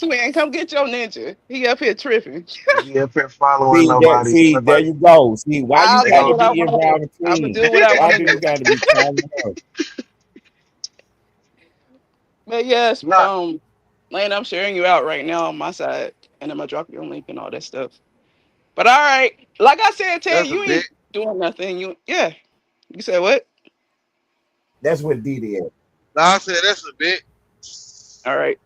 twin, come get your ninja. He up here tripping. He up here following nobody's See, there nobody. you go. See, why you I'll They do got to gonna what I be want to do. involved in I'm gonna team? do what I Why want do to you do. got to be calling up? But yes, not. Lane, I'm sharing you out right now on my side, and I'm gonna drop your link and all that stuff. But all right, like I said, Ted, That's a you bit. ain't doing nothing. Yeah. You said what? That's what Didi is. Nah, I said that's a bit. All right.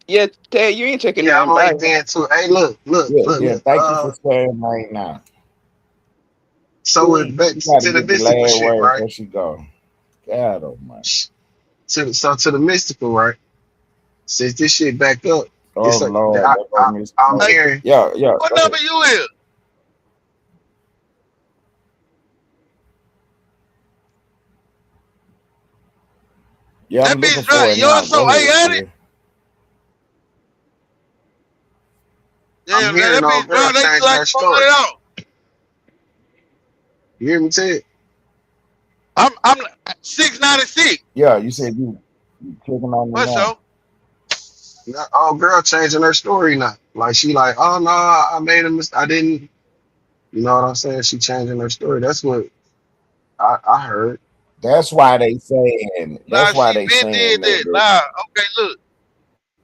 Yeah, Ted, you ain't checking Yeah, nothing. I'm Bye. linked in too. Hey, look, look, Yeah, look, yeah. look. Thank you for sharing right now. So with back You got to to the get the mystical last shit, word right? before she go. God almighty. To the mystical, right? Since this shit back up, Oh it's like Lord, that go Miss I'm Hey, Mo. hearing. Yeah, yeah. what Go ahead. number you is? Yeah, I'm That looking bitch for right. it now. Yours Go so ahead, 800. Sid. I'm Yeah, hearing that old bitch girl right. They be changing like her story. $400. You hear me, Ted? I'm 696. Yeah, you said you clicking on it What's now. so? Now, old girl changing her story now. Like she like, oh no, I made a mistake. I didn't. You know what I'm saying? She changing her story. That's what I heard. That's why they saying. Nah, That's why she they been saying did that. that. Nah, okay, look.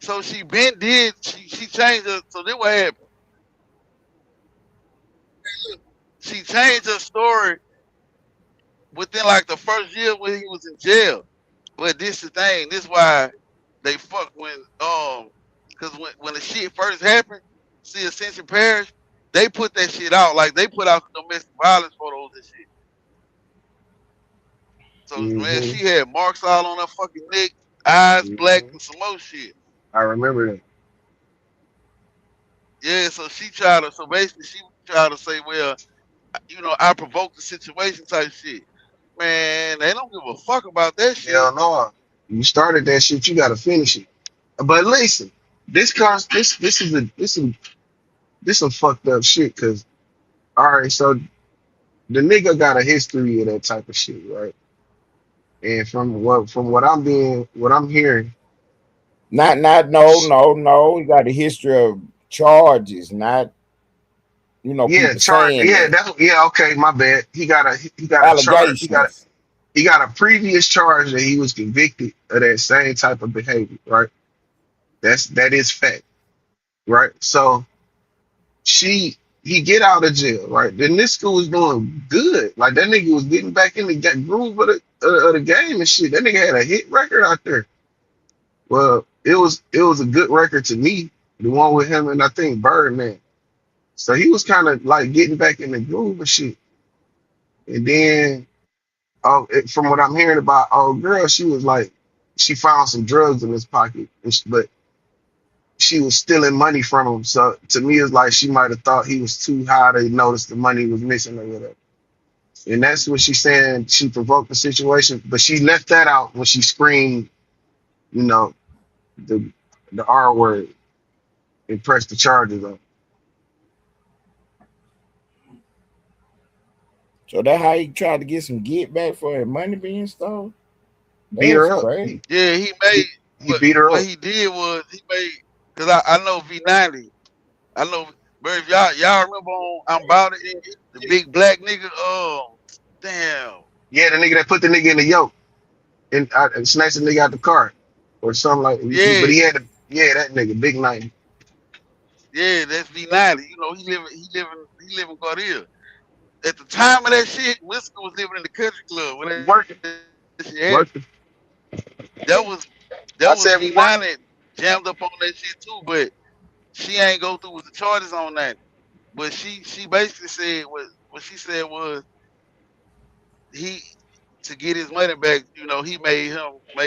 So she been did. She changed her. So this what happened. She changed her story within like the first year when he was in jail. But this the thing. This why they fuck because when the shit first happened, see Ascension Parish, they put that shit out. Like they put out the domestic violence photos and shit. So man, Hmm. she had marks all on her fucking neck, eyes black, Hmm. and some more shit. I remember that. Yeah, so she tried to. So basically, she tried to say, well, I provoked the situation type shit. Man, they don't give a fuck about that shit. Hell no. You started that shit. You got to finish it. But listen, this some fucked up shit. Cause all right, so the nigga got a history of that type of shit, right? And from what I'm hearing, Not no. You got a history of charges, not yeah, people saying that yeah, okay, my bad. He got a charge. allegations. He got a previous charge that he was convicted of that same type of behavior, right? That is fact, right? So he get out of jail, right? Then this school was doing good. Like that nigga was getting back in the groove of the game and shit. That nigga had a hit record out there. Well, it was a good record to me, the one with him and I think Birdman. So he was kind of like getting back in the groove and shit. And then from what I'm hearing about old girl, she was like she found some drugs in his pocket, but she was stealing money from him. So to me, it's like she might have thought he was too high to notice the money was missing or whatever. And that's what she's saying. She provoked the situation, but she left that out when she screamed, you know, the the R word and pressed the charges on. So that how he tried to get some get back for his money being stolen. Beat That's her up. crazy. Yeah, he made He beat her what up. he did was he made because I know V90. I know, but if y'all remember on I'm about it, the big black nigga. Damn. Yeah, the nigga that put the nigga in the yoke and snatched the nigga out the car or something like. But Yeah, he had to. Yeah, that nigga, big 90. yeah, that's V90. He live in Cartier. At the time of that shit, Whisker was living in the country club when that shit Working, happened. working. That was that was I V9 said we working. jammed up on that shit too, but she ain't go through with the charges on that. But she basically said what she said was he to get his money back, he made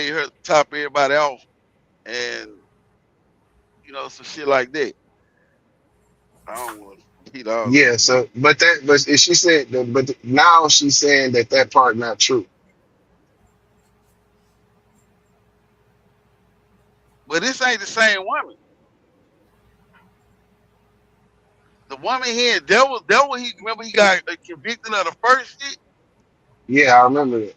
her top everybody off and some shit like that. I don't want to repeat all of Yeah. it. So, but she said, now she's saying that part not true. But this ain't the same woman. The woman here, that was he remember he got convicted of the first shit. Yeah, I remember that.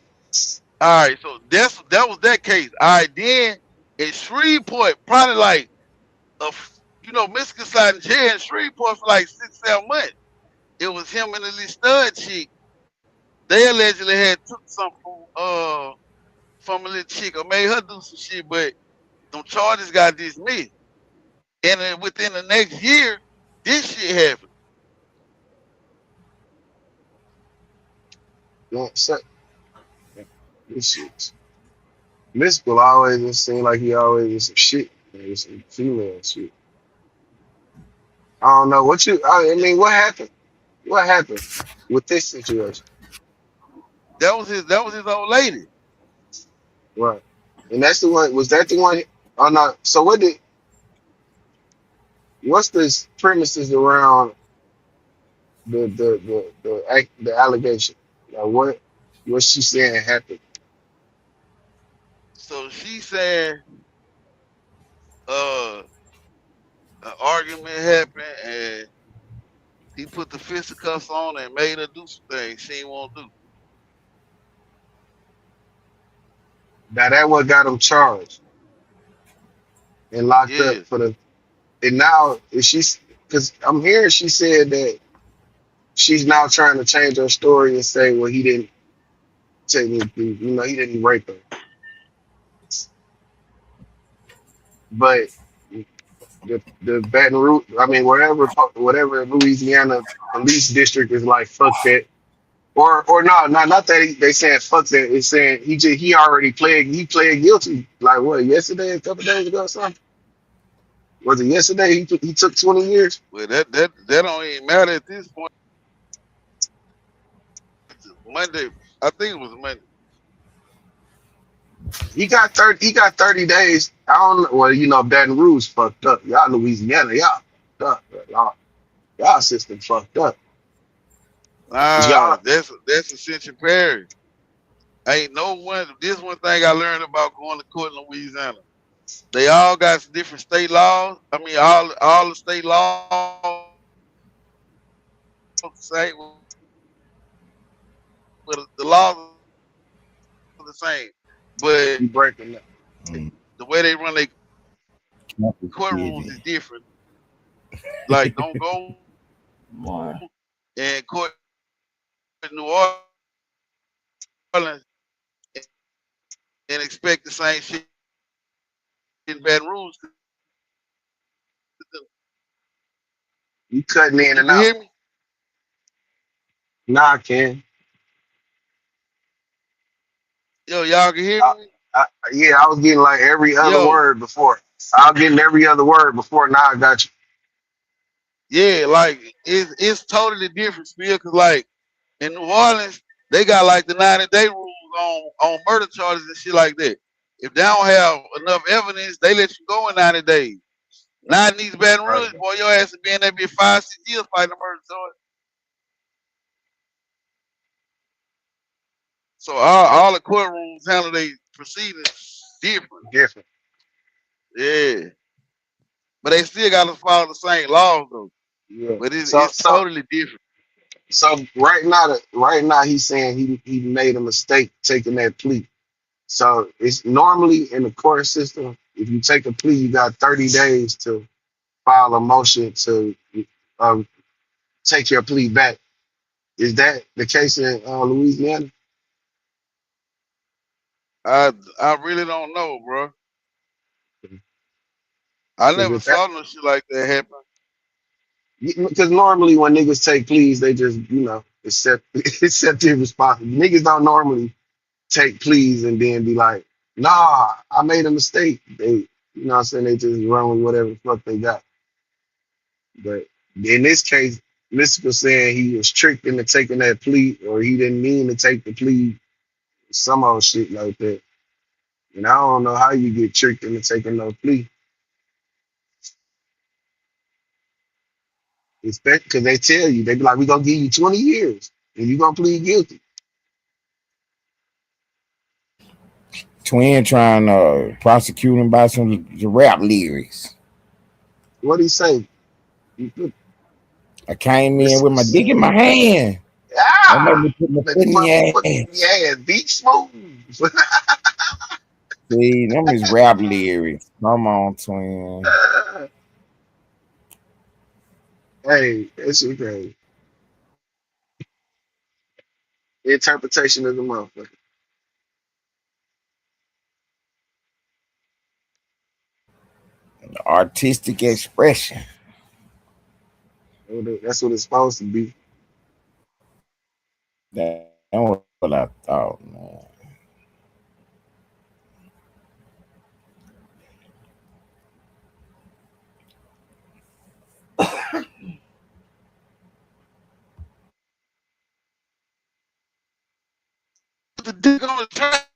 All right, so that was that case. All right, then in Shreveport, probably like of Michigan side in jail in Shreveport for like 6, 7 months. It was him and the little stud chick. They allegedly had took something from a little chick or made her do some shit, but them charges got dismissed. And then within the next year, this shit happened. Don't say this shit. Mystical always just seem like he always is some shit. Man, some female shit. I don't know what you. I mean, what happened? What happened with this situation? That was his old lady. Right. And that's the one. Was that the one? Oh no. So what did? What's the premises around the allegation? Like what she saying happened? So she said uh an argument happened and he put the fisticuffs on and made her do some things she ain't want to do. Now that what got him charged and locked up Yeah. for the. And now is she's because I'm hearing she said that she's now trying to change her story and say, well, he didn't technically, he didn't rape her, but the Baton Rouge, I mean, whatever Louisiana police district is like, fuck that. Or no, not that they saying fuck that. It's saying he pled guilty like what, yesterday, a couple days ago or something. Was it yesterday? He took 20 years. Well, that don't even matter at this point. Monday, I think it was Monday. He got 30 days. I don't know. Well, Baton Rouge fucked up. Y'all Louisiana, y'all fucked up. Y'all system fucked up. 'Cause Nah, y'all that's Ascension Parish. Ain't no one. This one thing I learned about going to court in Louisiana. They all got different state laws. I mean, all the state laws say well, the laws are the same, but be breaking up. Mm. the way they run their courtrooms is Shit. different. Like, don't go Boy. and court in New Orleans and expect the same shit in Baton Rouge. You cutting in You and can out. hear me? Nah, I can. Yo, y'all can hear I, me? yeah, I was getting like every other Yo, word before. I was getting every other word before. Now I got you. yeah, like it's totally different, Spill, because like in New Orleans, they got like the 90-day rules on murder charges and shit like that. If they don't have enough evidence, they let you go in 90 days. Not in these Baton Right. Rouge, boy, your ass will be in there be 5, 6 years fighting a murder charge. So all the courtrooms handle their proceedings different. Different. Yeah. But they still gotta follow the same laws though. Yeah. But So it's so totally different. so right now he's saying he made a mistake taking that plea. So it's normally in the court system, if you take a plea, you got 30 days to file a motion to um, take your plea back. Is that the case in Louisiana? I really don't know, bro. I Because never if that, saw no shit like that happen. because normally when niggas take pleas, they just accept accept their responsibility. Niggas don't normally take pleas and then be like, nah, I made a mistake. They, what I'm saying, they just run with whatever the fuck they got. But in this case, Mystical saying he was tricked into taking that plea, or he didn't mean to take the plea, some old shit like that. And I don't know how you get tricked into taking no plea. Especially because they tell you, they be like, we're gonna give you 20 years and you're gonna plead guilty. Twin trying to prosecute him by some rap lyrics. What do you say? You put I came in with Mystical my dick in saying, my hand. Don't make ah, me put my let foot me in put my your foot in ass. your ass, beat smooth. See, them is rap lyrics. Come on, twin. Hey, that shit crazy. Interpretation of the motherfucker. Artistic expression. That's what it's supposed to be. That's what I thought, man. Put the dick on the track.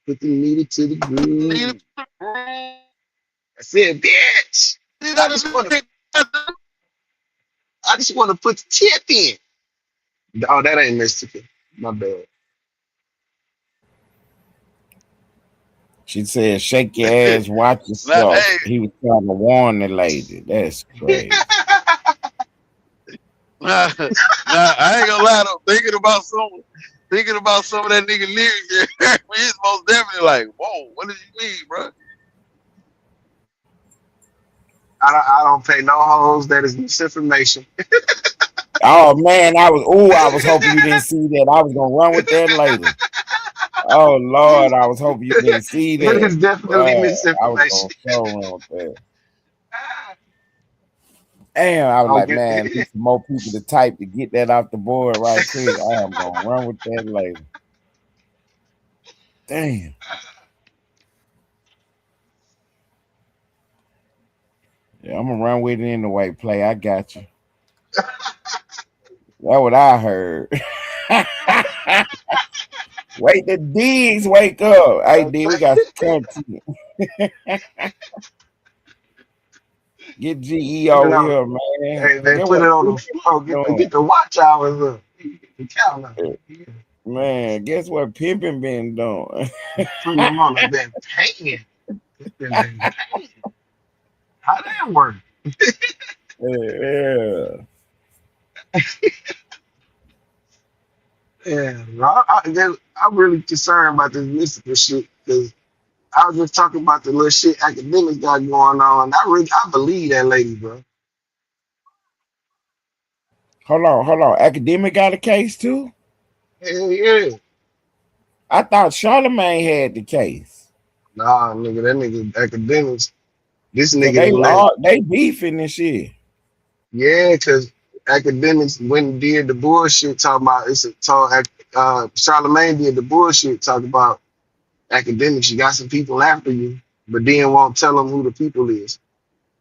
Put the needle to the Need groove. a room. I said, bitch. You I gotta just want to. think. I just want to put the tip in. Oh, that ain't Mexican. My bad. She said, "Shake your ass, watch Now, yourself." hey, He was trying to warn the lady. That's crazy. nah, nah, I ain't gonna lie though. Thinking about some of that nigga lyrics, yeah, he's most definitely like, whoa, what did you mean, bro? I don't pay no hoes. That is misinformation. Oh man, I was hoping you didn't see that. I was gonna run with that lady. Oh Lord, I was hoping you didn't see That that. is definitely Bruh, I was misinformation. gonna show run with that. Damn, I was I'll like, get. man, need some more people to type to get that off the board right quick. I am gonna run with that later. Damn. Yeah, I'm gonna run with it anyway. Play, I got you. That's what I heard. Wait, the D's wake up. Hey, D, we got some content. Get GE Put it over on. here, man. Hey, they Get put what it on the Pimpin floor. doing? Get the watch hours up. Get the calendar. Yeah. Man, guess what Pimpin been doing? Putting them on. They've been paying. They've been paying. How that work? Yeah. Yeah, bro. I'm really concerned about this mystical shit because I was just talking about the little shit academics got going on. I believe that lady, bro. Hold on, hold on. Academic got a case too? Hell yeah. I thought Charlemagne had the case. Nah, nigga, that nigga academics. This Cause nigga they done let. all they beefing and shit. Yeah, because academics went and did the bullshit talking about Charlemagne did the bullshit talking about academics. You got some people after you, but then won't tell them who the people is.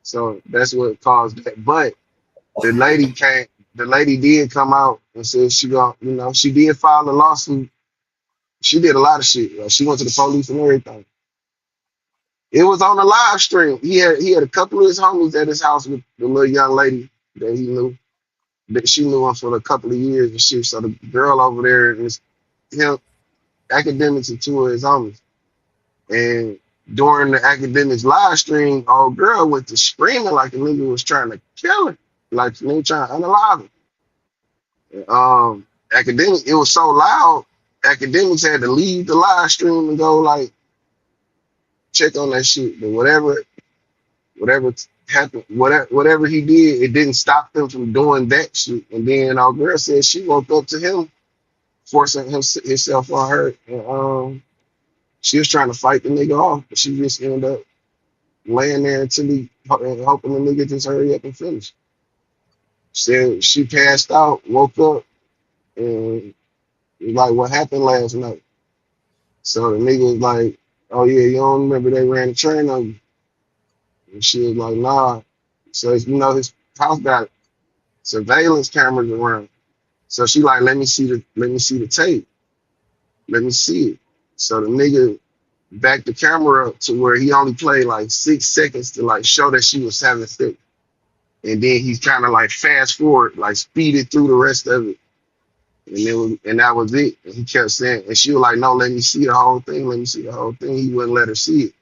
So that's what caused that. But the lady came. The lady did come out and said she gon' she did file a lawsuit. She did a lot of shit. Like, she went to the police and everything. It was on the live stream. He had a couple of his homies at his house with the little young lady that he knew. That she knew him for a couple of years and shit. So the girl over there is him academics and two of his homies. And during the academics live stream, old girl went to screaming like a nigga was trying to kill her. Like the nigga trying to unalive her. Academic, it was so loud, academics had to leave the live stream and go like check on that shit. But whatever happened, whatever he did, it didn't stop them from doing that shit. And then our girl said she woke up to him forcing himself on her. And, she was trying to fight the nigga off, but she just ended up laying there until hoping the nigga just hurry up and finish. Said she passed out, woke up, and was like, what happened last night? So the nigga was like, oh yeah, you don't remember they ran a train on you? And she was like, nah. So his house got surveillance cameras around. So she like, let me see the tape. Let me see it. So the nigga backed the camera up to where he only played like 6 seconds to like show that she was having sex. And then he's kind of like fast forward, like speeded through the rest of it. And that was it. And he kept saying, and she was like, no, let me see the whole thing. Let me see the whole thing. He wouldn't let her see it.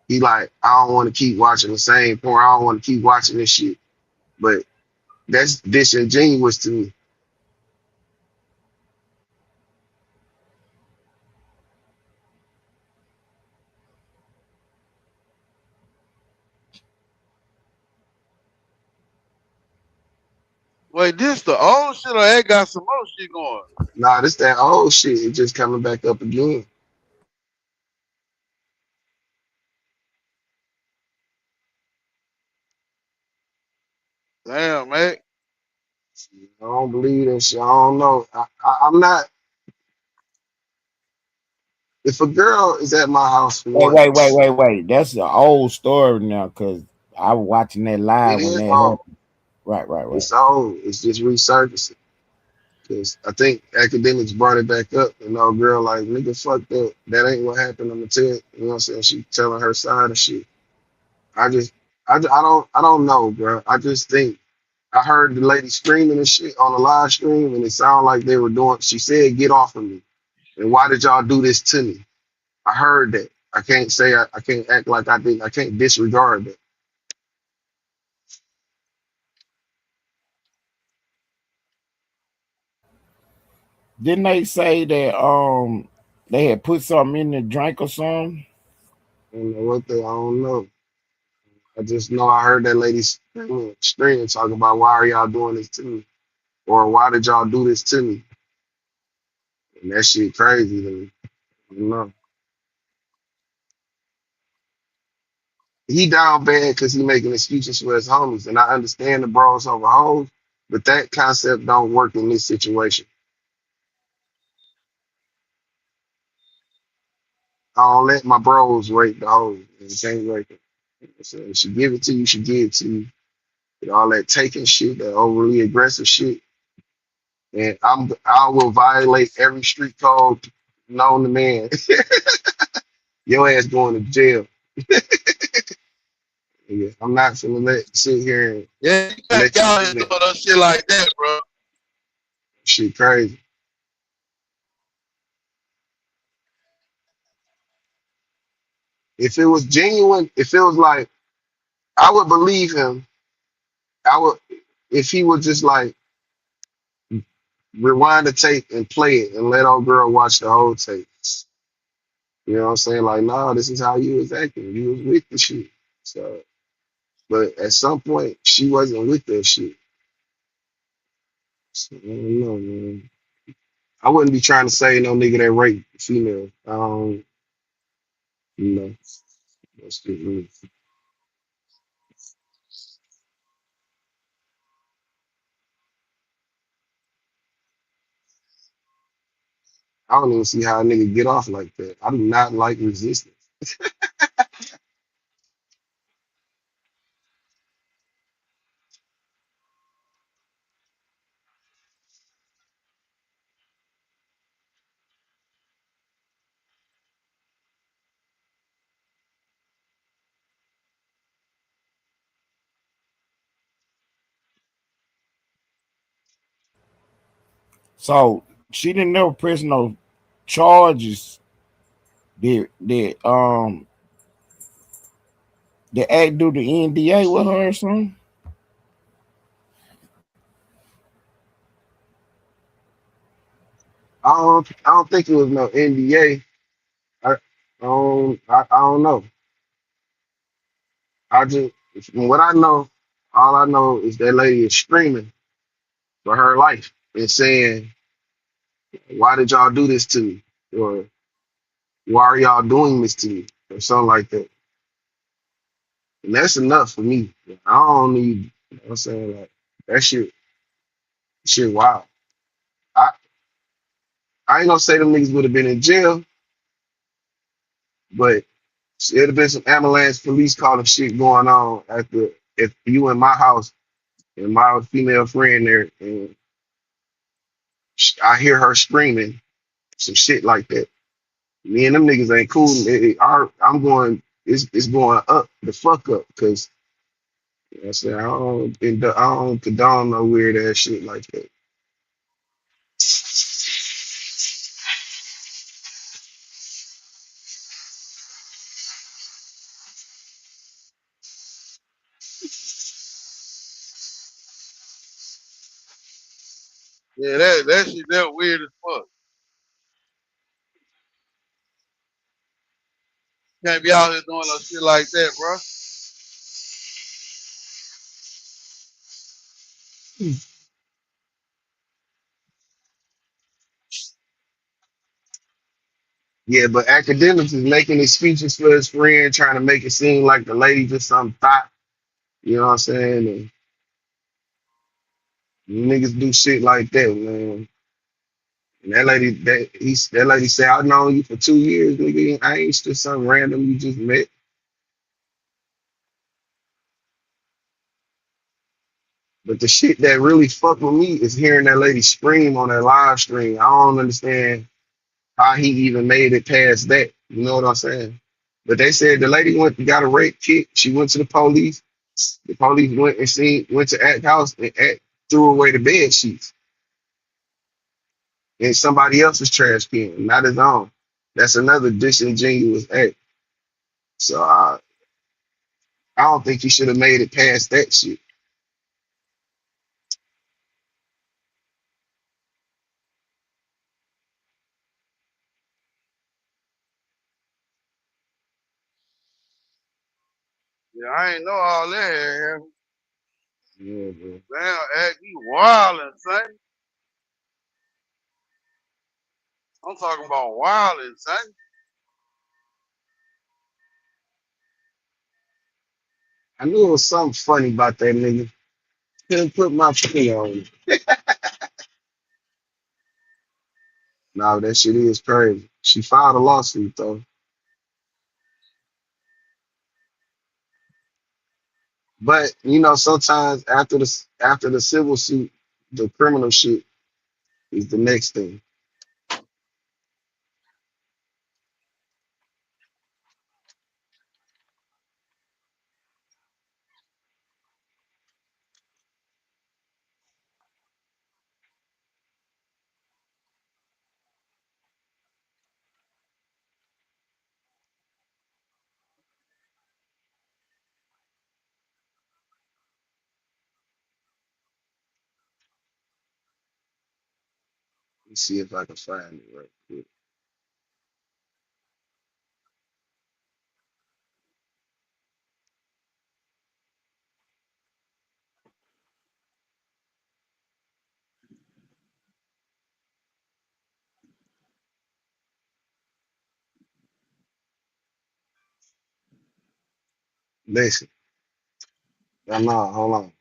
He like, I don't want to keep watching the same porn. I don't want to keep watching this shit. But that's disingenuous to me. Wait, this the old shit or that got some more shit going? Nah, this that old shit. It just coming back up again. Damn, man. I don't believe that shit. I don't know. I'm not. If a girl is at my house for Wait, one, wait, wait, wait, wait. That's an old story now because I was watching that it live when is that old. happened. Right, right, right. It's old. It's just resurfacing. Because I think academics brought it back up, and no girl like nigga fucked up. That ain't what happened. I'm gonna tell you. You know what I'm saying? She telling her side of shit. I just, I don't know, bro. I just think I heard the lady screaming and shit on the live stream, and it sounded like they were doing. She said, "Get off of me!" And why did y'all do this to me? I heard that. I can't say I can't act like I didn't. I can't disregard that. Didn't they say that they had put something in the drink or something? I don't know what they. I don't know. I just know I heard that lady screaming, talking about why are y'all doing this to me, or why did y'all do this to me? And that shit crazy to me. You know, he down bad because he making excuses for his homies, and I understand the bros over hoes, but that concept don't work in this situation. I don't let my bros rate the hoes. And can't rate it. So if she give it to you, she give it to you. With all that taking shit, that overly aggressive shit, and I will violate every street code known to man. Your ass going to jail. Yeah, I'm not gonna let sit here and Yeah, you can't let be you out do here that. doing no shit like that, bro. Shit crazy. If it was genuine, if it was like I would believe him. I would if he would just like rewind the tape and play it and let old girl watch the whole tape. You know what I'm saying? Like, no, this is how you was acting. You was with the shit. So, but at some point, she wasn't with that shit. So, I don't know, man. I wouldn't be trying to say no nigga that rape female. You know, that's just me. I don't even see how a nigga get off like that. I do not like resistance. So she didn't never press no charges. Did act do the NDA with her or something? I don't think it was no NDA. I don't know. I just from what I know, all I know is that lady is screaming for her life and saying, "Why did y'all do this to me?" Or "Why are y'all doing this to me?" Or something like that. And that's enough for me. I don't need. You know what I'm saying, like that shit wild. I I ain't gonna say them niggas would have been in jail, but it'd have been some ambulance police calling shit going on at the if you in my house and my female friend there and I hear her screaming some shit like that. Me and them niggas ain't cool. I'm going. It's going up the fuck up because you know what I'm saying I don't condone no weird ass shit like that. Yeah, that shit that weird as fuck. Can't be out here doing no shit like that, bro. Yeah, but academics is making excuses for his friend, trying to make it seem like the lady just some thought. You know what I'm saying? And niggas do shit like that, man. And that lady said, I've known you for 2 years, nigga. I ain't just some random you just met. But the shit that really fucked with me is hearing that lady scream on that live stream. I don't understand how he even made it past that. You know what I'm saying? But they said the lady went got a rape kit. She went to the police. The police went to Act House and Act threw away the bed sheets in somebody else's trash can, not his own. That's another disingenuous act. So I don't think he should have made it past that shit. Yeah, I ain't know all that. Here. Yeah, bro. Damn, act you wildin', son. I'm talking about wildin', son. I knew it was something funny about that nigga. Couldn't put my finger on it. No, that shit is crazy. She filed a lawsuit though. But you know, sometimes after the civil suit, the criminal shit is the next thing. Let's see if I can find it right quick. Listen, I know, hold on.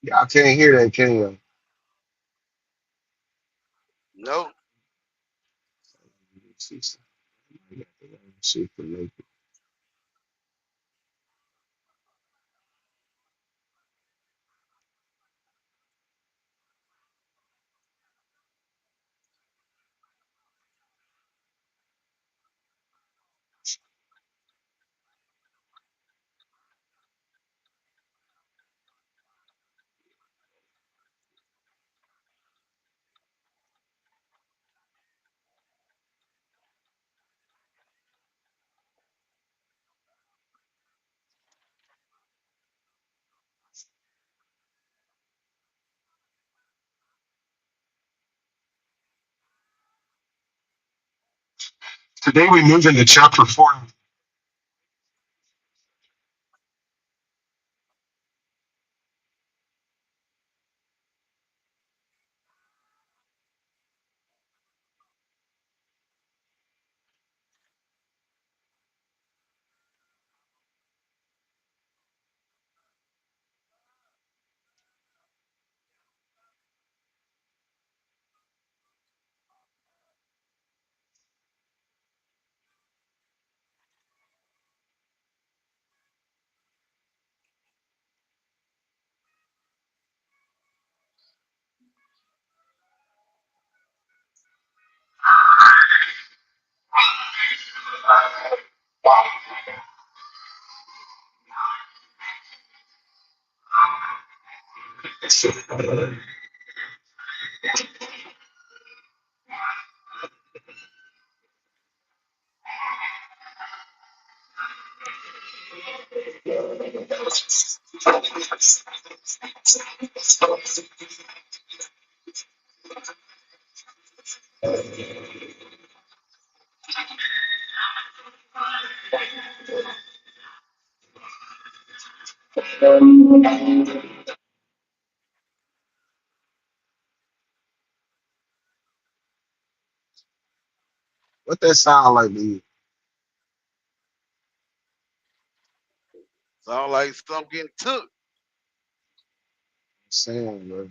Y'all can't hear that, can you? Nope. Let's see something. I got the wrong shit to make it. Today we move into chapter 4. What that sound like to you? Sound like something getting took. Saying, bro.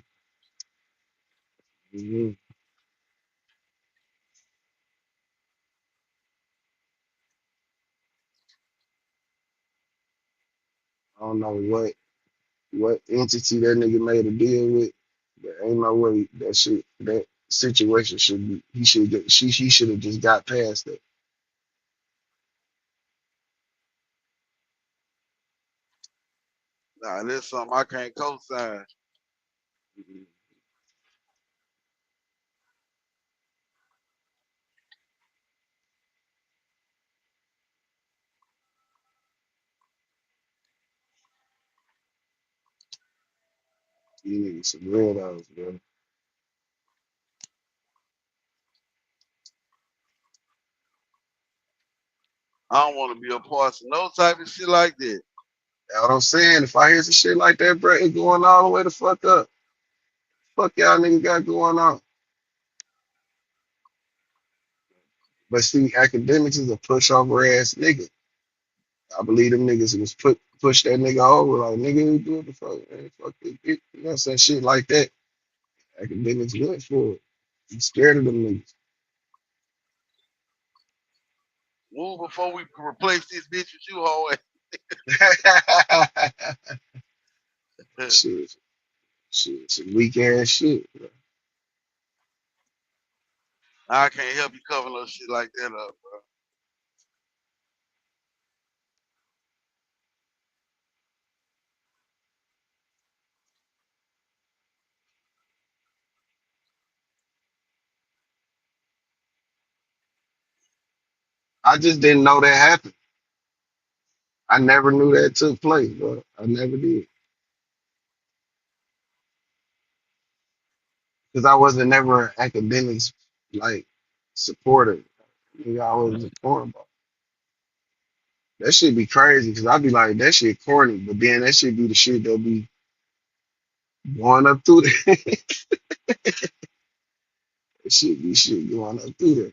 Mhm. I don't know what entity that nigga made a deal with, but ain't no way that situation should be. He should get. He should have just got past that. Nah, that's something I can't co-sign. You niggas some weirdos, bro. I don't want to be a part of no type of shit like that. That's what I'm saying. If I hear some shit like that, bro, it going all the way the fuck up. Fuck y'all niggas got going on. But see, academics is a pushover ass nigga. I believe them niggas was push that nigga over like nigga who do it the fuck, man, fuck this bitch. You know what I'm saying? Shit like that. Academics good for it. I'm scared of them niggas. Move before we replace this bitch with you, hoe. shit, some weak ass shit. Bro. I can't help you cover no shit like that up, bro. I just didn't know that happened. I never knew that took place, bro. I never did. Because I wasn't never an academics like supporter. Nigga, I was a cornball. That shit be crazy because I be like, that shit corny, but then that shit be the shit that be going up through there. That shit be shit going up through there.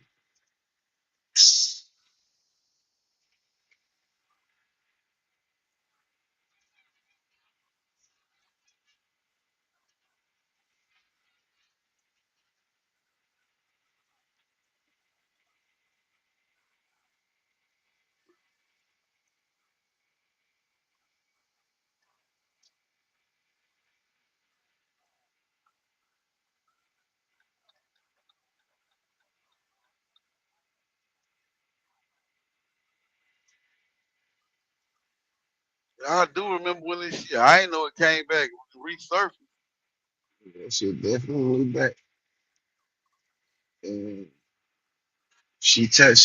I do remember when this shit. I ain't know it came back. It resurfaced. That shit definitely back. And she said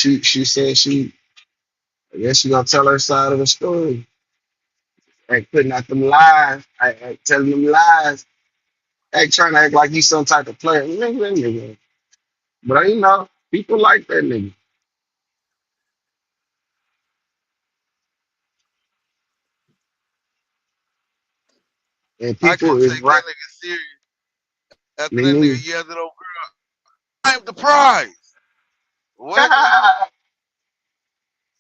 I guess she gonna tell her side of the story. Ain't putting out them lies. I ain't telling them lies. Ain't trying to act like you some type of player. Nigga. But you know, people like that nigga. And I people couldn't is take that right. nigga serious after Me that neither. nigga yelled at old girl. I'm the prize. What, nigga?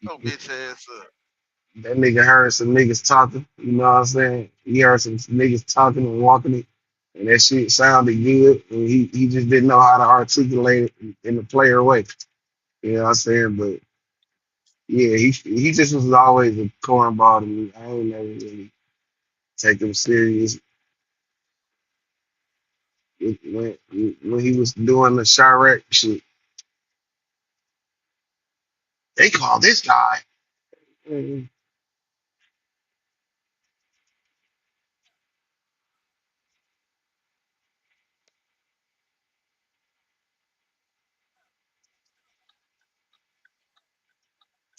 Oh, bitch ass up. That nigga heard some niggas talking, you know what I'm saying? He heard some niggas talking and walking it, and that shit sounded good, and he just didn't know how to articulate it in the player way. You know what I'm saying? But yeah, he just was always a cornball to me. I ain't never really take him serious. When he was doing the Chirac shit, they call this guy. Mhm.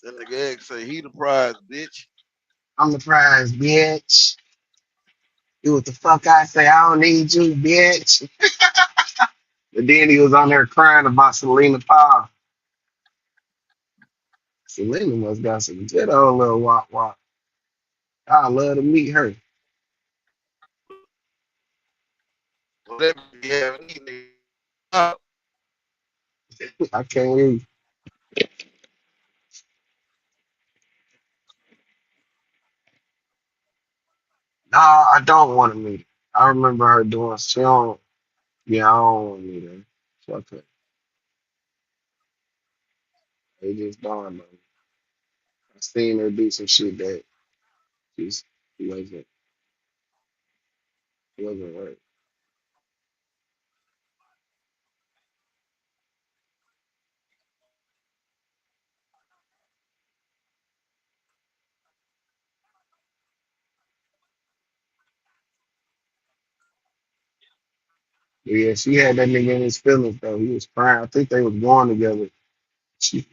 That nigga X say he the prize, bitch. I'm the prize, bitch. Do what the fuck I say. I don't need you, bitch. But then he was on there crying about Selena Powell. Selena must got some good old little walk walk. I love to meet her. Whatever you have, these niggas. I can't hear you. Nah, I don't want to meet her. I remember her doing she don't yeah, I don't want to meet her. Fuck her. They just dawned on me. I seen her do some shit that just wasn't wasn't right. But yeah, she had that nigga in his feelings though. He was crying. I think they was going together. She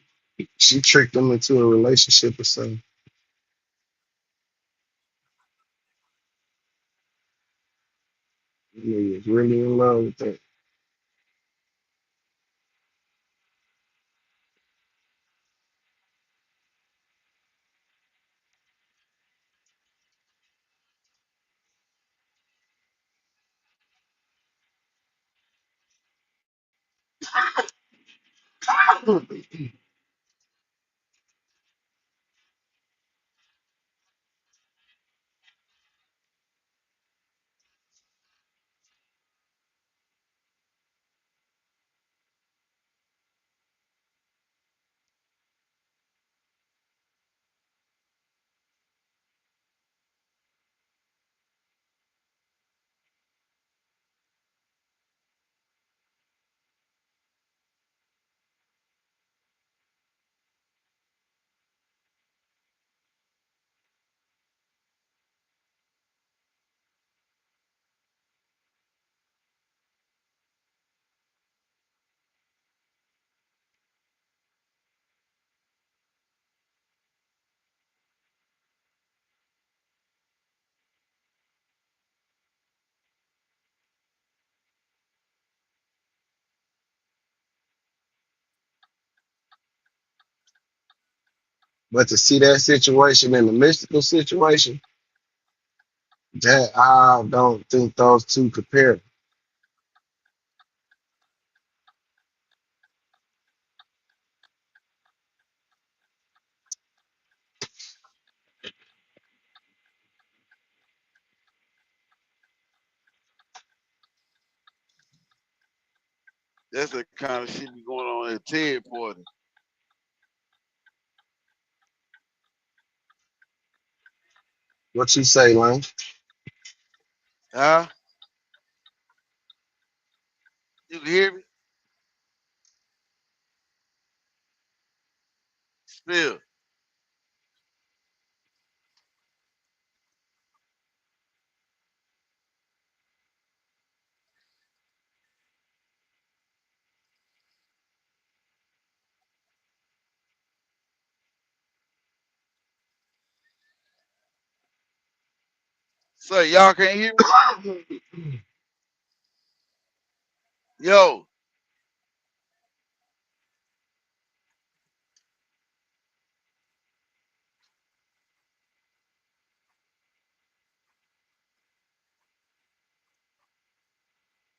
she tricked him into a relationship or something. He was really in love with that. But to see that situation in the mystical situation, that I don't think those two compare. That's the kind of shit be going on at Ted party. What you say, Lane? Huh? You can hear me? Spill. So y'all can't hear me? Yo,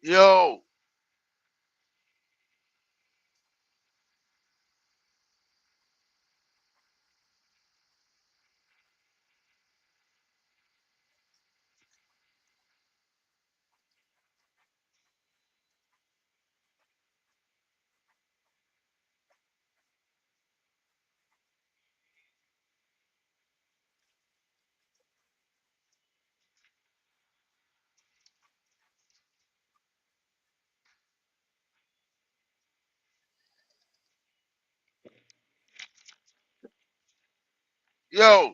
yo, yo.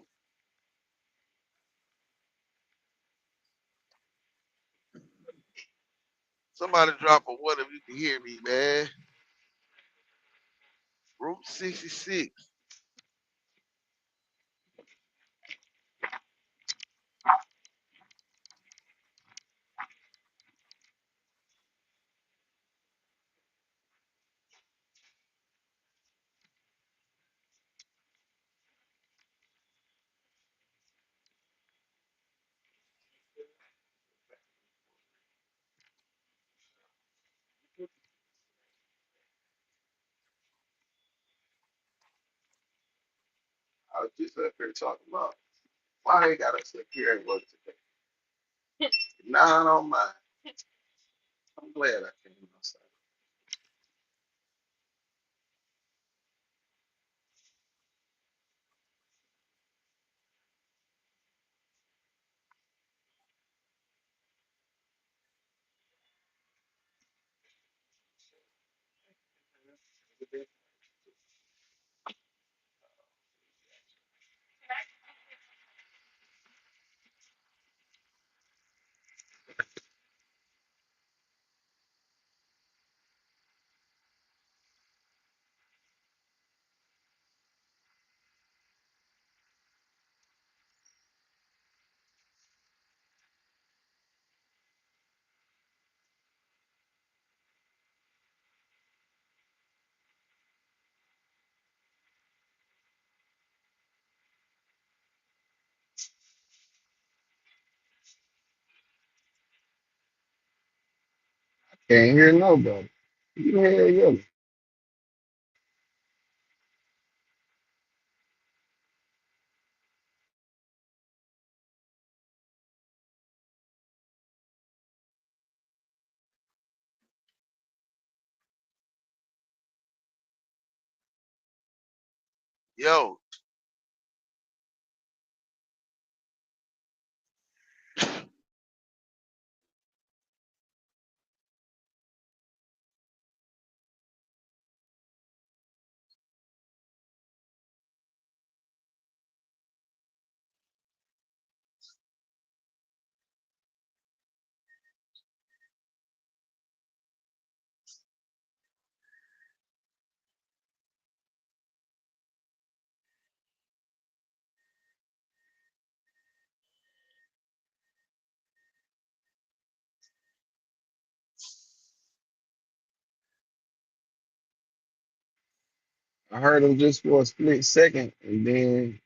Somebody drop a what if you can hear me, man. Route 66. just up here talking about why they got us up here at work today. Nah, I don't mind. I'm glad I came outside. Can't hear nobody. You can hear you. Yo, I heard him just for a split second, and then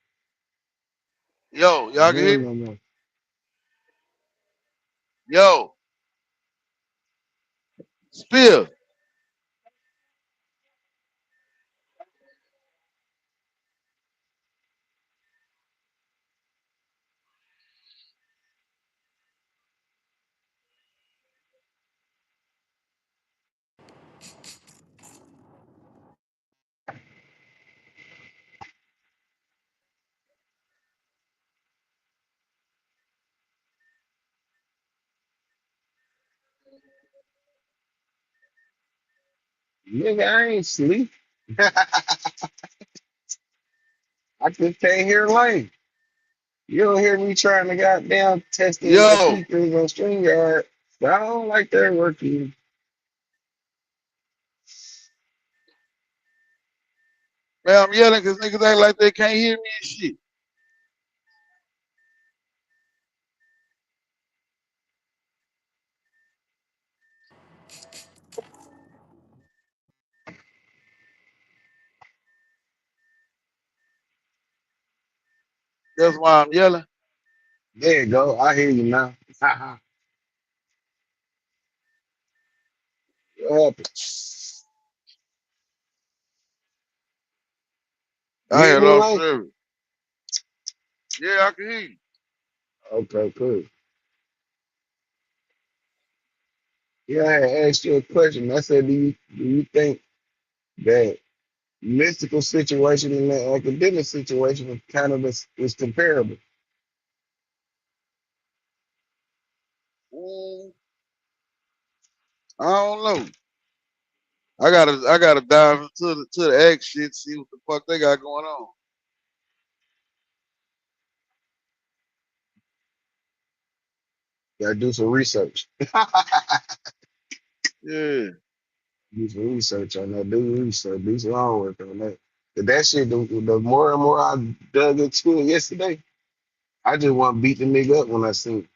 yo, I y'all can hear hear him me? no more. Yo, Spill. Nigga, I ain't sleep. I just can't hear Lane. You don't hear me trying to goddamn testing my Yo, speakers on StreamYard. But I don't like that working. man, I'm yelling because niggas act like they can't hear me and shit. That's why I'm yelling. There you go. I hear you now. What happened? You I hear had me, lost Lane? service. Yeah, I can hear you. Okay, cool. Yeah, I had asked you a question. I said, do you think that mystical situation and the academic situation is kind of is comparable? Mm, I don't know. I gotta dive into the X shit, see what the fuck they got going on. Gotta do some research. Yeah. Do some research on that. Do research. Do some homework on that. But that shit, the more and more I dug into it yesterday, I just want to beat the nigga up when I see him.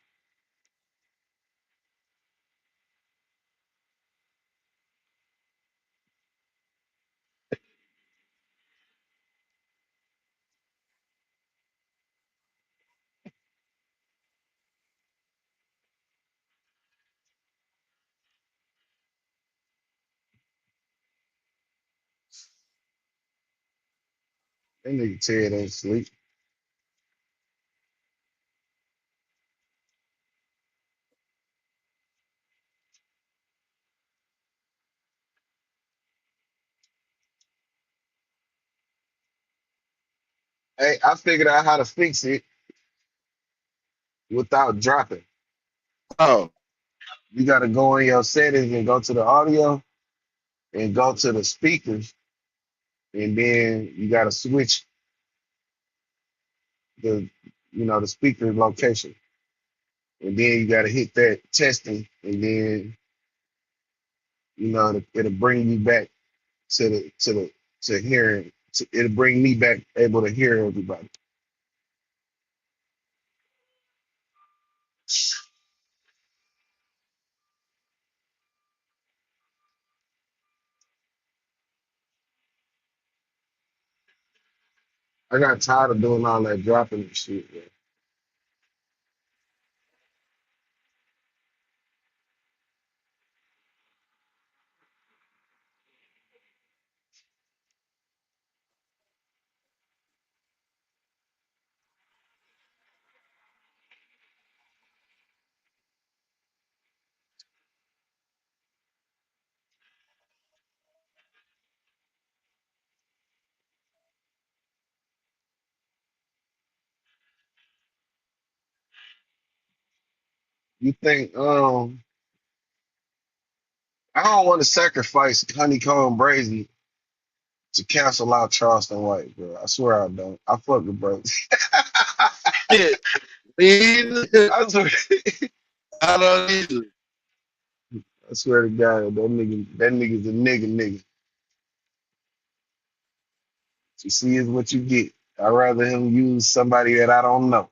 That nigga Ted ain't sleep. Hey, I figured out how to fix it without dropping. Oh, You got to go in your settings and go to the audio and go to the speakers, and then you got to switch the the speaker location, and then you got to hit that testing, and then it'll bring you back to hearing. It'll bring me back able to hear everybody. I got tired of doing all that dropping and shit. Man. You think I don't want to sacrifice honeycomb brazy to cancel out Charleston White, bro. I swear I don't. I fuck with Brazy. shit. Me either. I swear, I don't either. I swear to God, that nigga's a nigga. What you see is what you get. I'd rather him use somebody that I don't know.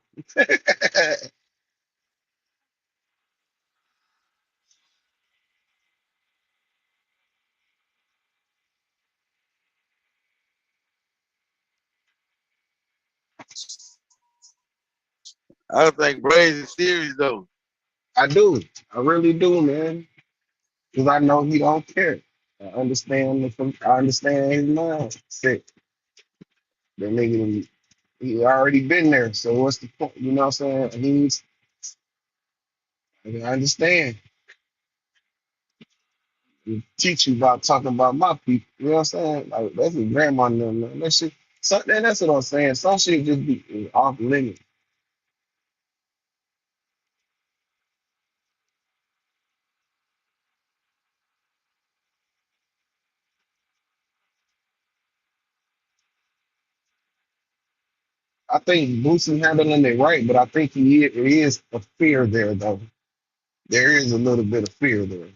I think Braves is serious though. I do. I really do, man. Because I know he don't care. I understand his mindset. That nigga, he already been there. So what's the point? You know what I'm saying? I understand. He teach you about talking about my people. You know what I'm saying? Like that's his grandma and them, man. That shit. That's what I'm saying. Some shit just be off limit. I think Boosie handling it right, but I think there is a fear there though. There is a little bit of fear there.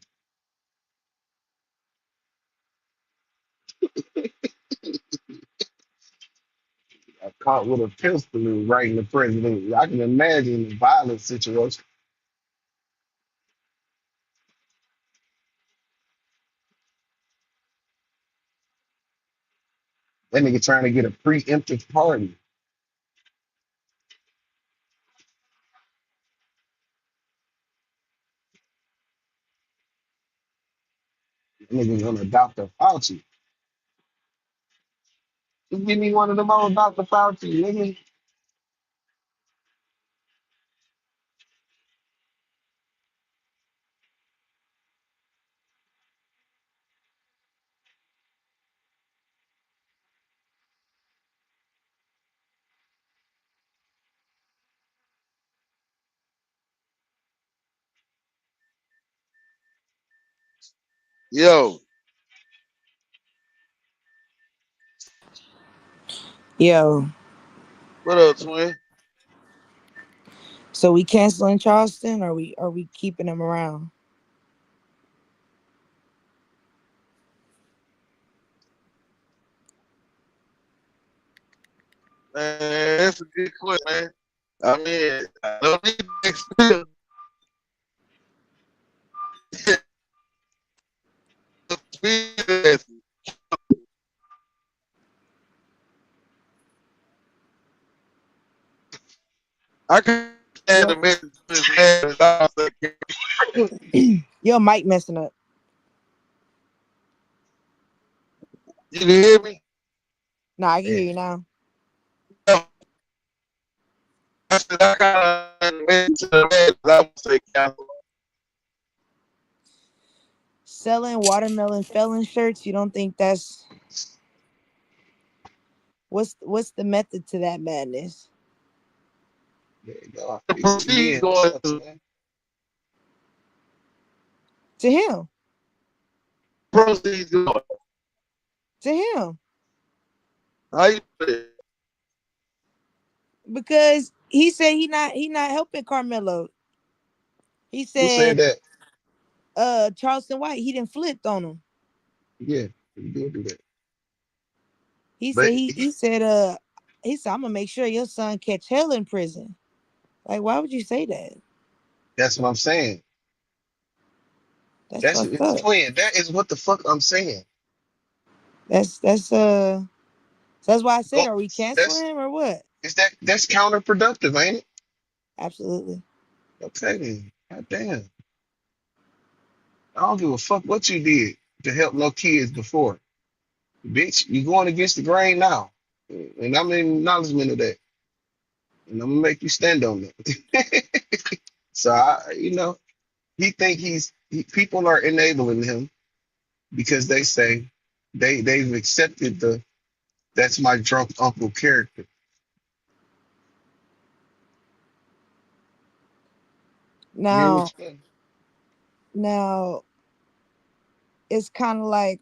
I caught with a pistol and right in the president. I can imagine a violent situation. That nigga trying to get a preemptive party. That nigga gonna Dr. Fauci. Just give me one of them old Dr. Fauci, nigga. Yo, Yo, what up, twin? so we canceling Charleston, or we keeping him around? Man, that's a good question, man. I mean, I don't need to explain. I can stand Yo, the message to his man. I don't think your mic messing up. you can hear me. Nah, I can Yeah. hear you now. No, I said I got a message to the man. I would say cancel. Selling watermelon felon shirts. You don't think that's What's the method to that madness? There you go. I The fixed it proceeds again. What's going up, to man? To him. proceeds going. To him. How you do it? Because he said he not helping Carmelo. He Who said said that? Charleston White, he didn't flipped on him. Yeah, he did do that. He said But he said I'm gonna make sure your son catch hell in prison. Like, why would you say that? that's what I'm saying. That's That's fucked it's up. twin. That is what the fuck I'm saying. That's so that's why I said, Go, are we canceling that's him or what? that's counterproductive, ain't it? Absolutely. Okay then. God damn. I don't give a fuck what you did to help no kids before. Bitch, you going against the grain now. And I'm in acknowledgement of that. And I'm gonna make you stand on that. So he think people are enabling him because they say they've accepted the that's my drunk uncle character. You hear Now what you now it's kind of like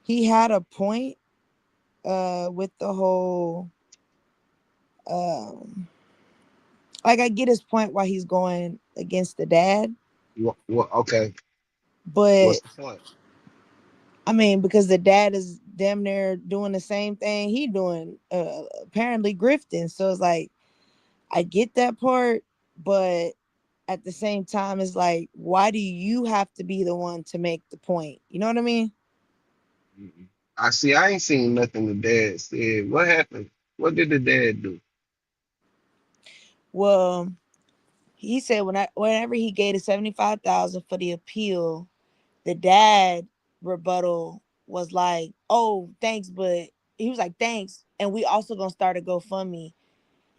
he had a point with the whole um like I get his point why he's going against the dad, okay. but What's the point? I mean because the dad is damn near doing the same thing he doing, apparently grifting. So it's like I get that part, but at the same time it's like why do you have to be the one to make the point? You know what I mean? Mm-mm. I see. I ain't seen nothing the dad said. What happened? What did the dad do? Well, he said whenever he gave the 75,000 for the appeal, the dad rebuttal was like, "Oh, thanks, but," he was like, "Thanks, and we also gonna start a GoFundMe."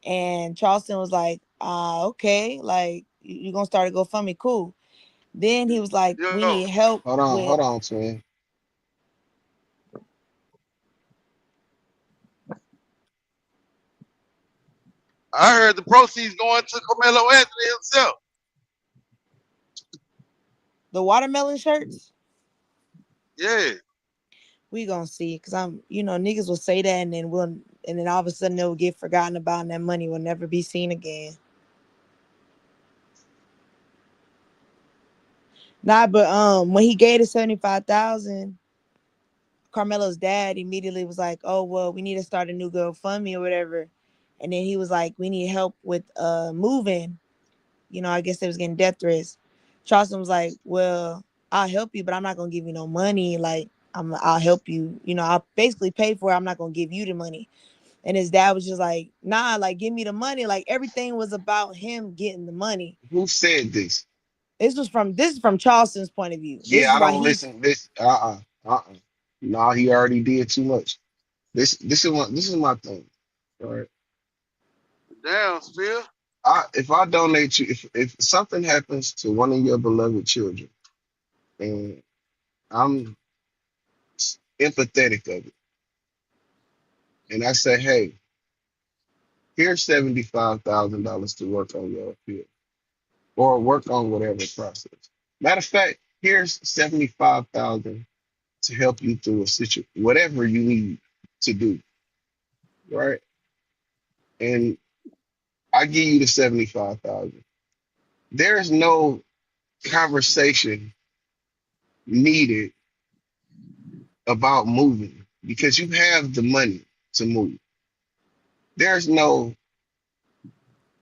And Charleston was like, okay, like you gonna start a GoFundMe, cool." Then he was like, "We Yo, need help with." Hold on, twin. I heard the proceeds going to Carmelo Anthony himself. The watermelon shirts. Yeah. We gonna see, cause niggas will say that, and then all of a sudden they'll get forgotten about, and that money will never be seen again. Nah, but when he gave the 75,000, Carmelo's dad immediately was like, "Oh well, we need to start a new GoFundMe or whatever," and then he was like, "We need help with moving." I guess they was getting death threats. Charleston was like, "Well, I'll help you, but I'm not gonna give you no money. Like, I'll help you. I'll basically pay for it. I'm not gonna give you the money." And his dad was just like, "Nah, like give me the money." Like everything was about him getting the money. Who said this? This is from Charleston's point of view. This Yeah, is I why don't he's listen. This Nah, he already did too much. This is my thing. All right. Damn, Spear. If I donate you, if something happens to one of your beloved children, and I'm empathetic of it, and I say, hey, here's $75,000 to work on your appeal or work on whatever process. Matter of fact, here's 75,000 to help you through a situation, whatever you need to do, right? And I give you the 75,000. There's no conversation needed about moving because you have the money to move. There's no,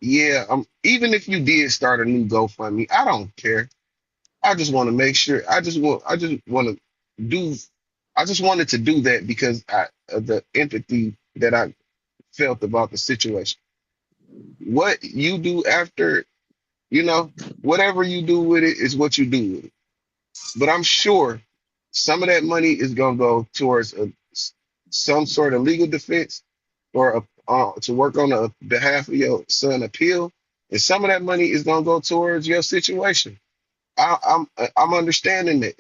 yeah, even if you did start a new GoFundMe, I don't care. I just want to make sure. Do, I just wanted to do that because of the empathy that I felt about the situation. What you do after, whatever you do with it is what you do with it. But I'm sure some of that money is gonna go towards some sort of legal defense or to work on the behalf of your son appeal, and some of that money is gonna go towards your situation. I'm understanding that.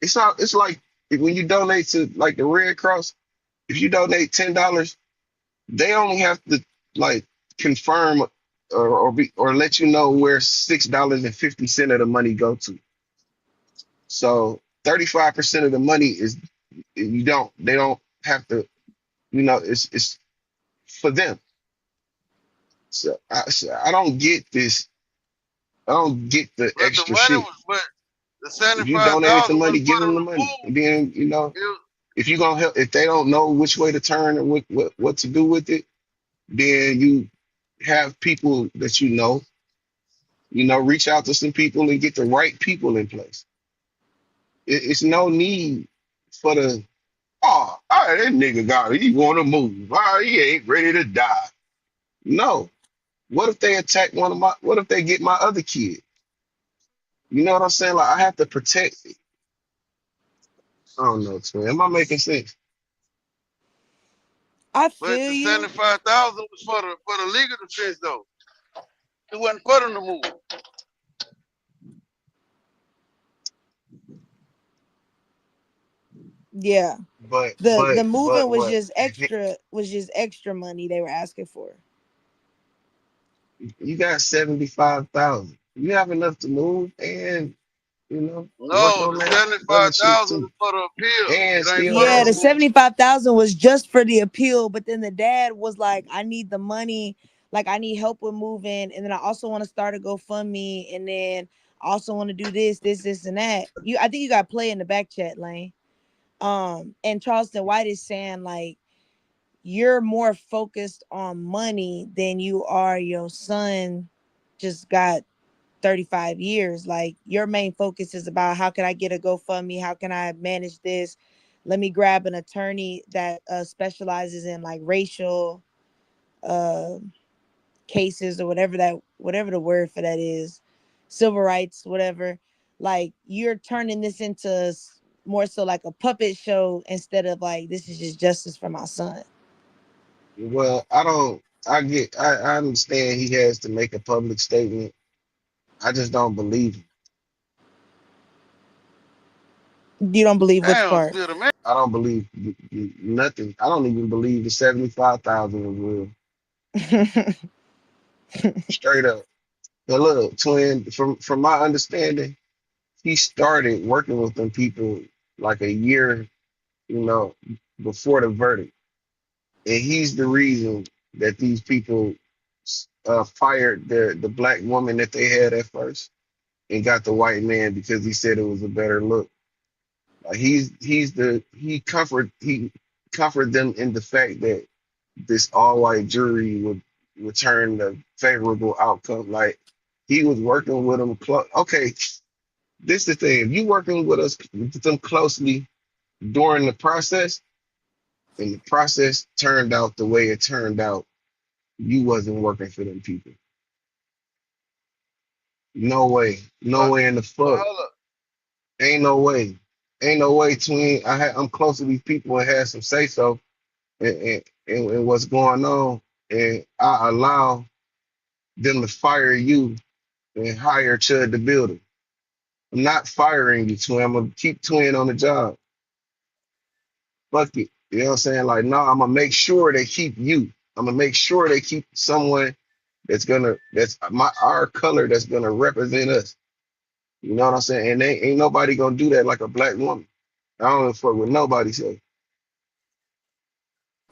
It's not. It's like when you donate to like the Red Cross, if you donate $10, they only have to like confirm or let you know where $6.50 of the money go to. So 35% of the money is they don't have to, it's for them. So I don't get this. I don't get the But the extra money shit. was, but the If you seventy-five donated the thousand was money, give for them the the money. remove. And then, It, if you gonna help, if they don't know which way to turn and what to do with it, then you have people that reach out to some people and get the right people in place. It's no need for the all right, that nigga got it. He want to move. He ain't ready to die. No. What if they attack what if they get my other kid? You know what I'm saying? Like I have to protect it. I don't know, twin. Am I making sense? I but feel the you. 75,000 was for the legal defense though. It wasn't for them to move. Yeah. But The but moving but was what? just extra money they were asking for. You got 75,000. You have enough to move and work No, on the that other shit 75,000 too. was for the appeal. And It ain't still for Yeah, them the to has move. 75,000 was just for the appeal, but then the dad was like, I need the money, like I need help with moving, and then I also want to start a GoFundMe, and then I also want to do this, and that. I think you got play in the back chat, Lane. And Charleston White is saying like you're more focused on money than you are your son just got 35 years. Like your main focus is about how can I get a GoFundMe? How can I manage this? Let me grab an attorney that specializes in like racial uh, cases or whatever the word for that is, civil rights, whatever. Like you're turning this into more so like a puppet show instead of like this is just justice for my son. well, I don't I understand he has to make a public statement. I just don't believe him. You don't believe which Damn, part? still the man. I don't believe nothing. I don't even believe the 75,000 was real. Straight up. But look, twin, from my understanding, he started working with them people like a year, you know, before the verdict. And he's the reason that these people fired the black woman that they had at first and got the white man because he said it was a better look. Like he comforted them in the fact that this all white jury would return a favorable outcome. Like he was working with them. Okay, this is the thing. If you working with them closely during the process, and the process turned out the way it turned out, you wasn't working for them people. No way. No But, way in the but fuck. hold up. Ain't no way. Ain't no way, twin. I'm close to these people and had some say so and what's going on. And I allow them to fire you and hire Chud the builder. I'm not firing you, twin. I'm gonna keep twin on the job. Fuck it. You know what I'm saying? Like, no, I'm gonna make sure they keep you. I'm gonna make sure they keep someone that's our color that's gonna represent us. You know what I'm saying? And ain't nobody gonna do that like a black woman. I don't fuck with nobody say.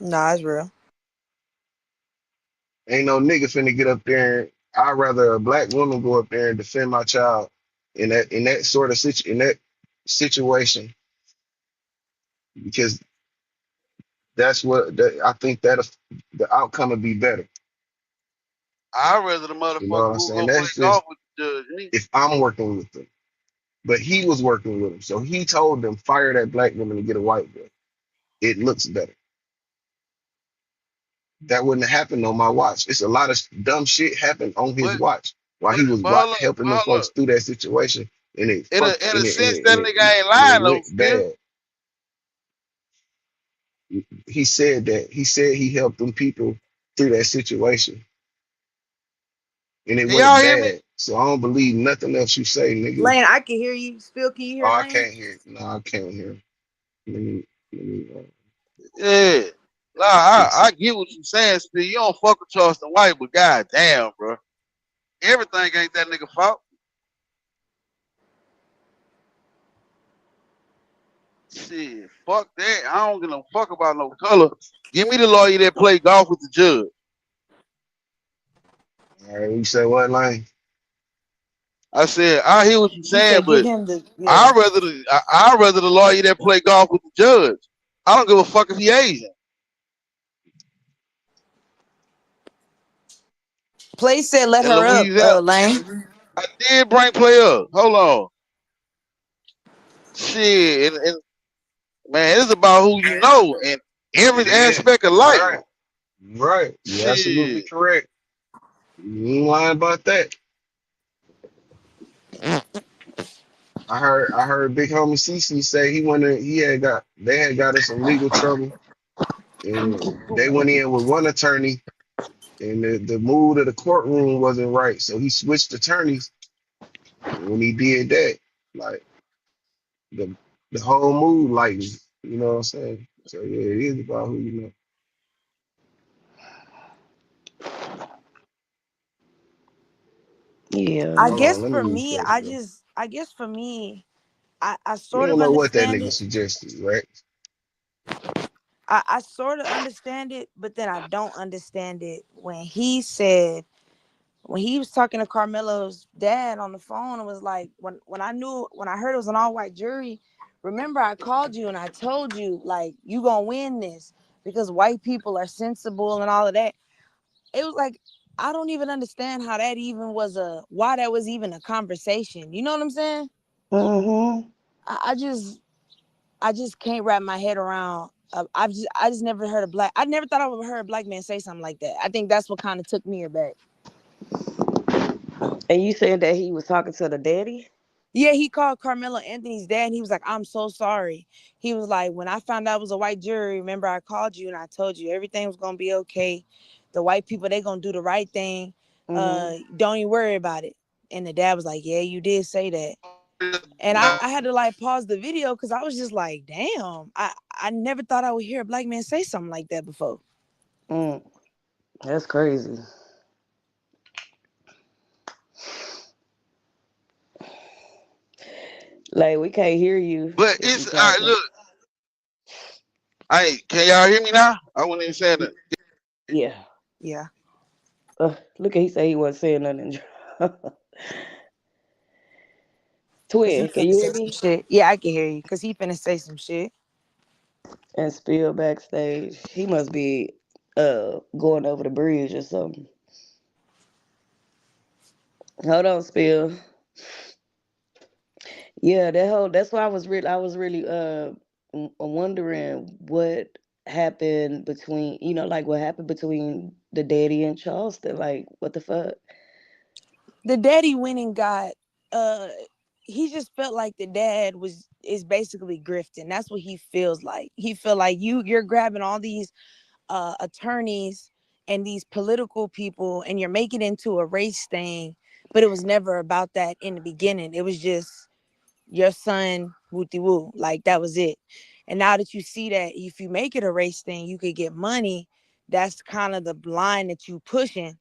Nah, it's real. Ain't no nigga finna get up there. I'd rather a black woman go up there and defend my child in that sort of in that situation because I think that the outcome would be better. I'd rather the You know what motherfucker I'm who saying? go play That's just golf with the judge. Me. if I'm working with them. But he was working with him. So he told them, fire that black woman and get a white girl. It looks better. That wouldn't have happened on my watch. It's a lot of dumb shit happened on his But watch while but he was but hold up, helping but them hold folks up. through that situation, and it In a fucked in a and sense, it and that it, nigga ain't and it lying though. went Still, bad. He said that he helped them people through that situation, and it can went y'all hear me? bad. So I don't believe nothing else you say, nigga. Lane, I can hear you. Spill, can you Oh, hear I Lane? can't hear. No, I can't hear. Let me, let me Yeah. Nah, fix I it. get what you saying, Speed. You don't fuck with Charleston White, but god damn, bro. Everything ain't that nigga fault. Shit, fuck that. I don't give no fuck about no color. Give me the lawyer that play golf with the judge. All right, you said what, Lane? I said, I hear what you're He saying, said, "Give but him the yeah." I'd rather the lawyer that play golf with the judge. I don't give a fuck if he Asian. Play said, "Let In her up, Louisiana, Lane." I did bring play up. Hold on. Shit, and man, it's about who you know in every It is. aspect of life. Right. Right. You're absolutely Shit. correct. You ain't lying about that. I heard Big Homie CC say they had got in some legal trouble and they went in with one attorney and the mood of the courtroom wasn't right. So he switched attorneys. And when he did that, like the the whole mood lightened. You know what I'm saying? So yeah, it is about who you know. I Yeah. Hold on, guess let me for me, refresh, bro. I guess for me, I You sort don't of know what that understand nigga it. suggested, right? I sort of understand it, but then I don't understand it when he said when he was talking to Carmelo's dad on the phone and was like, when I heard it was an all white jury, remember I called you and I told you like you gonna win this because white people are sensible and all of that. It was like I don't even understand how that even was why that was even a conversation. You know what I'm saying? Mm-hmm. I just can't wrap my head around. I just never heard a black. I never thought I would heard a black man say something like that. I think that's what kind of took me aback. And you said that he was talking to the daddy? Yeah, he called Carmelo Anthony's dad and he was like, "I'm so sorry." He was like, "When I found out it was a white jury, remember I called you and I told you everything was gonna be okay. The white people, they gonna do the right thing. Mm-hmm. Don't even worry about it." And the dad was like, "Yeah, you did say that." And I had to like pause the video because I was just like, "Damn, I never thought I would hear a black man say something like that before." Mm. That's crazy. Like we can't hear you But if you it's all right, talking. look, can y'all hear me now? I wasn't even saying that. Yeah. Yeah, Look at he said he wasn't saying nothing. cause he Twin, can finna you say hear some me? shit. Yeah, I can hear you, cause he finna say some shit. And Spill backstage. He must be going over the bridge or something. Hold on, Spill. Yeah, that's why I was really wondering what happened between like what happened between the daddy and Charleston. Like what the fuck? The daddy went and got uh he just felt like the dad was is basically grifting. That's what he feels like. He feel like you're grabbing all these attorneys and these political people and you're making it into a race thing, but it was never about that in the beginning. It was just your son wooty woo. Like that was it. And now that you see that if you make it a race thing, you could get money, that's kind of the line that you pushing.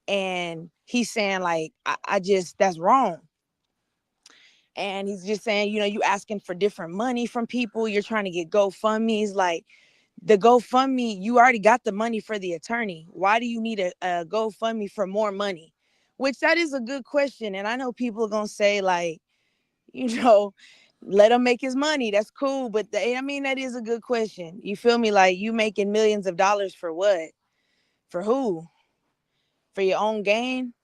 And he's saying like I just that's wrong. And he's just saying, you asking for different money from people, you're trying to get GoFundMe's. Like the GoFundMe, you already got the money for the attorney. Why do you need a GoFundMe for more money? Which that is a good question. And I know people are gonna say like, you know, let him make his money. That's cool. But I mean, that is a good question. You feel me? Like you making millions of dollars for what? For who? For your own gain?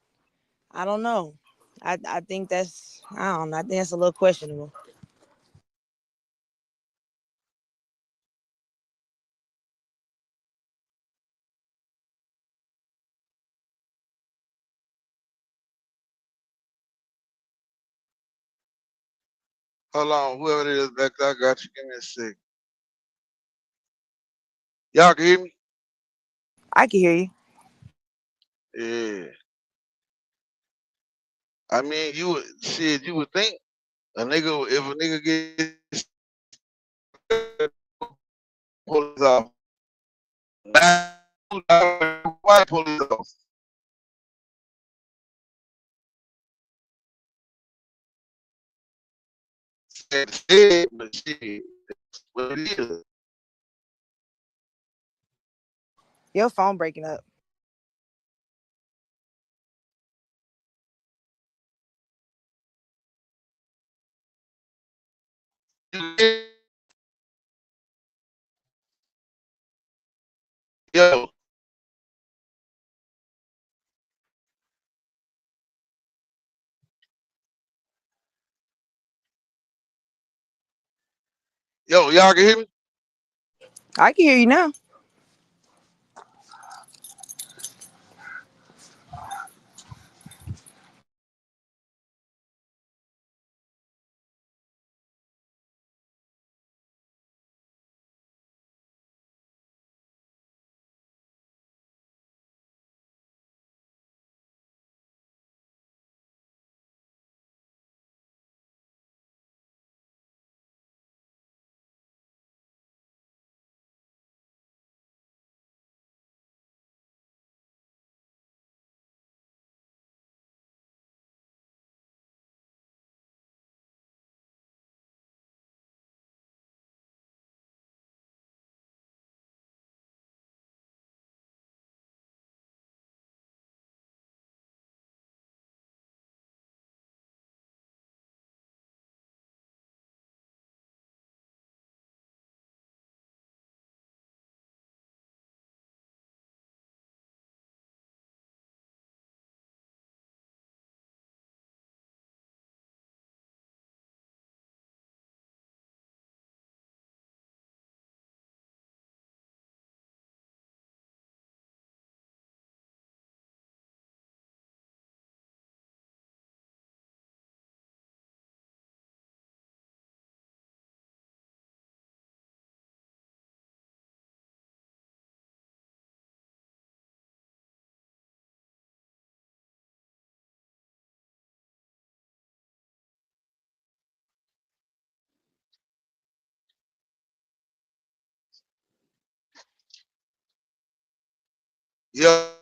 I don't know. I think that's I don't know. I think that's a little questionable. Hold on, whoever it is back there, I got you. Give me a sec. Y'all can hear me? I can hear you. Yeah. I mean, you would think a nigga if a nigga gets off. Why the police off? Said, but shit, what it is. Your phone breaking up. Yo, y'all can hear me? I can hear you now. Yo,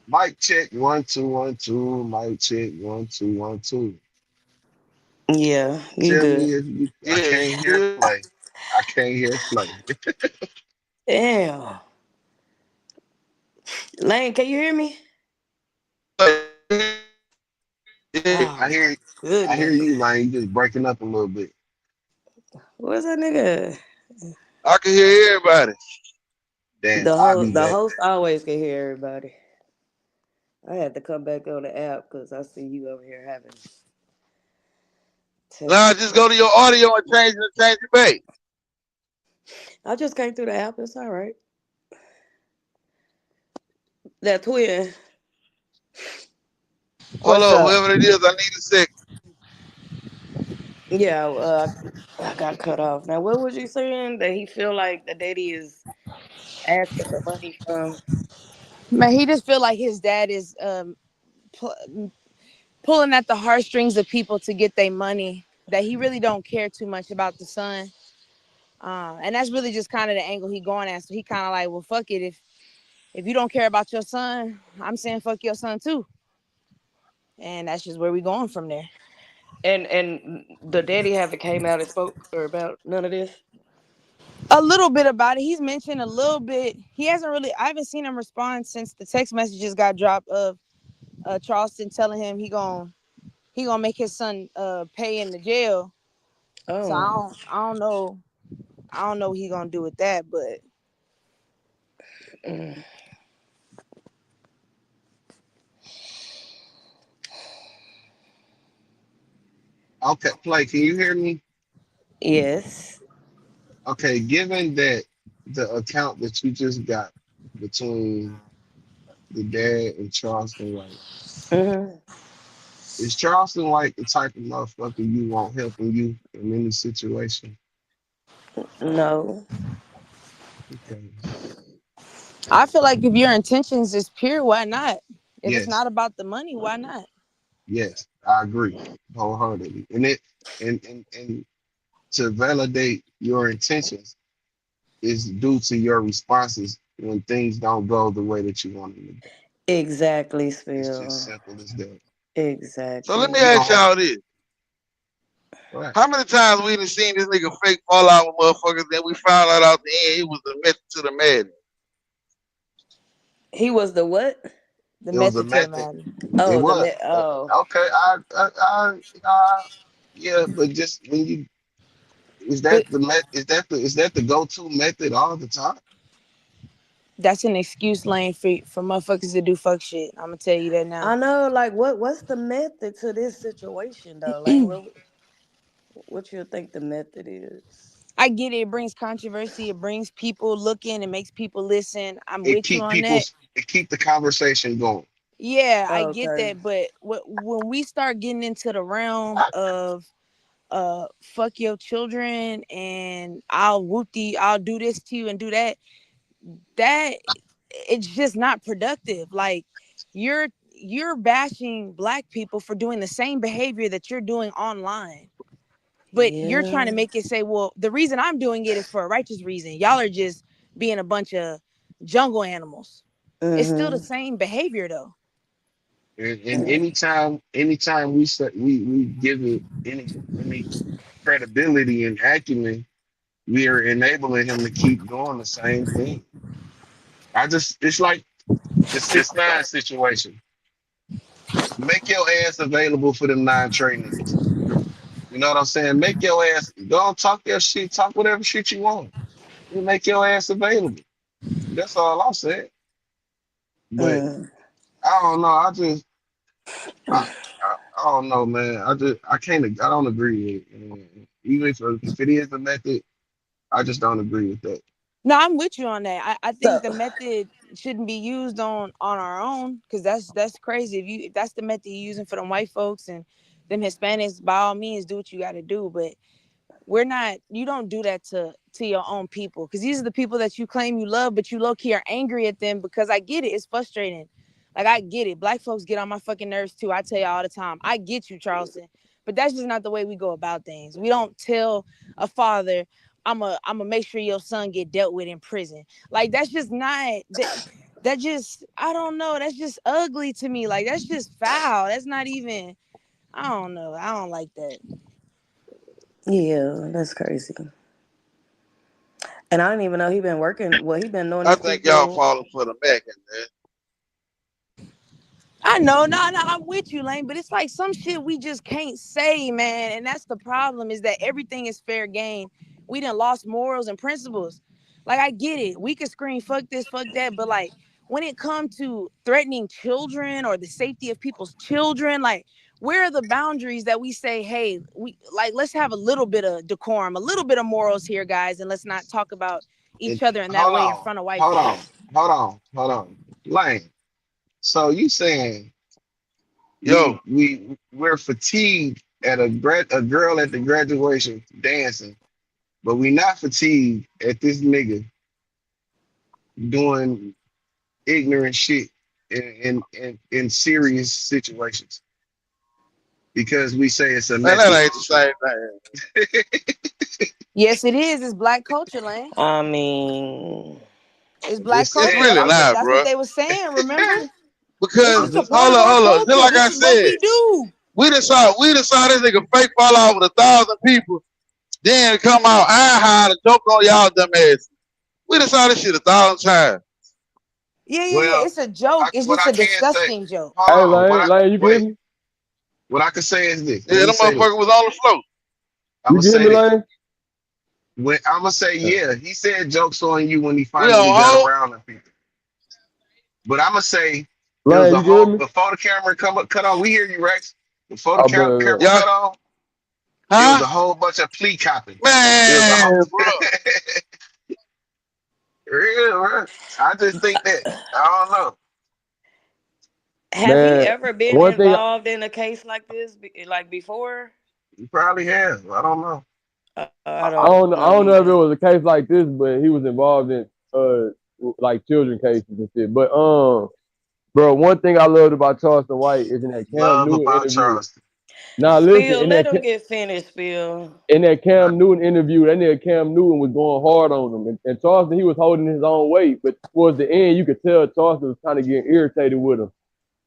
Mic check 1 2 1 2. Mic check 1 2 1 2. Yeah, you Tell good. me if you. I yeah, can't hear play. I can't hear play. Damn. Lane, can you hear me? yeah, Oh I my hear. I hear goodness. you, man. You just breaking up a little bit. Where's that nigga? I can hear everybody. Damn, The I'll host be the back. host always can hear everybody. I had to come back on the app because I see you over here having Now just go technical. to your audio and change it back. I just came through the app. It's all right. That twin. Hold What's up, up? whoever it is, I need a second. Yeah, I got cut off. Now, what was you saying? That he feel like the daddy is asking for money from? Man, he just feel like his dad is pulling at the heartstrings of people to get their money. That he really don't care too much about the son. And that's really just kind of the angle he going at. So he kind of like, well, fuck it. If you don't care about your son, I'm saying fuck your son too. And that's just where we going from there. And the daddy haven't came out and spoke or about none of this. A little bit about it. He's mentioned a little bit. He hasn't really. I haven't seen him respond since the text messages got dropped of Charleston telling him he gonna make his son pay in the jail. So Oh, I don't know. I don't know what he gonna do with that, but mm, Okay, play. Can you hear me? yes. Okay, given that the account that you just got between the dad and Charleston White, Hmm. is Charleston White the type of motherfucker you want helping you in any situation? No. Okay. I feel like if your intentions is pure, why not? If it's Yes. not about the money, why not? Yes. I agree wholeheartedly. And to validate your intentions is due to your responses when things don't go the way that you want them to go. Exactly, It's just Spill. simple as that. So let me Exactly. You don't ask have y'all this: right. how many times we done seen this nigga fake fall out with motherfuckers? Then we found out the end it was the method to the madness. He was the what? The It was a method to the method. madness. It Oh, was. oh. Okay. Yeah, but just when you But is that the go-to method all the time? that's an excuse lane for motherfuckers to do fuck shit. I'm gonna tell you that now. I know, like what's the method to this situation though? Like what you think the method is? I get it. It brings controversy. It brings people looking. It makes people listen. I'm It with you keep on that. people's it keep the conversation going. Yeah, I get Okay. that. But when we start getting into the realm of fuck your children and I'll do this to you and do that, that it's just not productive. Like you're bashing black people for doing the same behavior that you're doing online. But you're trying to Yeah. make it say, well, the reason I'm doing it is for a righteous reason. Y'all are just being a bunch of jungle animals. It's still the Mm-hmm. same behavior though. And anytime we give it any credibility and acumen, we are enabling him to keep doing the same thing. It's like the 6ix9ine situation. Make your ass available for them 9 Trey niggas. You know what I'm saying? Make your ass go and talk your shit, talk whatever shit you want. You make your ass available. That's all I'm saying. But Mm. I don't know. I, I don't know, man. I can't I don't agree with it. And even if it is the method, I just don't agree with that. No, I'm with you on that. I So think the method shouldn't be used on our own because that's crazy. If that's the method you're using for them white folks and them Hispanics, by all means, do what you got to do. But we're not. You don't do that to your own people because these are the people that you claim you love, but you low key are angry at them because I get it. It's frustrating. Like I get it. Black folks get on my fucking nerves too. I tell you all the time. I get you, Charleston. But that's just not the way we go about things. We don't tell a father, I'm a make sure your son get dealt with in prison. Like that's just not that just I don't know. That's just ugly to me. Like that's just foul. That's not even I don't know. I don't like that. yeah, that's crazy. And I didn't even know he been working. Well, he been knowing I these think y'all people. falling for the Mac, man. I know, no, I'm with you, Lane, but it's like some shit we just can't say, man. And that's the problem is that everything is fair game. We done lost morals and principles. Like, I get it. We could scream, fuck this, fuck that. But, like, when it comes to threatening children or the safety of people's children, like, where are the boundaries that we say, hey, let's have a little bit of decorum, a little bit of morals here, guys, and let's not talk about And each other in that hold way in on, front of white hold on, folks. hold on. Lane. So you saying Yo, we're fatigued at a girl at the graduation dancing, but we not fatigued at this nigga doing ignorant shit in serious situations because we say it's a man, that method. ain't the same thing. Yes, it is. It's black culture, Lane. I mean, It's black Just It's culture. saying. really not, That's what bro. they were saying. Remember, this Because I'm is a just part of our hold on. Just culture. like This I is what said, we do. we done saw this nigga fake fall out with 1,000 people, then come out eye high to joke on y'all dumb ass. We done saw this shit 1,000 times. Yeah. well. It's a joke. It's What just I a can say. disgusting joke. Hold Hey, on. Lane, you get Wait. me? What I can say is this. Let Yeah, me them say this. motherfucker was on the float. I'm You gonna get say me, this. Lane? When I'm gonna say yeah, he said jokes on you when he We finally on got hold. around to people. But I'm gonna say it was Lane, a you get whole me? before the camera come up, cut on. We hear you, Rex. Before the Oh, but camera Y'all, cut on, it was huh? a whole bunch of plea copping. It was a whole. Man, bro. Real, bro. I just think that I don't know. have he man, ever been one thing involved in a case like this, like before? You probably have. I don't know. I don't know I don't know if it either. was a case like this, but he was involved in. uh like children cases and shit. But bro, one thing I loved about Charleston White is in that Cam Love Newton about interview. Charleston. Now listen, Spill, let him get finished, Spill. in that Nah, Cam Newton interview, that nigga Cam Newton was going hard on him, and Charleston he was holding his own weight, but towards the end you could tell Charleston was kind of getting irritated with him.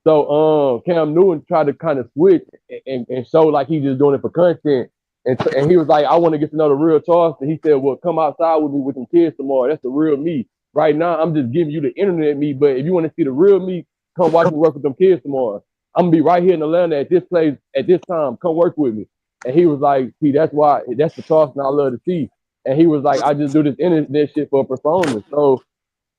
So Cam Newton tried to kind of switch and show like he's just doing it for content. And he was like, I want to get to know the real Charleston. He said, well, come outside with me with some kids tomorrow. That's the real me. Right now, I'm just giving you the internet me. But if you want to see the real me, come watch me work with them kids tomorrow. I'm gonna be right here in Atlanta at this place at this time. Come work with me. And he was like, see, that's the Charleston I love to see. And he was like, I just do this internet shit for a persona. So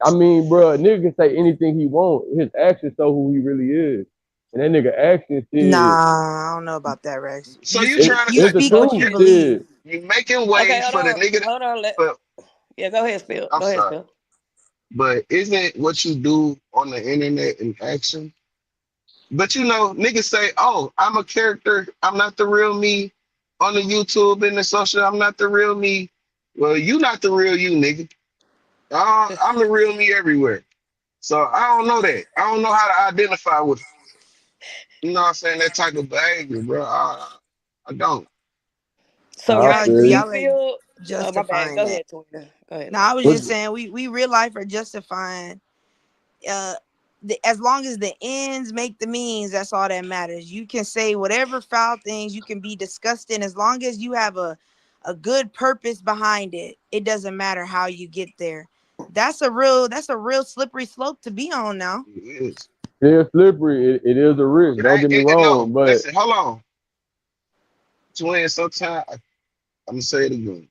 I mean, bro, a nigga can say anything he want. His actions show who he really is. And that nigga action shit, Nah, I don't know about that, Rex. so you it, trying to You it's the speak what you truth. believe. Shit. you making Okay, ways for the nigga hold on. for Yeah, go ahead, Spill. I'm Go ahead, sorry. Spill. But isn't what you do on the internet in action? But you know, niggas say, "Oh, I'm a character. I'm not the real me on the YouTube and the social. I'm not the real me." Well, you not the real you, nigga. I'm the real me everywhere. So I don't know that. I don't know how to identify with, you know what I'm saying, that type of behavior, bro. I don't. So, I Rex, Y'all do feel you you. y'all are feel? Oh, my bad. justifying Go that. ahead, Twitter. Go ahead, No, baby. I was What, just saying we real life are justifying uh as long as the ends make the means, that's all that matters. You can say whatever foul things, you can be disgusting as long as you have a good purpose behind it. It doesn't matter how you get there. That's a real slippery slope to be on now. It is. it's slippery. It is a risk. It Don't ain't. get me No, wrong. But listen. Hold on, twin. Sometimes I'm gonna say it again.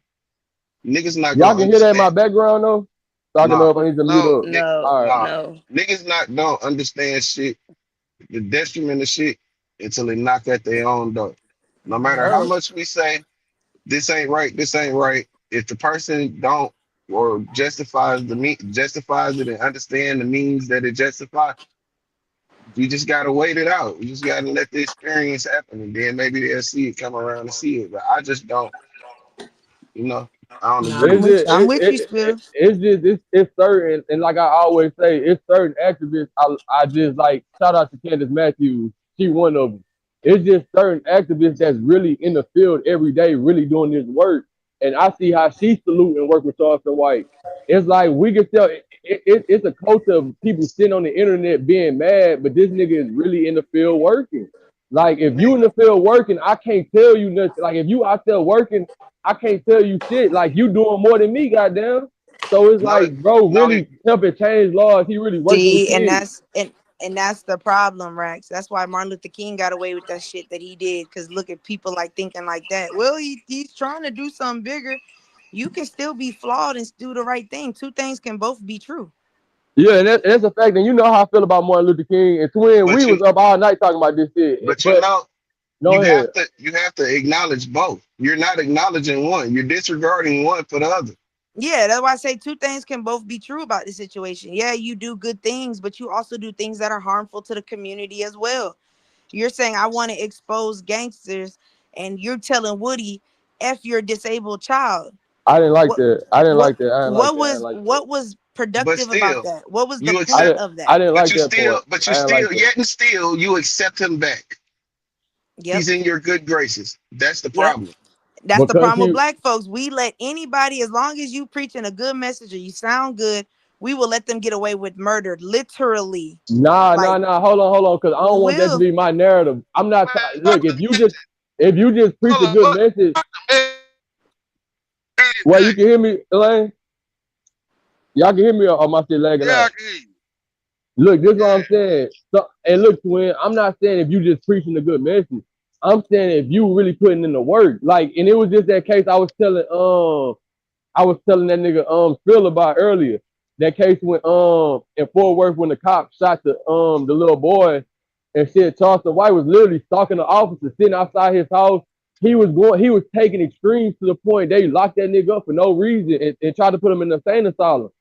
Niggas not y'all gonna can hear that in my understand. background though. So I can know Nah, if I need to mute no, up. No, All right. nah. no. Niggas not don't understand shit, the detriment of shit, until they knock at their own door. No matter how Oh, much we say this ain't right, this ain't right. If the person don't or justifies it and understand the means that it justifies, you just gotta wait it out. You just gotta let the experience happen, and then maybe they'll see it come around and see it. But I just don't, you know, I don't Nah, agree. It's just, I'm with you, Spill. it's just, it's certain, and like I always say, it's certain activists. I just like shout out to Candace Matthews. She one of them. It's just certain activists that's really in the field every day, really doing this work. And I see how she salute and work with Charleston White. It's like we can tell it's a culture of people sitting on the internet being mad, but this nigga is really in the field working. Like if you Man, in the field working, I can't tell you nothing. Like if you out there working, I can't tell you shit. Like you doing more than me, goddamn. So it's no, like, bro, no, really helping change laws. He really working with See, and kids. that's the problem, Rex. That's why Martin Luther King got away with that shit that he did. Cause look at people like thinking like that. Well, he's trying to do something bigger. You can still be flawed and do the right thing. Two things can both be true. Yeah, and that's a fact. And you know how I feel about Martin Luther King and Twin. We but was you, up all night talking about this shit. but you But know, go ahead. you have to acknowledge both. You're not acknowledging one. You're disregarding one for the other. Yeah, that's why I say two things can both be true about the situation. Yeah, you do good things, but you also do things that are harmful to the community as well. You're saying I want to expose gangsters, and you're telling Woody, "F your disabled child." I didn't like What that. I didn't what like that. I didn't like what that. I didn't was like that. what was But productive about still, that? What was the you point accept. of I that? didn't like that part. But you I didn't like still, that. yet and still, you accept him back. Yep. He's in your good graces. That's the Yep. problem. That's the Because problem with he black folks. We let anybody, as long as you preaching a good message or you sound good, we will let them get away with murder. Literally. Like, hold on, because I don't want that to will. be my narrative. I'm not Man, look, fuck the if you just preach hold a on, good message, man, well you good. can hear me, Elaine? Y'all can hear me or my shit lagging Yeah, I out. can hear you. Look, this is what I'm Yeah. saying. So, and look, twin, I'm not saying if you just preaching a good message. I'm saying if you really putting in the work. Like, and it was just that case I was telling that nigga Phil about earlier. That case when in Fort Worth when the cop shot the little boy and said Charleston White was literally stalking the officer sitting outside his house. He was taking extremes to the point they locked that nigga up for no reason and tried to put him in the insane asylum.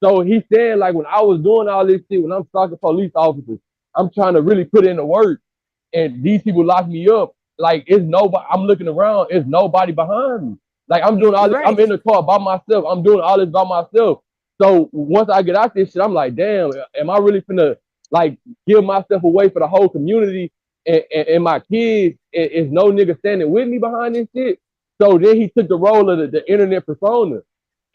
So he said like when I was doing all this shit, when I'm stalking police officers, I'm trying to really put in the work and these people lock me up. Like it's nobody. I'm looking around. It's nobody behind me. Like I'm doing all this. I'm Right. in the car by myself. I'm doing all this by myself. So once I get out this shit, I'm like, damn, am I really finna like give myself away for the whole community and my kids? And is no nigga standing with me behind this shit? So then he took the role of the internet persona.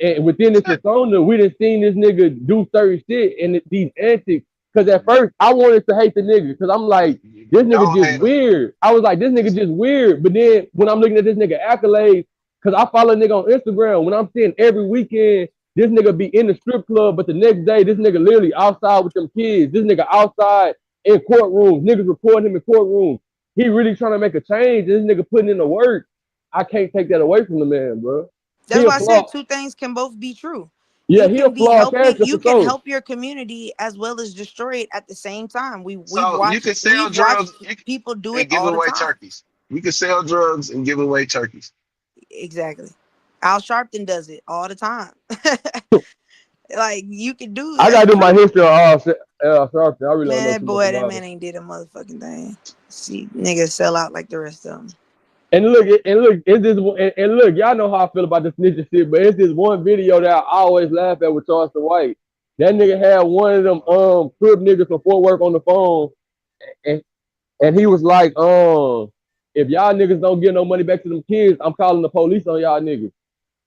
And within this persona, we done seen this nigga do certain shit and these antics. Cause at first I wanted to hate the nigga. Cause I'm like, this nigga Don't just hate him. weird. I was like, this nigga just weird. But then when I'm looking at this nigga accolades, cause I follow nigga on Instagram, when I'm seeing every weekend this nigga be in the strip club, but the next day this nigga literally outside with them kids. This nigga outside in courtrooms. Niggas reporting him in courtrooms. He really trying to make a change. This nigga putting in the work. I can't take that away from the man, bro. That's He a why I said flawed, two things can both be true. yeah, he a flawed character You for can sure. help your community as well as destroy it at the same time. So you can sell We've watched drugs people do it and give all the away time. turkeys. You can sell drugs and give away turkeys. Exactly. Al Sharpton does it all the time. Like you can do I that's gotta do my true. history on Charleston. I really don't Man, know that too much boy, that about man him. ain't did a motherfucking thing. See, niggas sell out like the rest of them. And look, it's this and look, y'all know how I feel about the snitching shit, but it's this one video that I always laugh at with Charleston White. That nigga had one of them crib niggas from Fort Worth on the phone, and and he was like, if y'all niggas don't get no money back to them kids, I'm calling the police on y'all niggas.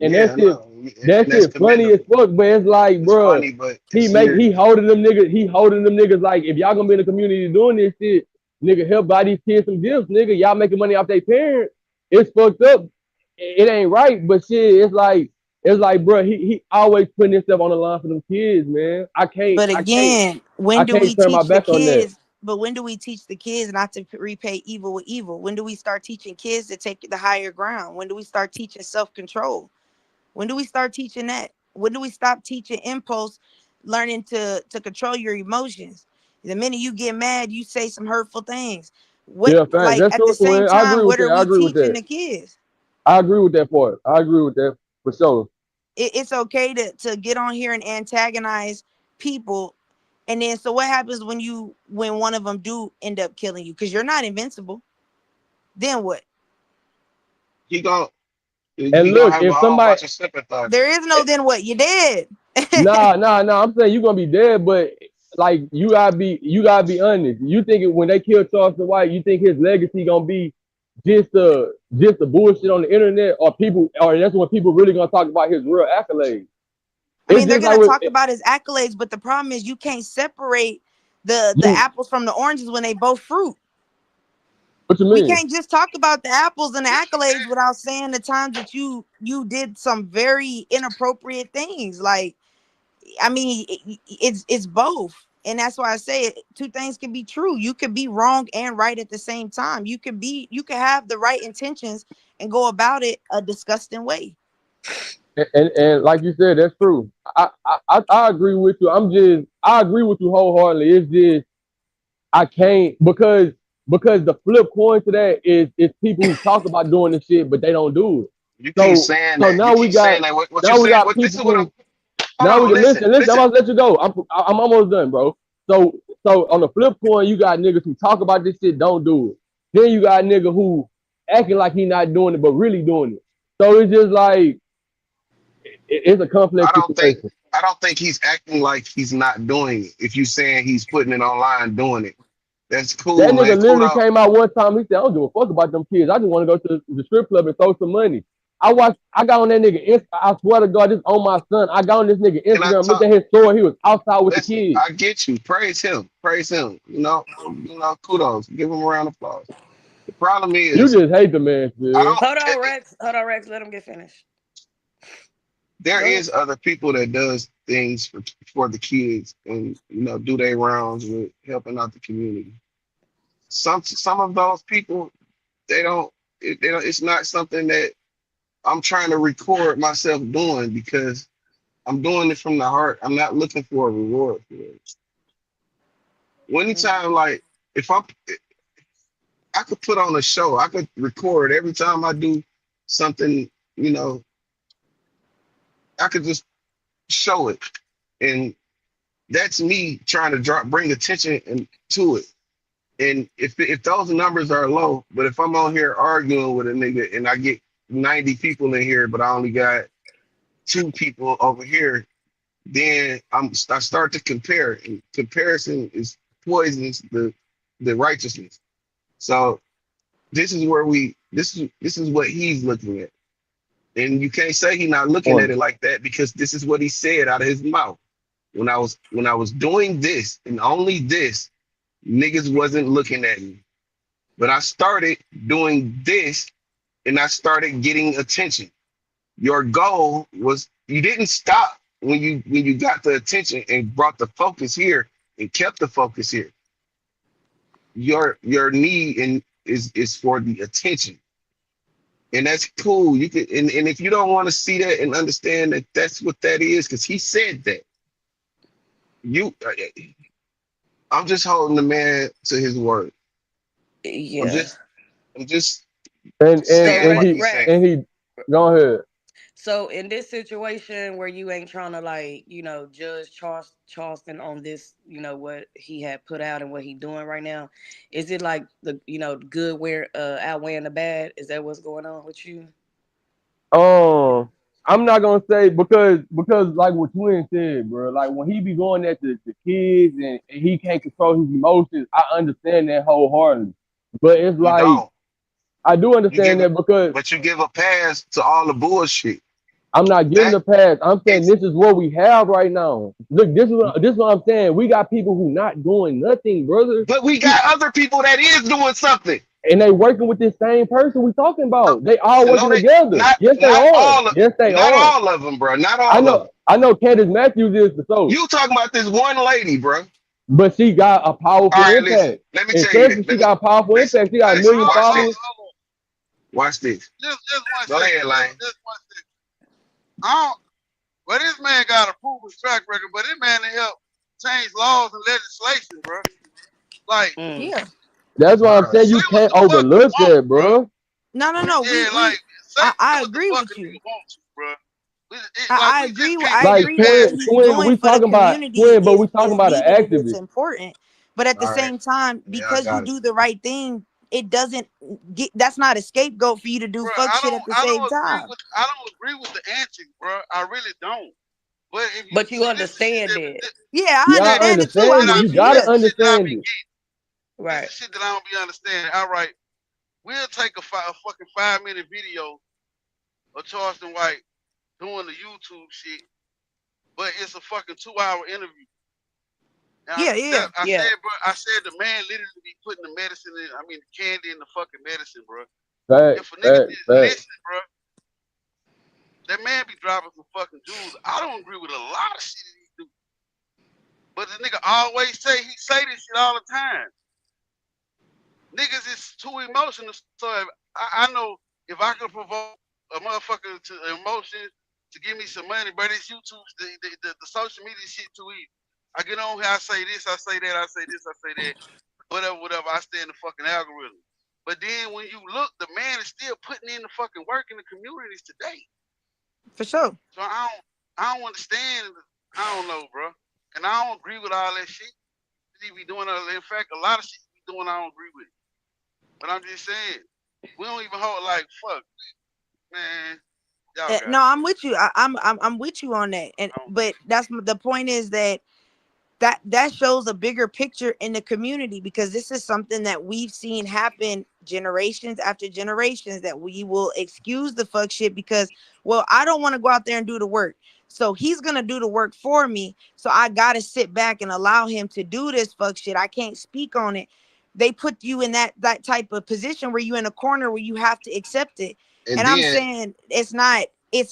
And Yeah, no, that and that's shit funny as commendable. fuck, but it's like, It's bro, funny, but it's he serious. holding them niggas like, if y'all gonna be in the community doing this shit, nigga, help buy these kids some gifts, nigga. Y'all making money off their parents. It's fucked up. It ain't right, but shit, it's like, bro, he always putting himself on the line for them kids, man. But again, when I do can't we turn my teach the back on that. kids? But when do we teach the kids not to repay evil with evil? When do we start teaching kids to take the higher ground? When do we start teaching self-control? When do we start teaching that? When do we stop teaching impulse, learning to control your emotions? The minute you get mad, you say some hurtful things. What Yeah, facts. like That's at the true, same twin. I time, agree with what that. are I we agree with teaching that. the kids? I agree with that part. I agree with that for sure. It's okay to get on here and antagonize people, and then so what happens when one of them do end up killing you? Because you're not invincible. Then what? He gon' And he gonna look, have a if whole somebody bunch of sympathizers. There is no then what? You dead. nah, I'm saying you're gonna be dead, but like you gotta be honest. You think when they kill Charleston White, you think his legacy gonna be just the bullshit on the internet, or people, or that's when people really gonna talk about his real accolades? I It's mean, they're just like gonna with talk about his accolades, but the problem is you can't separate the you. apples from the oranges when they both fruit. What you We mean? can't just talk about the apples and the accolades without saying the times that you did some very inappropriate things. Like, I mean, it's both, and that's why I say it, two things can be true. You could be wrong and right at the same time. You could have the right intentions and go about it a disgusting way. And like you said, that's true. I agree with you. I agree with you wholeheartedly. It's just I can't because the flip coin to that is people who talk about doing this shit but they don't do it. You keep So saying so that. You now we keep got saying that. What you now we saying? got What? people Listen. What I'm. who Hold now we on. can Listen. listen. I'm Listen. about to let you go. I'm almost done, bro. So on the flip coin, you got niggas who talk about this shit, don't do it. Then you got nigga who acting like he not doing it but really doing it. So it's just like it's a I complex don't think. situation. I don't think he's acting like he's not doing it. If you saying he's putting it online, doing it, that's That cool, man. nigga literally Kudos. came out one time. He said, "I don't give a fuck about them kids. I just want to go to the strip club and throw some money." I got on that nigga. I swear to God, this on my son. I got on this nigga Can I Instagram. Looked talk? at his story. He was outside with the Listen. kids. I get you. Praise him. Praise him. Kudos. Give him a round of applause. The problem You is, just hate the man, I man. don't. Hold on, Rex. Hold on, Rex. Let him get finished. There Go ahead. is other people that does things for the kids and do their rounds with helping out the community. Some of those people they don't they don't it's not something that I'm trying to record myself doing because I'm doing it from the heart. I'm not looking for a reward for it. Mm. Anytime, like if I could put on a show, I could record every time I do something, you know, I could just show it. And that's me trying to bring attention to it. And if those numbers are low, but if I'm on here arguing with a nigga and I get 90 people in here, but I only got 2 people over here, then I start to compare, and comparison is poisons the righteousness. So this is what he's looking at, and you can't say he's not looking at point. it like that because this is what he said out of his mouth. When I was doing this and only this, niggas wasn't looking at me. But I started doing this and I started getting attention. Your goal was you didn't stop when you got the attention and brought the focus here and kept the focus here. Your need is for the attention. And that's cool. You can and if you don't want to see that and understand that that's what that is, because he said that you I'm just holding the man to his word. I'm Yeah. just I'm just And and saying So and what he he's right. saying. and he go ahead. So in this situation where you ain't trying to judge Charleston on this, what he had put out and what he doing right now, is it like the good outweighing the bad? Is that what's going on with you? Um, I'm not gonna say because like what Twin said, bro. Like when he be going at the kids and he can't control his emotions, I understand that wholeheartedly. But it's You like don't. I do You understand give it, that because but you give a pass to all the bullshit. I'm not giving That the pass. I'm saying it's this is what we have right now. Look, this is what I'm saying. We got people who not doing nothing, brother. but we got other people that is doing something. And they working with this same person we talking No, about. They all no, working they together. not Yes, they not are. all of Yes, they not are. all of them, bro. Not I all of know. them. I know. Candace Matthews is the soul, You talking about this one lady, bro? but she got a All powerful right, listen. impact. Let me tell you that. Especially she Let me got a powerful listen. impact. She got a Listen. million Hold, Watch hold, followers. this. hold on. Watch this. Just 1 Go second. ahead, Lane. Just 1 second. I don't, well, this man got a proven track record, but this man done helped change laws and legislation, bro. Like, Mm. Yeah. That's why I'm Bro, saying say you what can't the fuck you overlook want, that, bro. bro. No, no, no. Yeah, like, say I what the agree fuck with a you. nigga want to, bro. I We agree. just can't I skip Like agree with what twin, past. he's twin. doing We for the talking about community twin, but we talking is about an needed and it's activist. important. But at the all right. same time, Yeah, I because you got it. do the right thing, it doesn't get. That's not a scapegoat for you to do Bro, fuck shit at the same time. I don't agree with the antics, bro. I really don't. But if you But you see, this is shit understand that, it, that Yeah, I Yeah, I understand it too. understand I'm it. I You with be you. gotta Yeah. this is shit that I understand be it. getting. This right? is shit that I don't be understanding. All right, we'll take a fucking 5 minute video of Charleston White doing the YouTube shit, but it's a fucking 2 hour interview. Now Yeah, yeah. that I Yeah. said, bro, I said the man literally be putting the medicine in. I mean, the candy in the fucking medicine, bro. Fact, If a nigga fact, just fact. listen, bro, that man be dropping some fucking jewels. I don't agree with a lot of shit that he do, but the nigga always say this shit all the time. Niggas is too emotional. So if, I know if I could provoke a motherfucker to emotion to give me some money, but it's YouTube, the social media shit too easy. I get on here, I say this, I say that, I say this, I say that, whatever, whatever. I stay in the fucking algorithm. But then when you look, the man is still putting in the fucking work in the communities today. For sure. So I don't understand. I don't know, bro. And I don't agree with all that shit. He be doing. In fact, a lot of shit he be doing, I don't agree with. But I'm just saying, we don't even hold like fuck, man. Y'all got No, it, I'm bro. with you. I'm with you on that. And I don't but that's the point is that shows a bigger picture in the community because this is something that we've seen happen generations after generations that we will excuse the fuck shit because well I don't want to go out there and do the work so he's gonna do the work for me so I gotta sit back and allow him to do this fuck shit. I can't speak on it. They put you in that type of position where you in a corner where you have to accept it. And And I'm then saying it's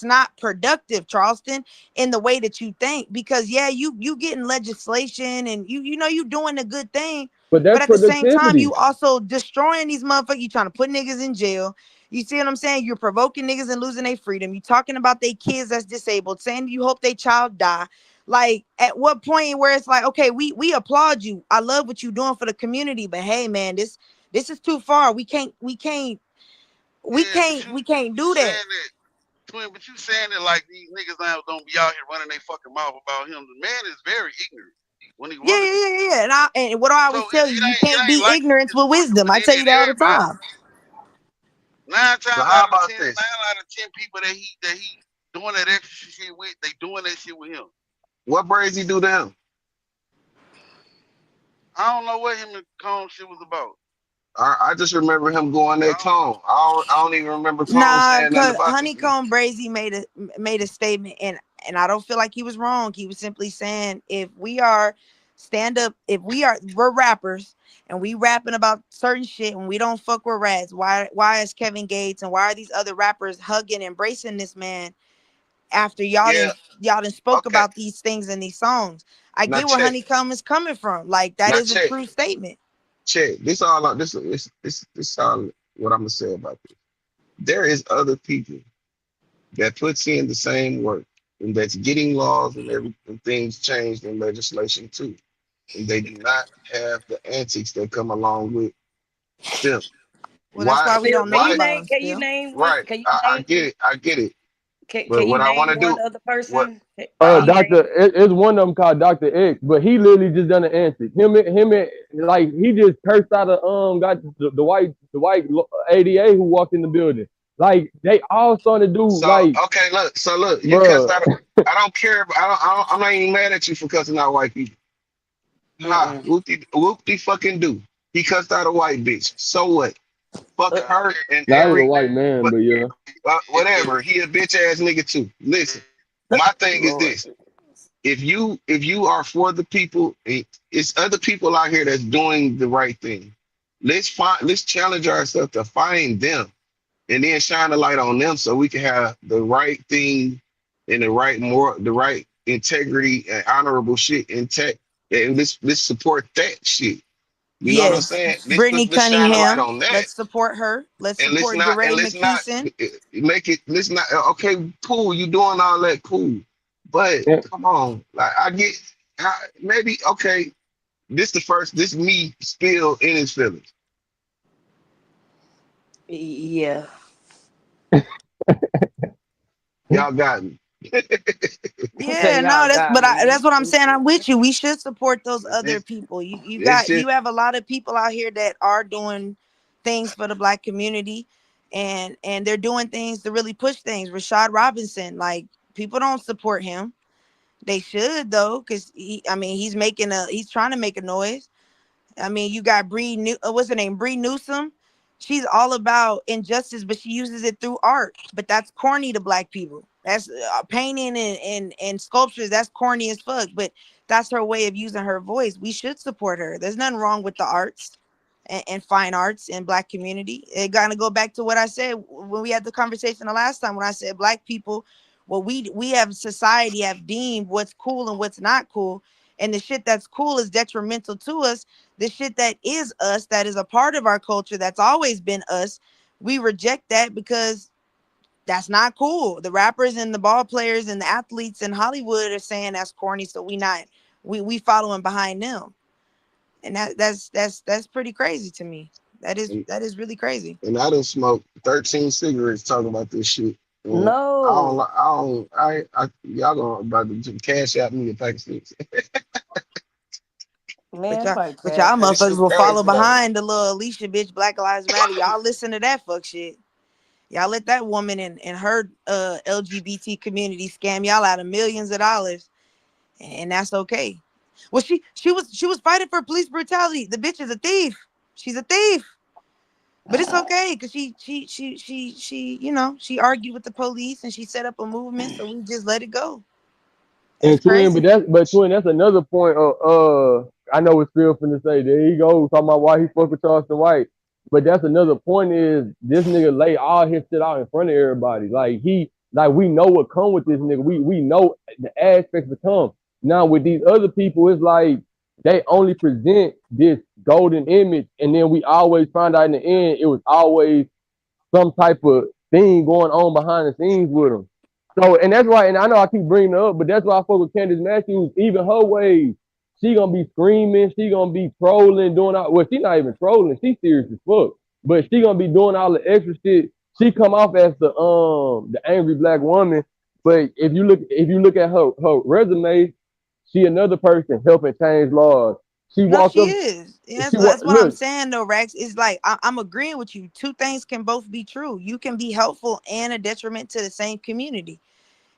not productive, Charleston, in the way that you think because yeah you getting legislation and you doing a good thing But but that's at the same time productivity. you also destroying these motherfuckers. You trying to put niggas in jail. You see what I'm saying? You're provoking niggas and losing their freedom. You talking about they kids that's disabled, saying you hope they child die. Like at what point where it's like okay we applaud you, I love what you doing for the community, but hey man this is too far. We yeah, can't we can't you do that. saying that, twin, but you saying that like these niggas now don't be out here running their fucking mouth about him. The man is very ignorant when he Yeah, want to yeah, be. yeah, yeah. And what do I So always tell you? You it can't ain't be like he ignorance just with fucking wisdom. with I tell any you and that all the everybody. time. Nine so times how out of about ten, this? 9 out of 10 people that he doing that extra shit with, they doing that shit with him. What braids he do down? I don't know what him and Cone shit was about. I just remember him going I that don't, Cone. I don't even remember Cone Nah, saying nothing cause about this nigga. Honeycomb Brazy made a statement, and I don't feel like he was wrong. He was simply saying if we are stand up, if we're rappers and we rapping about certain shit and we don't fuck with rats, why is Kevin Gates and why are these other rappers hugging, embracing this man after Yeah, y'all done spoke okay. about these things in these songs? I Now get where check. Honeycomb is coming from. Like that Now is a check. true statement. Check. This all what I'm gonna say about this. There is other people that puts in the same work and that's getting laws and everything things changed in legislation too. And they do not have the antics that come along with them. Well, that's Why? why we Still, don't can know you Why? about name? him Can you still. name one? Right. Can you I name? get it. I get it. Can But you what I name want to one do, other what? person? Can Huh? you name? It's one of them called Dr. X, but he literally just done an antic. Like he just cursed out of got the white ADA who walked in the building. Like they all starting to do So like, okay, look. So look, you cussed bruh. out. I don't care. I'm not even mad at you for cussing out white people. Ha, Mm-mm. whoop de fucking do. He cussed out a white bitch. So what? Fuck Uh, her and Now he was a every white man, but but yeah. whatever. He a bitch ass nigga too. Listen, my thing is Lord. this: if you are for the people, it's other people out here that's doing the right thing. Let's challenge ourselves to find them and then shine the light on them so we can have the right thing and the right integrity and honorable shit intact. And let's support that shit. You know what I'm Yes, saying? Brittany Let's shine the light Cunningham. on that. Let's support her. Let's And support DeRay let's not McKeeson. make it let's not okay, cool, you doing all that cool. But And, come on. Like I get maybe okay, this me spill in his feelings. Yeah. Y'all got me. Yeah, no, Y'all got that's me. what I'm saying. I'm with you. We should support those other It's, people. it's You just have a lot of people out here that are doing things for the black community, and they're doing things to really push things. Rashad Robinson, like people don't support him. They should though, because I mean, he's trying to make a noise. I mean, you got what's her name? Bree Newsom. She's all about injustice, but she uses it through art. But that's corny to black people. That's painting and sculptures. That's corny as fuck. But that's her way of using her voice. We should support her. There's nothing wrong with the arts and fine arts in black community. It gotta go back to what I said when we had the conversation the last time when I said black people, well, we have society have deemed what's cool and what's not cool. And the shit that's cool is detrimental to us. The shit that is us, that is a part of our culture, that's always been us, we reject that because that's not cool. The rappers and the ball players and the athletes in Hollywood are saying that's corny, so we following behind them. And that's pretty crazy to me. and, That is really crazy. and I done smoked 13 cigarettes talking about this shit. And No. y'all gonna about to cash out me a pack of sticks. But Man, y'all, fuck but y'all that. This motherfuckers shit will follow crazy though. behind the little Alicia bitch, Black Lives Matter. Y'all listen to that fuck shit. Y'all let that woman and her LGBT community scam y'all out of millions of dollars, and that's okay. Well, she was fighting for police brutality. The bitch is a thief. She's a thief. But it's okay because she argued with the police and she set up a movement, so we just let it go. That's and twin, but crazy. that's another point of I know what Phil finna say. There he goes talking about why he fuck with Charleston White. But that's another point is this nigga lay all his shit out in front of everybody. Like we know what come with this nigga. We know the aspects that come. Now with these other people, it's like they only present this golden image, and then we always find out in the end it was always some type of thing going on behind the scenes with them. So, and that's why, and I know I keep bringing her up, but that's why I fuck with Candace Matthews. Even her ways, she gonna be screaming, she gonna be trolling, doing all. Well, she not even trolling, she serious as fuck. But she gonna be doing all the extra shit. She come off as the angry black woman. But if you look at her resume, she another person helping change laws. She No, walked she up, is. Yeah, she that's what I'm look. saying though, Rex. It's like I'm agreeing with you. Two things can both be true. You can be helpful and a detriment to the same community,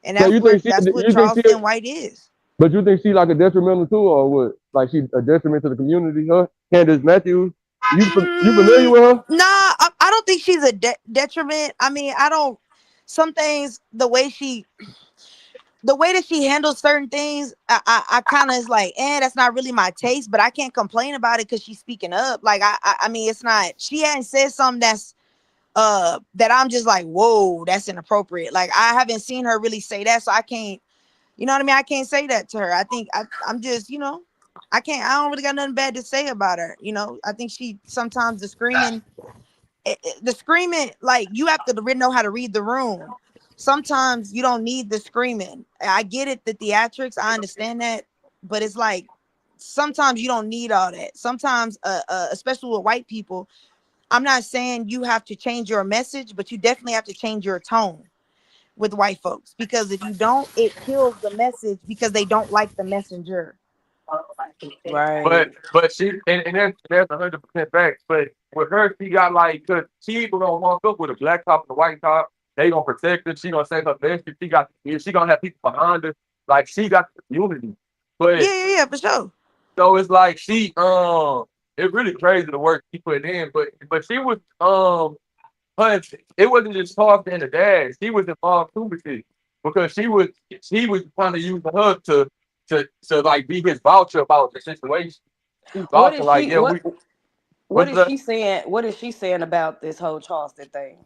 and So that's what Charleston White is. But you think she like a detrimental too, or what? Like she a detriment to the community? Huh? Candace Matthews, you familiar Mm, with her? nah, I don't think she's a detriment. I mean, I don't. Some things, the way that she handles certain things, I kind of is like, that's not really my taste. But I can't complain about it because she's speaking up. Like I mean, it's not. She hadn't said something that I'm just like, whoa, that's inappropriate. Like I haven't seen her really say that, so I can't. You know what I mean? I can't say that to her. I think I'm just, I can't. I don't really got nothing bad to say about her. I think she sometimes the screaming, like you have to really know how to read the room. Sometimes you don't need the screaming. I get it, the theatrics, I understand that, but it's like sometimes you don't need all that. Sometimes, especially with white people, I'm not saying you have to change your message, but you definitely have to change your tone with white folks, because if you don't, it kills the message because they don't like the messenger. Right. But she and that's 100% facts. But with her, she got like, cause she either gonna walk up with a black top and a white top. They gonna protect her. She gonna say her best. She gonna have people behind her. Like she got the unity. But Yeah, yeah, yeah, for sure. so it's like it's really crazy the work she put in. But she was her, it wasn't just talking to the dad. She was involved too with it because she was trying to use her to like be his voucher about the situation. He was What vouching is like, she? yeah, What What what's is that? she saying? What is she saying about this whole Charleston thing?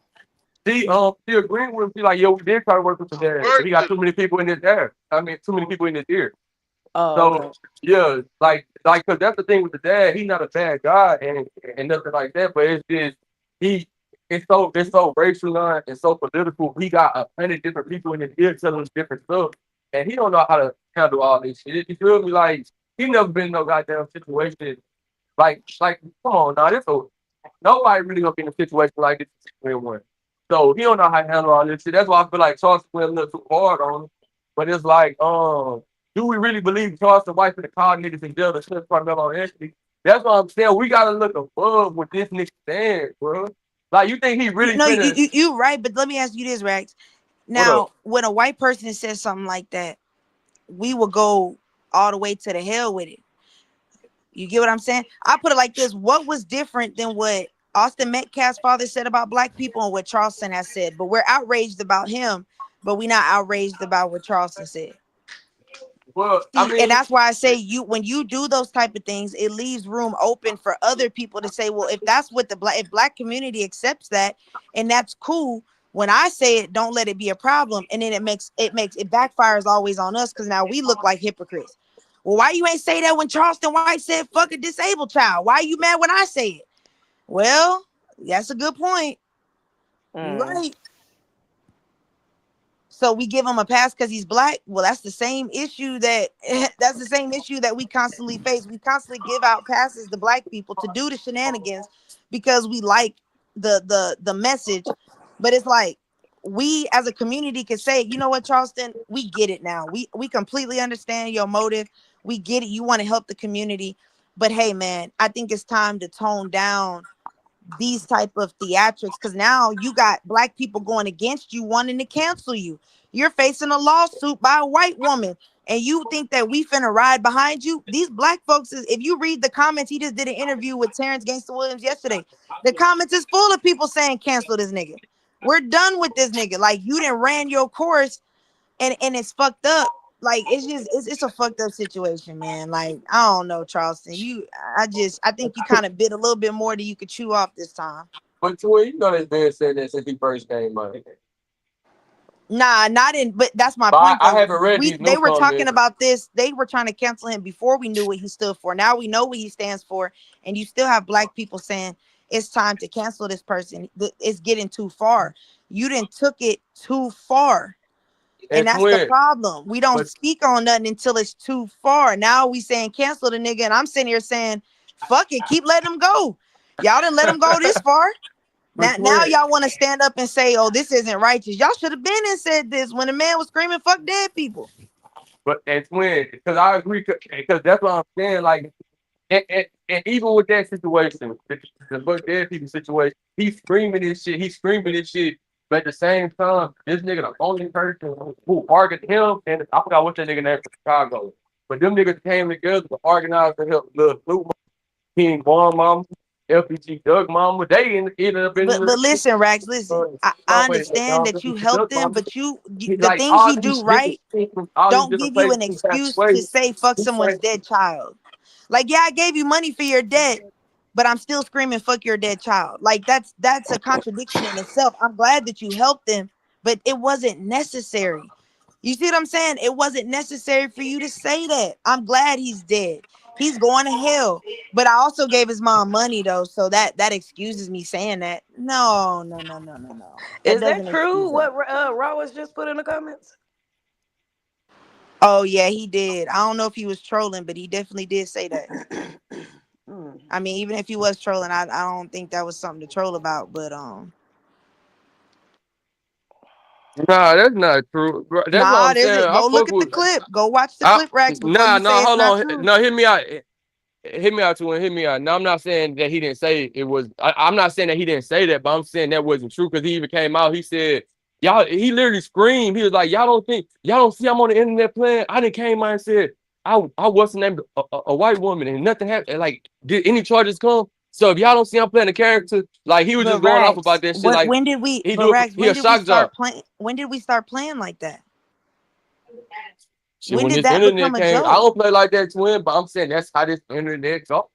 She agreed with him. She like, yo, we did try to work with the dad, but Work he got with too many people in his ear. I mean, too many people in his ear. Oh, So okay. yeah, cause that's the thing with the dad. He's not a bad guy and nothing like that. But it's just he it's so racial and so political. He got 100 different people in his ear telling him different stuff, and he don't know how to handle all this shit. You feel me? Like he never been in no goddamn situation. Come on now, nobody really gonna be in a situation like this in one. So he don't know how to handle all this shit. That's why I feel like Charleston went a little too hard on him. But it's like, do we really believe Charleston White for the call niggas in jail to slip Carmelo on Anthony? That's what I'm saying. We gotta look above what this nigga said, bro. Like you think he really No, you finna you you right, but let me ask you this, Rex. what up? Now, when a white person says something like that, we will go all the way to the hell with it. You get what I'm saying? I put it like this: what was different than what Austin Metcalf's father said about black people and what Charleston has said? But we're outraged about him, but we're not outraged about what Charleston said. Well, I See, and mean, that's why I say when you do those type of things, it leaves room open for other people to say, well, if that's what if black community accepts that, and that's cool. When I say it, don't let it be a problem, and then it backfires always on us because now we look like hypocrites. Well, why you ain't say that when Charleston White said fuck a disabled child? Why you mad when I say it? Well, that's a good point. You Mm. right. So we give him a pass because he's black. Well, that's the same issue that we constantly face. We constantly give out passes to black people to do the shenanigans because we like the message. But it's like we as a community can say, you know what, Charleston, we get it now. We completely understand your motive. We get it. You want to help the community. But hey, man, I think it's time to tone down these type of theatrics because now you got black people going against you wanting to cancel you. You're facing a lawsuit by a white woman and you think that we finna ride behind you. These black folks is, if you read the comments, he just did an interview with Terrence Gangster Williams yesterday. The comments is full of people saying cancel this nigga. We're done with this nigga. Like you didn't ran your course and it's fucked up. Like it's a fucked up situation, man. Like I don't know, Charleston. I think you kind of bit a little bit more than you could chew off this time. but to where you know this man said that since he first came out. Nah, not in. But that's my But point, I though. haven't read these They new were talking comments. about this. They were trying to cancel him before we knew what he stood for. Now we know what he stands for, and you still have black people saying it's time to cancel this person. It's getting too far. You didn't took it too far. And And that's the twin, problem. We don't but speak on nothing until it's too far. Now we saying cancel the nigga, and I'm sitting here saying, fuck it, keep letting him go. Y'all didn't let him go this far. but Now twin, y'all want to stand up and say, oh, this isn't righteous. Y'all should have been and said this when the man was screaming, fuck dead people. but and twin, because I agree, because that's what I'm saying. Like, and even with that situation, the fuck dead people situation, he's screaming this shit. He's screaming this shit. But at the same time, this nigga the only person who argued him, and I forgot what that nigga name from Chicago. But them niggas came together to organize to help Lil Snoop, King Von Mama, FBG Doug Mama. They ended up in But the listen, Rax, listen. I understand that you help Doug them, Mama. but the Like things all you these do different right things from all these don't different give you places an who passed excuse away. to say fuck He someone's said, dead child. Like, yeah, I gave you money for your debt, but I'm still screaming fuck your dead child. Like that's a contradiction in itself. I'm glad that you helped them, but it wasn't necessary. You see what I'm saying? It wasn't necessary for you to say that. I'm glad he's dead. He's going to hell. But I also gave his mom money though, so that excuses me saying that. No, no, no, no, no, no. That Is that doesn't excuse true? that. What Raw was just put in the comments. Oh yeah, he did. I don't know if he was trolling, but he definitely did say that. Mm. I mean, even if he was trolling, I don't think that was something to troll about. But nah, that's not true. Bro, that's what nah, I'm there's saying. it. I Go look fuck at the with. clip. Go watch the I, clip, Rex, before nah, you say nah, it's hold not on. true. No, hear me out. Hit me out to him. Hit me out. No, I'm not saying that he didn't say it was. I'm not saying that he didn't say that, but I'm saying that wasn't true because he even came out. He said, "Y'all." He literally screamed. He was like, y'all don't see I'm on the internet playing." I didn't came out and said, I wasn't named a white woman and nothing happened. Like, did any charges come? So if y'all don't see I'm playing the character, like he was But just going off about Rex, that shit. Like when did we? he But do. Rex, He when a did we shock job. start playing? When did we start playing like that? Shit, When when did this that become internet a came, I joke? don't play like that, twin. But I'm saying that's how this internet go.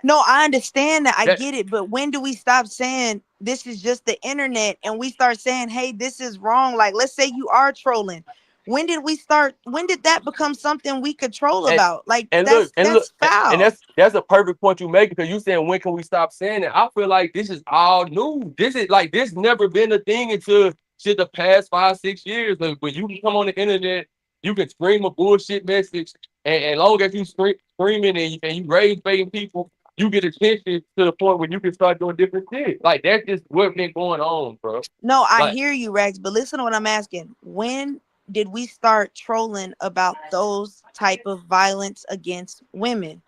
No, I understand that. I That get it. But when do we stop saying this is just the internet and we start saying, hey, this is wrong? Like, let's say you are trolling. When did we start? When did that become something we could troll and about? Like, and look, that's and foul. that's a perfect point you make because you saying when can we stop saying it? I feel like this is all new. This is like this never been a thing until shit the past 5 6 years. Like, when you can come on the internet, you can scream a bullshit message, and long as you screaming and you rage baiting people, you get attention to the point where you can start doing different shit. Like that's just what been going on, bro. No, I Like, hear you, Rex, but listen to what I'm asking. When did we start trolling about those type of violence against women?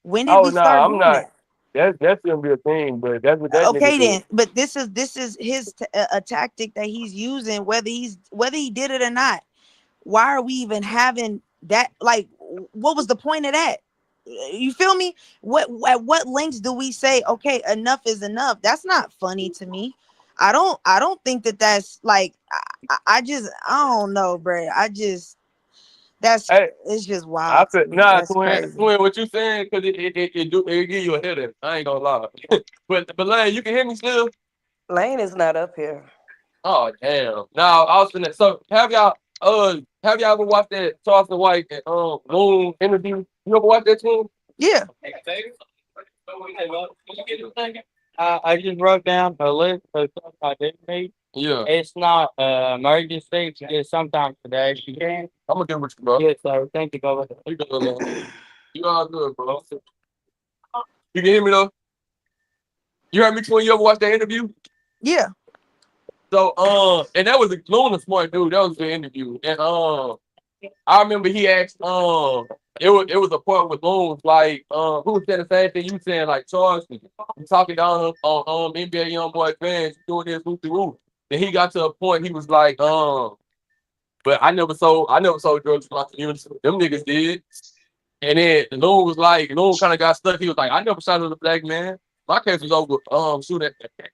When did oh we no, start I'm doing not. that? That's gonna be a thing, but that's what that nigga Okay do. then, but this is his a tactic that he's using, whether he did it or not. Why are we even having that? Like, what was the point of that? You feel me? What lengths do we say, okay, enough is enough? That's not funny to me. I don't think that that's like I don't know, bro. That's Hey, it's just I wild to feel me. nah, That's twin, crazy. twin. What you saying? Because it give you a headache. I ain't gonna lie. But Lane, you can hear me still. Lane is not up here. Oh damn. Now I was finna. So have y'all ever watched that Charleston White and Loon interview? You ever watch that too? Yeah. I just wrote down a list of stuff I did need. Yeah. It's not emergency. It's sometime today. If you can. I'm gonna get with you, bro. Yes, sir. Thank you, brother. You good, man. You all good, bro. You can hear me though. You heard me when you ever watched that interview? Yeah. So and that was a Loon, a smart dude. That was the interview, and I remember he asked, it was a point with Loons, like, who was saying the same thing you saying, like Charles, you talking down on NBA young boy fans, doing this whoopty whoop. Then he got to a point he was like, but I never sold drugs to my community. Them niggas did. And then Loon was like, Loon kind of got stuck. He was like, I never shot at a black man. My case was over shoot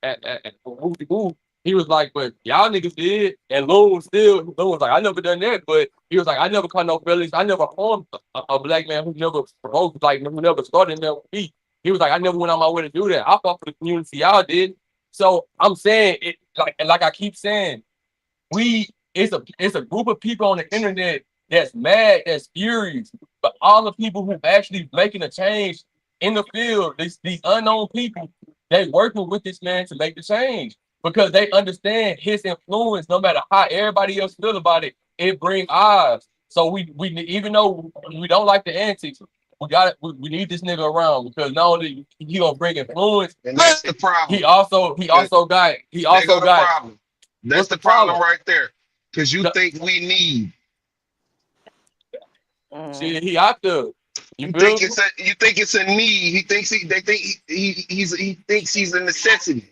at whoopty whoop. He was like, but y'all niggas did. And Loon was like, I never done that. But he was like, I never caught no feelings. I never harmed a black man who never provoked, like who never started never beat. He was like, I never went on my way to do that. I fought for the community. Y'all did. So I'm saying it like I keep saying, it's a group of people on the internet that's mad, that's furious. But all the people who actually making a change in the field, these unknown people, they working with this man to make the change because they understand his influence. No matter how everybody else feel about it, it bring eyes. So we even though we don't like the antics, we need this nigga around because not only he gonna bring influence, And that's the he problem. also he That also got he there also go the got problem. That's what's the the problem problem? right there. Because you The, think we need. Mm. shit, he out there. You You feel think me? it's a need. They think he thinks he's a necessity.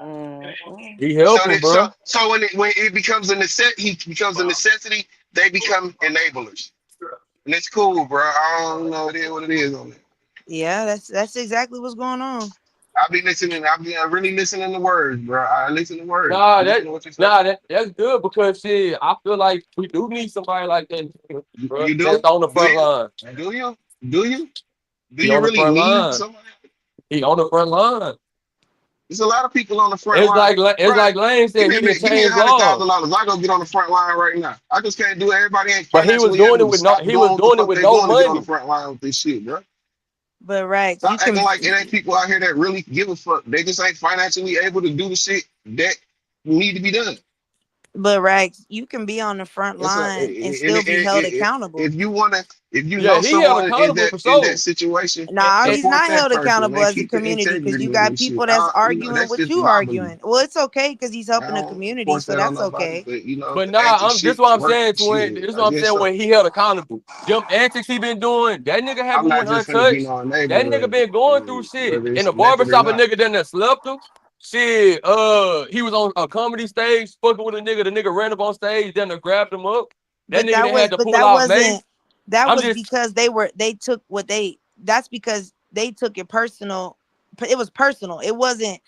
Mm. Mm. He So helping, that so bro. so when it becomes a necessity, he becomes a necessity. They become enablers. and it's cool, bro. I don't know. It is what it is on it. Yeah, that's exactly what's going on. I be listening. I be really listening to words, bro. I listen to words. I Nah, listen to what you say. that's good because shit, I feel like we do need somebody like that, bro. You That's do? on the Do front you? line. Do you? Do you? Do He you on the really front need line. somebody? He on the front line. There's a lot of people on the front line, It's bro. like Lane Give said. me He a didn't minute. Give me a change hundred laws, thousand dollars. I go get on the front line right now. I just can't do it. Everybody ain't but he was financially doing able it to with no. stop He was doing what the doing it fuck with they no doing to get on the money. front line with this shit, bro. But Rex, you Stop can acting like it ain't people out here that really give a fuck. They just ain't financially able to do the shit that need to be done. but Rex, you can be on the front It's a, line and still be held accountable. if you wanna, if you Yeah, know he held someone accountable for in that sure. situation, Nah, he's support not that held person accountable and as a keep the community because you integrity in got this shit. people that's You know, arguing that's what just you my belief. arguing. Well, it's okay because he's I helping the don't community, force so that on that's nobody, okay. but you know, But the nah, anti this shit what I'm work saying, twin. shit. This is I what I'm guess saying so. when he held accountable. Them antics he been doing, that nigga I'm haven't not went just gonna be in untouched. our That nigga neighborhood, been going through shit. whether In it's the elected or barbershop, a not. nigga done that slept him. Shit, he was on a comedy stage, fucking with a nigga. The nigga ran up on stage, then grabbed him up. That But nigga that then had was to but pull that out wasn't mace. that I'm was just, because they took what they that's because they took it personal. It was personal. It wasn't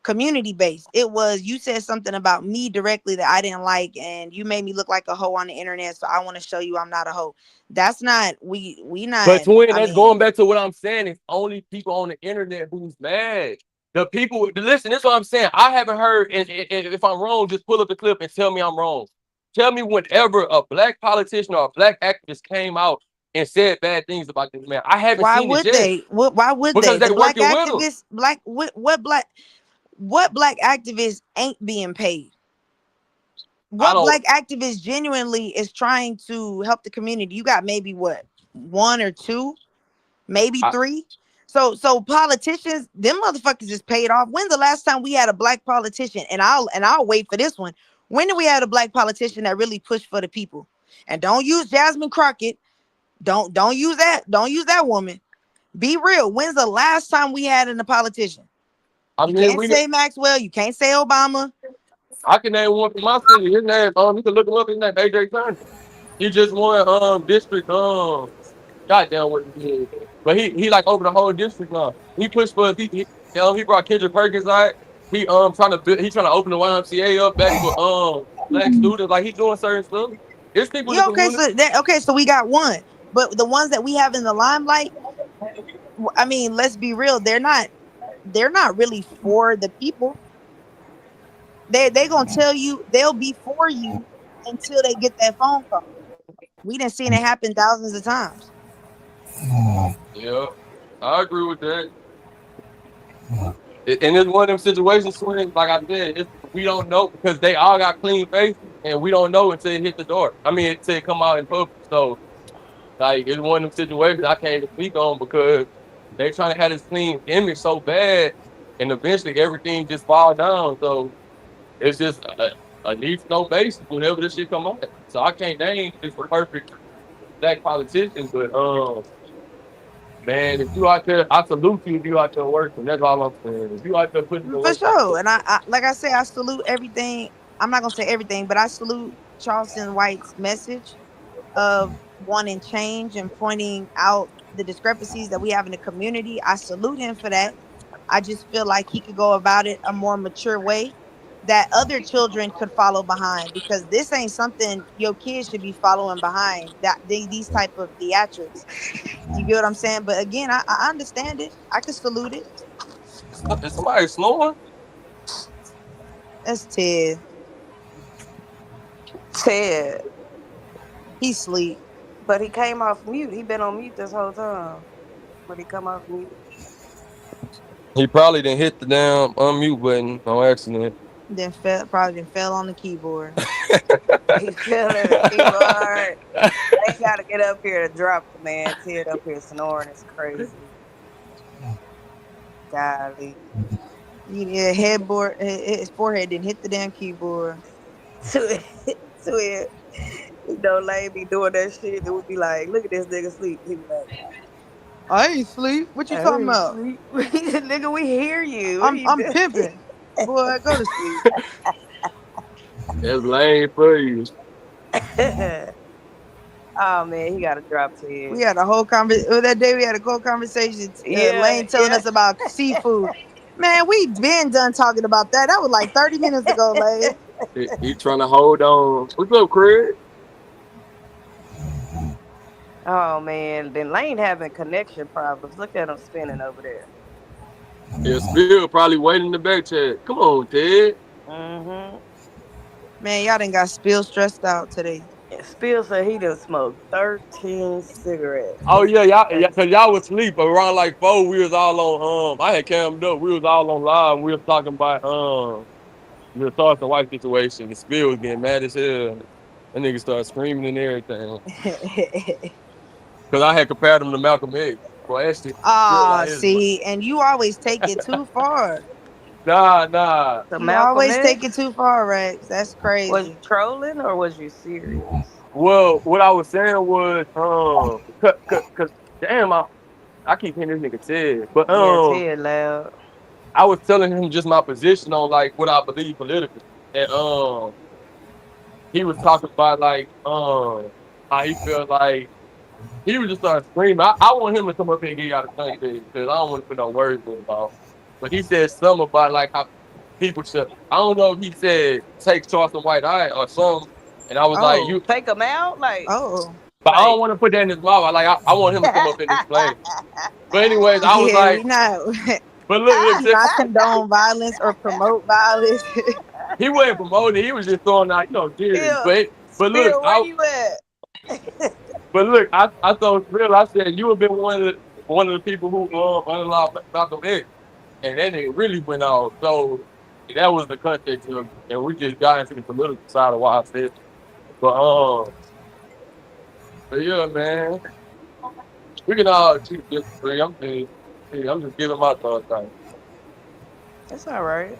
community based. It was you said something about me directly that I didn't like and you made me look like a hoe on the internet, so I want to show you I'm not a hoe. That's not we but not twin, I that's going mean, back to what I'm saying. It's only people on the internet who's mad. The people, listen, this is what I'm saying. I haven't heard, and if I'm wrong, just pull up the clip and tell me I'm wrong. Tell me whenever a black politician or a black activist came out and said bad things about this man. I haven't why seen it would yet they? Why would because they? they The black working with him. activists, black what black activists ain't being paid? I What don't. black activist genuinely is trying to help the community? You got maybe what, one or two, maybe I, three. So politicians, them motherfuckers is paid off. When's the last time we had a black politician? And I'll wait for this one. When did we have a black politician that really pushed for the people? And don't use Jasmine Crockett. Don't use that. Don't use that woman. Be real. When's the last time we had a politician? I You mean, can't say Maxwell. You can't say Obama. I can name one from my city. His name, you can look him up. His name AJ Turner. He just won district goddamn what he did. But he like over the whole district now. He pushed for he brought Kendrick Perkins out. He trying to build, he trying to open the YMCA up back for black students. Like he's doing certain stuff. There's people in the Yeah, okay, community. so we got one. But the ones that we have in the limelight, I mean, let's be real, they're not really for the people. They gonna tell you they'll be for you until they get that phone call. We done seen it happen thousands of times. Yeah, I agree with that. And it's one of them situations, Swin, like I said, we don't know because they all got clean faces and we don't know until it hit the door. I mean, until it come out in public. So like it's one of them situations I can't even speak on because they trying to have this clean image so bad, and eventually everything just fall down. So it's just a need for no basis whenever this shit come out. So I can't name this perfect black politician, but man, if you out there, I salute you if you out there working. That's all I'm saying. If you out there putting the For work, sure. And I like I say, I salute everything. I'm not gonna say everything, but I salute Charleston White's message of wanting change and pointing out the discrepancies that we have in the community. I salute him for that. I just feel like he could go about it a more mature way that other children could follow behind because this ain't something your kids should be following behind these type of theatrics. You get what I'm saying? But again, I understand it. I can salute it. is somebody snoring? That's Ted. Ted, He sleep. but he came off mute. He been on mute this whole time. But he come off mute. He probably didn't hit the damn unmute button on accident. Probably fell on the keyboard. He fell in the keyboard. They gotta get up here to drop the man. Ted up here snoring. It's crazy. Golly. Yeah, headboard. His forehead didn't hit the damn keyboard. To it. You know, Lane be doing that shit. It would be like, look at this nigga sleep. He be like, I ain't sleep. What you I talking ain't about? sleep. Nigga, we hear you. What are you I'm doing? pimping. Boy, go to sleep. That's lame for you. Oh man, he got to drop We dead. had a whole conversation that day. We had a whole conversation. Yeah, Lane telling yeah. us about seafood. Man, we been done talking about that. That was like 30 minutes ago, Lane. He trying to hold on. What's up, Craig? Oh man, then Lane having connection problems. Look at him spinning over there. Yeah, Spill probably waiting in the back chat. Come on, Ted. Mm-hmm. Man, y'all done got spill stressed out today. Spill said he done smoked 13 cigarettes. Oh That's yeah, y'all, crazy. cause y'all was asleep around like 4. We was all on. I had cammed up. We was all on live. And we was talking about the Charleston White situation. The Spill was getting mad as hell. That nigga started screaming and everything. Cause I had compared him to Malcolm X. Boy, that shit real Ah, like his. see, and you always take it too far. Nah. So You Malcolm always take it X, too far, Rex. That's was you crazy. trolling or was you serious? Well, what I was saying was, cause damn, I keep hearing this nigga Ted, but Yeah, Ted loud. I was telling him just my position on like what I believe politically, and he was talking about like how he felt like he was just starting screaming. I want him to come up here and get y'all the thing because I don't want to put no words in his mouth. But he said something about like how people should. I don't know if he said take Charleston White Eye or something, and I was like Oh, you, Take him out, oh, but I don't like. want to put that in his mouth. I want him to come up and explain. But anyways, I was yeah, like, we not. but We look, do not condone violence or promote violence. he wasn't promoting. He was just throwing out, theories. Spill, But look, Spill, where you at? I told Phil, I said you have been one of the people who unallowed Malcolm X, and that nigga really went off. So that was the context of, and we just got into the political side of why I said. But but yeah, man, we can all keep this free. I'm just giving my thoughts on it. It's all right.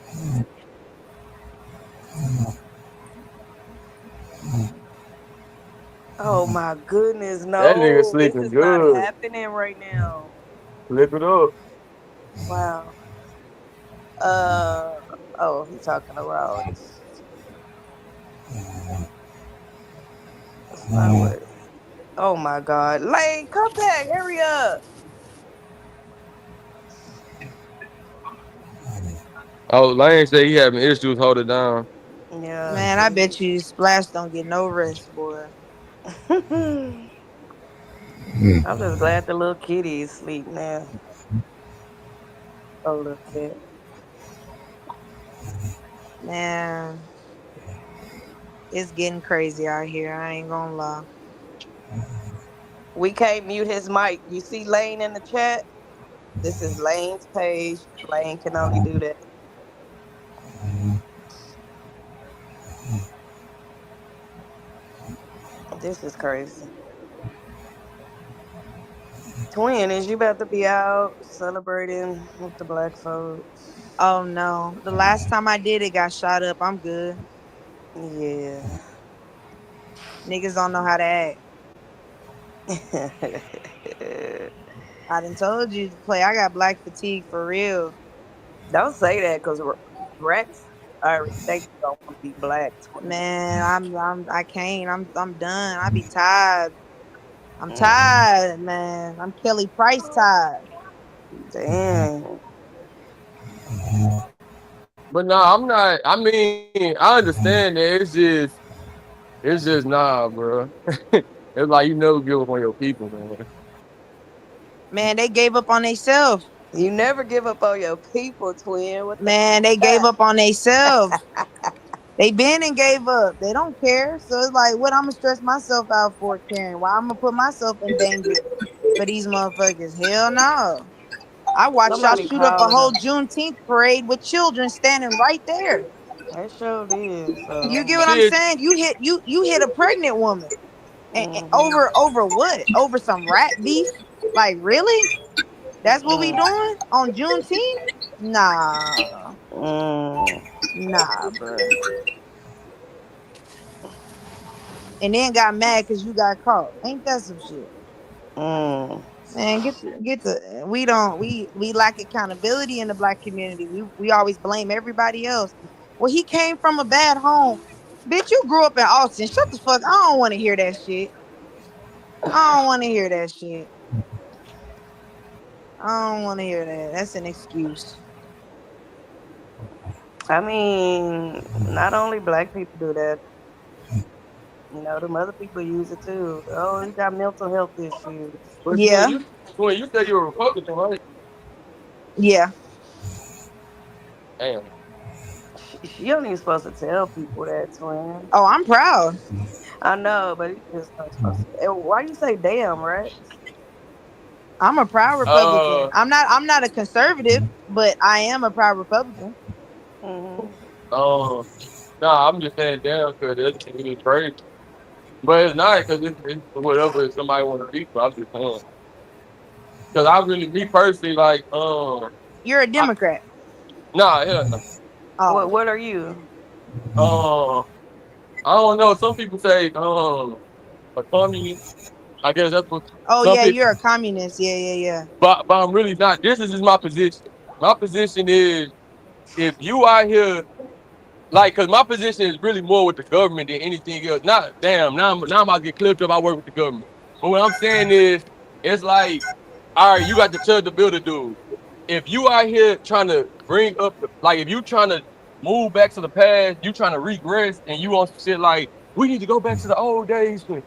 Oh my goodness, That nigga no, this sleeping is not good. happening right now. Flip it up. Wow. Uh oh, he's talking to Rowdy. That's not what. Oh my God, Lane, come back, hurry up. Oh, Lane said he having issues holding down. Yeah, Man, I bet you Splash don't get no rest, boy. I'm just glad the little kitty is asleep now. Oh, little cat. Man, it's getting crazy out here. I ain't gonna lie. We can't mute his mic. You see Lane in the chat? This is Lane's page. Lane can only do that. This is crazy. Twin, is you about to be out celebrating with the black folks? Oh no, the last time I did it got shot up. I'm good. Yeah. Niggas don't know how to act. I done told you to play. I got black fatigue for real. Don't say that because Rex already think you don't want to be black, twin. Man, I can't. I'm done. I be tired. I'm Mm, tired, man. I'm Kelly Price tired. damn. But no, I'm not. I mean, I understand that. It's just nah, bro. It's like you never give up on your people, man. Man, they gave up on themselves. You never give up on your people, twin. What the Man, they gave up on themselves. They been and gave up. They don't care. So it's like, what I'm gonna stress myself out for caring? Why I'm gonna put myself in danger for these motherfuckers? Hell no. I watched y'all Somebody shoot up a calling whole them. Juneteenth parade with children standing right there. They sure did. You So, get what I'm Shit, saying? You hit a pregnant woman. And hmm over what? Over some rat beef? Like really? That's what we doing on Juneteenth? Nah, mm, nah, bro. And then got mad because you got caught. Ain't that some shit? mm. Man, get the we lack accountability in the black community. We always blame everybody else. Well, he came from a bad home. Bitch, you grew up in Austin. Shut the fuck. I don't want to hear that shit. I don't want to hear that shit. I don't want to hear that. That's an excuse. I mean, not only black people do that. You know, the other people use it too. Oh, you got mental health issues. But Yeah, when you say you're a Republican, right? yeah. Damn. She don't even supposed to tell people that, twin. Oh, I'm proud. I know, but you just not supposed to. Why you say damn, right? I'm a proud Republican. Uh, I'm not a conservative, but I am a proud Republican. Hmm. uh, nah, I'm just saying damn because it's really crazy. But it's not because it's whatever somebody want to be. But I'm just saying because I really, me personally, like, You're a I, Democrat. nah, hell no. Oh. What are you? Uh, I don't know. Some people say, a communist. I guess that's what Oh some yeah, people. you're a communist. Yeah, yeah, yeah. But I'm really not. This is just my position. My position is if you out here like, cause my position is really more with the government than anything else. Not damn. Now I'm about to get clipped up. I work with the government. But what I'm saying is, it's like, all right, you got to tell the builder dude. If you out here trying to bring up the like, if you trying to move back to the past, you trying to regress, and you on some shit like we need to go back to the old days when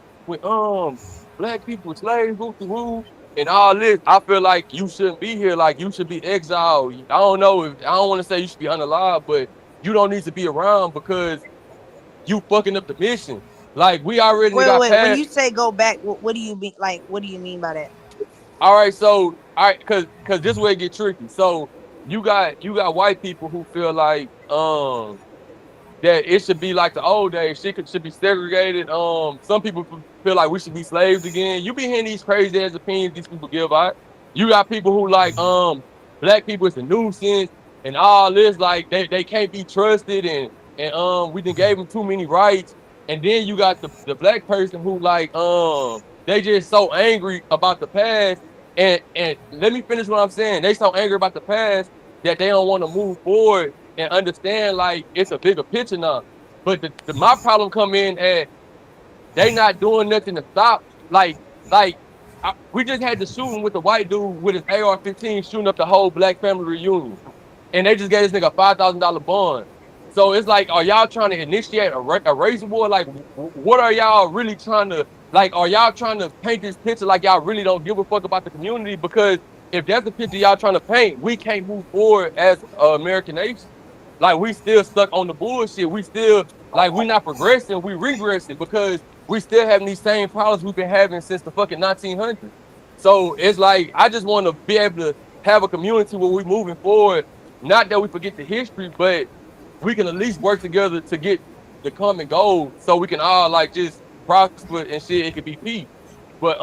black people were slaves, woo woo, and all this. I feel like you shouldn't be here. Like you should be exiled. I don't know if I don't want to say you should be unalive, but you don't need to be around because you fucking up the mission. Like we already Wait, wait, got wait. When past. you say go back, what do you mean? Like, what do you mean by that? All right, so all right, cause this way it get tricky. So you got white people who feel like that it should be like the old days. Should be segregated. Some people feel like we should be slaves again. You be hearing these crazy ass opinions these people give out. You got people who like black people is a nuisance and all this like they can't be trusted and we done gave them too many rights. And then you got the black person who like they just so angry about the past. And let me finish what I'm saying. They so angry about the past that they don't want to move forward and understand like it's a bigger picture now. But my problem come in at they not doing nothing to stop. Like we just had the shooting with the white dude with his AR-15 shooting up the whole black family reunion, and they just gave this nigga $5,000 bond. So it's like, are y'all trying to initiate a race war? Like, what are y'all really trying to like? Are y'all trying to paint this picture like y'all really don't give a fuck about the community? Because if that's the picture y'all trying to paint, we can't move forward as American nation. Like we still stuck on the bullshit. We still like we not progressing. We regressing because we still having these same problems we've been having since the fucking 1900s. So it's like I just want to be able to have a community where we moving forward. Not that we forget the history, but we can at least work together to get the common goal, so we can all like just prosper and shit. It could be peace. But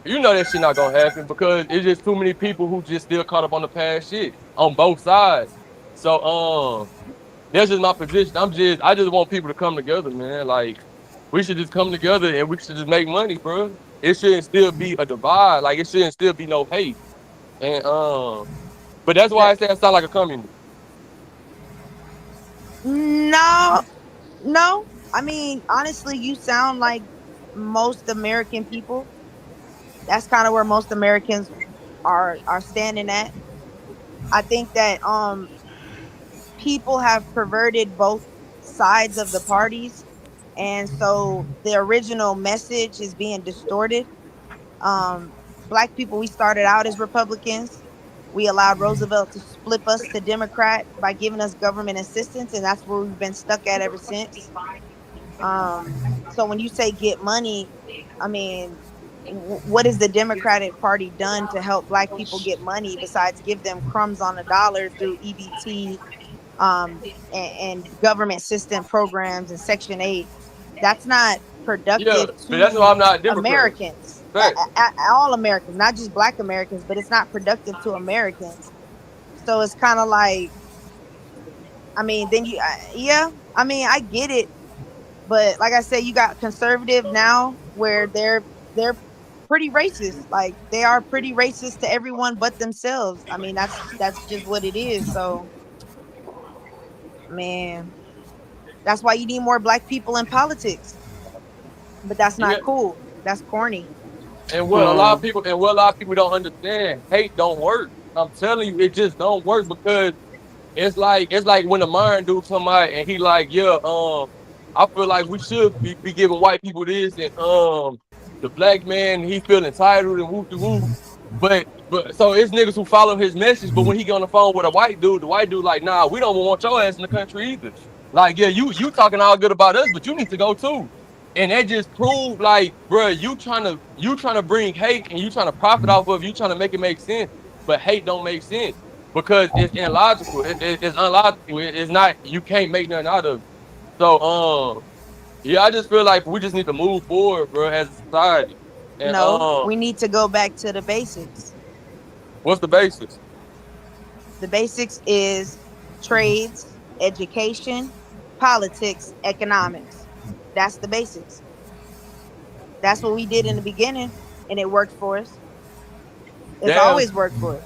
you know that shit not gonna happen because it's just too many people who just still caught up on the past shit on both sides. So that's just my position. I just want people to come together, man. Like we should just come together and we should just make money, bro. It shouldn't still be a divide. Like it shouldn't still be no hate. And but that's why I That say I sound like a communist. no, no. I mean, honestly, you sound like most American people. That's kind of where most Americans are standing at. I think that people have perverted both sides of the parties, and so the original message is being distorted. Black people, we started out as Republicans. We allowed Roosevelt to split us to Democrat by giving us government assistance, and that's where we've been stuck at ever since. So when you say get money, I mean, what has the Democratic Party done to help Black people get money besides give them crumbs on a dollar through EBT, and government assistance programs and Section 8? That's not Yeah, productive but that's why to I'm not a Democrat. Americans, Fact. all Americans, not just Black Americans, but it's not productive to Americans. So it's kind of like, I mean, then yeah, I mean, I get it, but like I said, you got conservative now where they're pretty racist. Like they are pretty racist to everyone but themselves. I mean, that's just what it is. So, man, that's why you need more Black people in politics. But that's Yeah, not cool. That's corny. And Mm. what a lot of people don't understand, hate don't work. I'm telling you, it just don't work because it's like when the Myron dude come out and he like, yeah, I feel like we should be giving white people this and the black man he feel entitled and whoop de whoop. But so it's niggas who follow his message, but when he get on the phone with a white dude, the white dude like, nah, we don't want your ass in the country either. Like, yeah, you talking all good about us, but you need to go too. And that just proved like, bro, you trying to bring hate and you trying to profit off of you trying to make it make sense, but hate don't make sense because it's illogical. It's unlogical. It's not. You can't make nothing out of it. So yeah, I just feel like we just need to move forward, bro, as a society. And No, we need to go back to the basics. what's the basis? The basics is trades, education, politics, economics. That's the basics. That's what we did in the beginning, and it worked for us. It's Damn. always worked for us.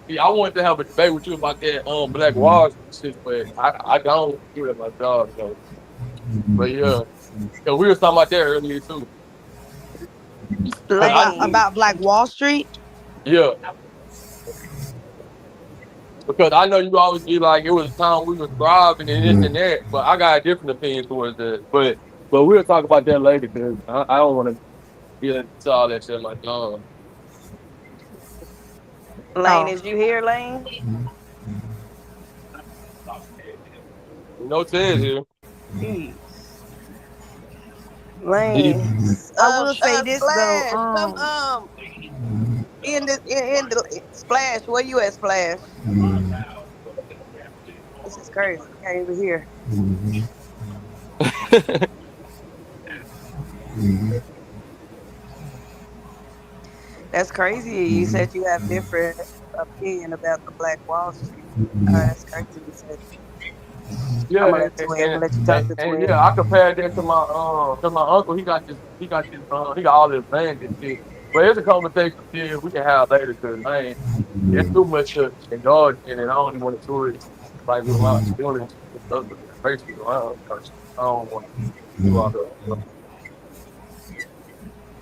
Yeah, I wanted to have a debate with you about that Black Wall Street shit, but I don't do it myself. So. But yeah, 'cause we were talking about that earlier too. 'Cause I Lane. About Black Wall Street. yeah, because I know you always be like it was a time we was thriving and this and that, but I got a different opinion towards that. But we'll talk about that later because I don't want to get into all that shit like Lane, Oh is you here, Lane? no Ted here. Jeez. He, Lane. I will say this though. Splash. Come in the Splash. Where you at, Splash? This is crazy. You can't even hear. That's crazy. You said you have different opinion about the Black Wall Street. That's crazy. You said. Yeah, I'm gonna let Twin. I'm gonna let you talk to and Twin. yeah, I compared that to my uncle. He got all this land and shit. But it's a conversation still we can have later because I ain't it's too much to indulge in and I don't even want to do it like with my feelings with other races around. 'Cause I don't want to do all the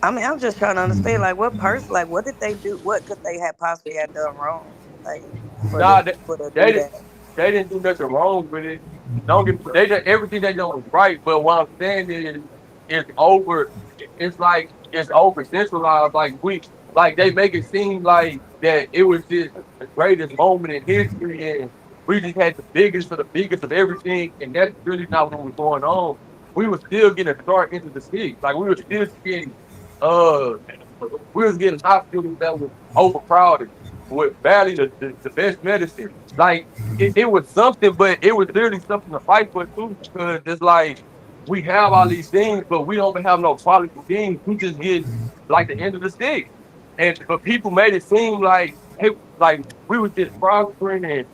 I mean, I'm just trying to understand, like, what person, like, what did they do? What could they have possibly have done wrong, like, for nah, the they, for to they do didn't that? they didn't do nothing wrong with it. Don't get they did everything they done was right, but what I'm saying is it's over. It's like it's over centralized. Like they make it seem like that it was just the greatest moment in history, and we just had the biggest of everything, and that's really not what was going on. We were still getting a start into the city. Like we were still getting uh we was getting hospitals that was overcrowded with barely the best medicine. Like it was something, but it was literally something to fight for too, because it's like we have all these things, but we don't have no quality things. We just get like the end of the stick. And but people made it seem like hey, like we was just prospering and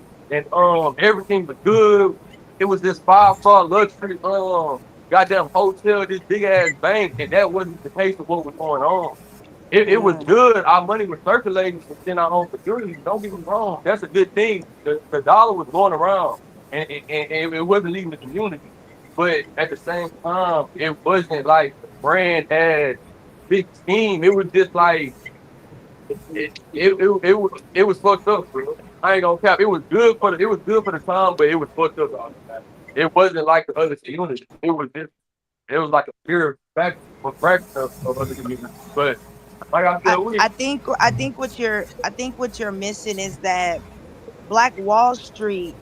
everything was good. It was this 5-star luxury goddamn hotel, this big ass bank, and that wasn't the case of what was going on. It was Mm, good. Our money was circulating within our own security. Don't get me wrong. That's a good thing. The dollar was going around and it wasn't leaving the community. But at the same time, it wasn't like the brand had big scheme. It was just like it was fucked up, bro. I ain't gonna cap. It was good for the time, but it was fucked up. It wasn't like the other communities. It was like a pure fraction of other communities. But like I said, I think what you're missing is that Black Wall Street,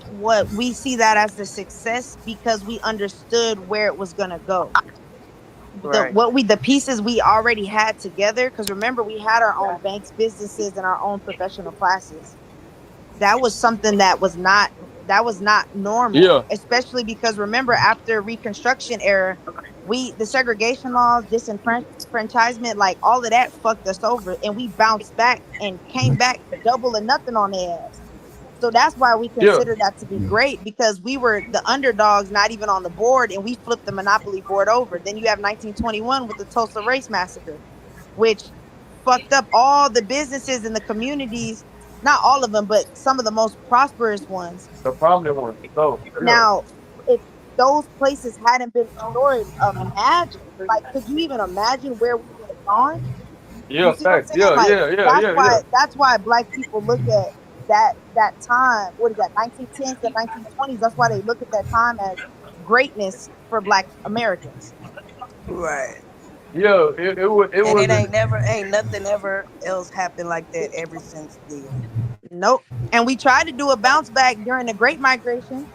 what we see that as the success because we understood where it was gonna go. right. The pieces we already had together, because remember we had our own banks, businesses, and our own professional classes. That was something that was not normal, yeah, especially because remember after Reconstruction era, we the segregation laws, disenfranchisement, like all of that fucked us over, and we bounced back and came back double or nothing on their ass. So that's why we yeah, consider that to be great, because we were the underdogs, not even on the board, and we flipped the monopoly board over. Then you have 1921 with the Tulsa Race Massacre, which fucked up all the businesses in the communities. Not all of them, but some of the most prosperous ones. the prominent one. So yeah, Now, if those places hadn't been destroyed, imagine, like, could you even imagine where we would have gone? You Yeah, see what I'm facts. saying? Yeah, Like, yeah, yeah, yeah, yeah. that's why black people look at that time. What is that? 1910s to 1920s. That's why they look at that time as greatness for black Americans. Right. Yeah, it And was it ain't nothing ever else happened like that ever since then. Nope. And we tried to do a bounce back during the Great Migration,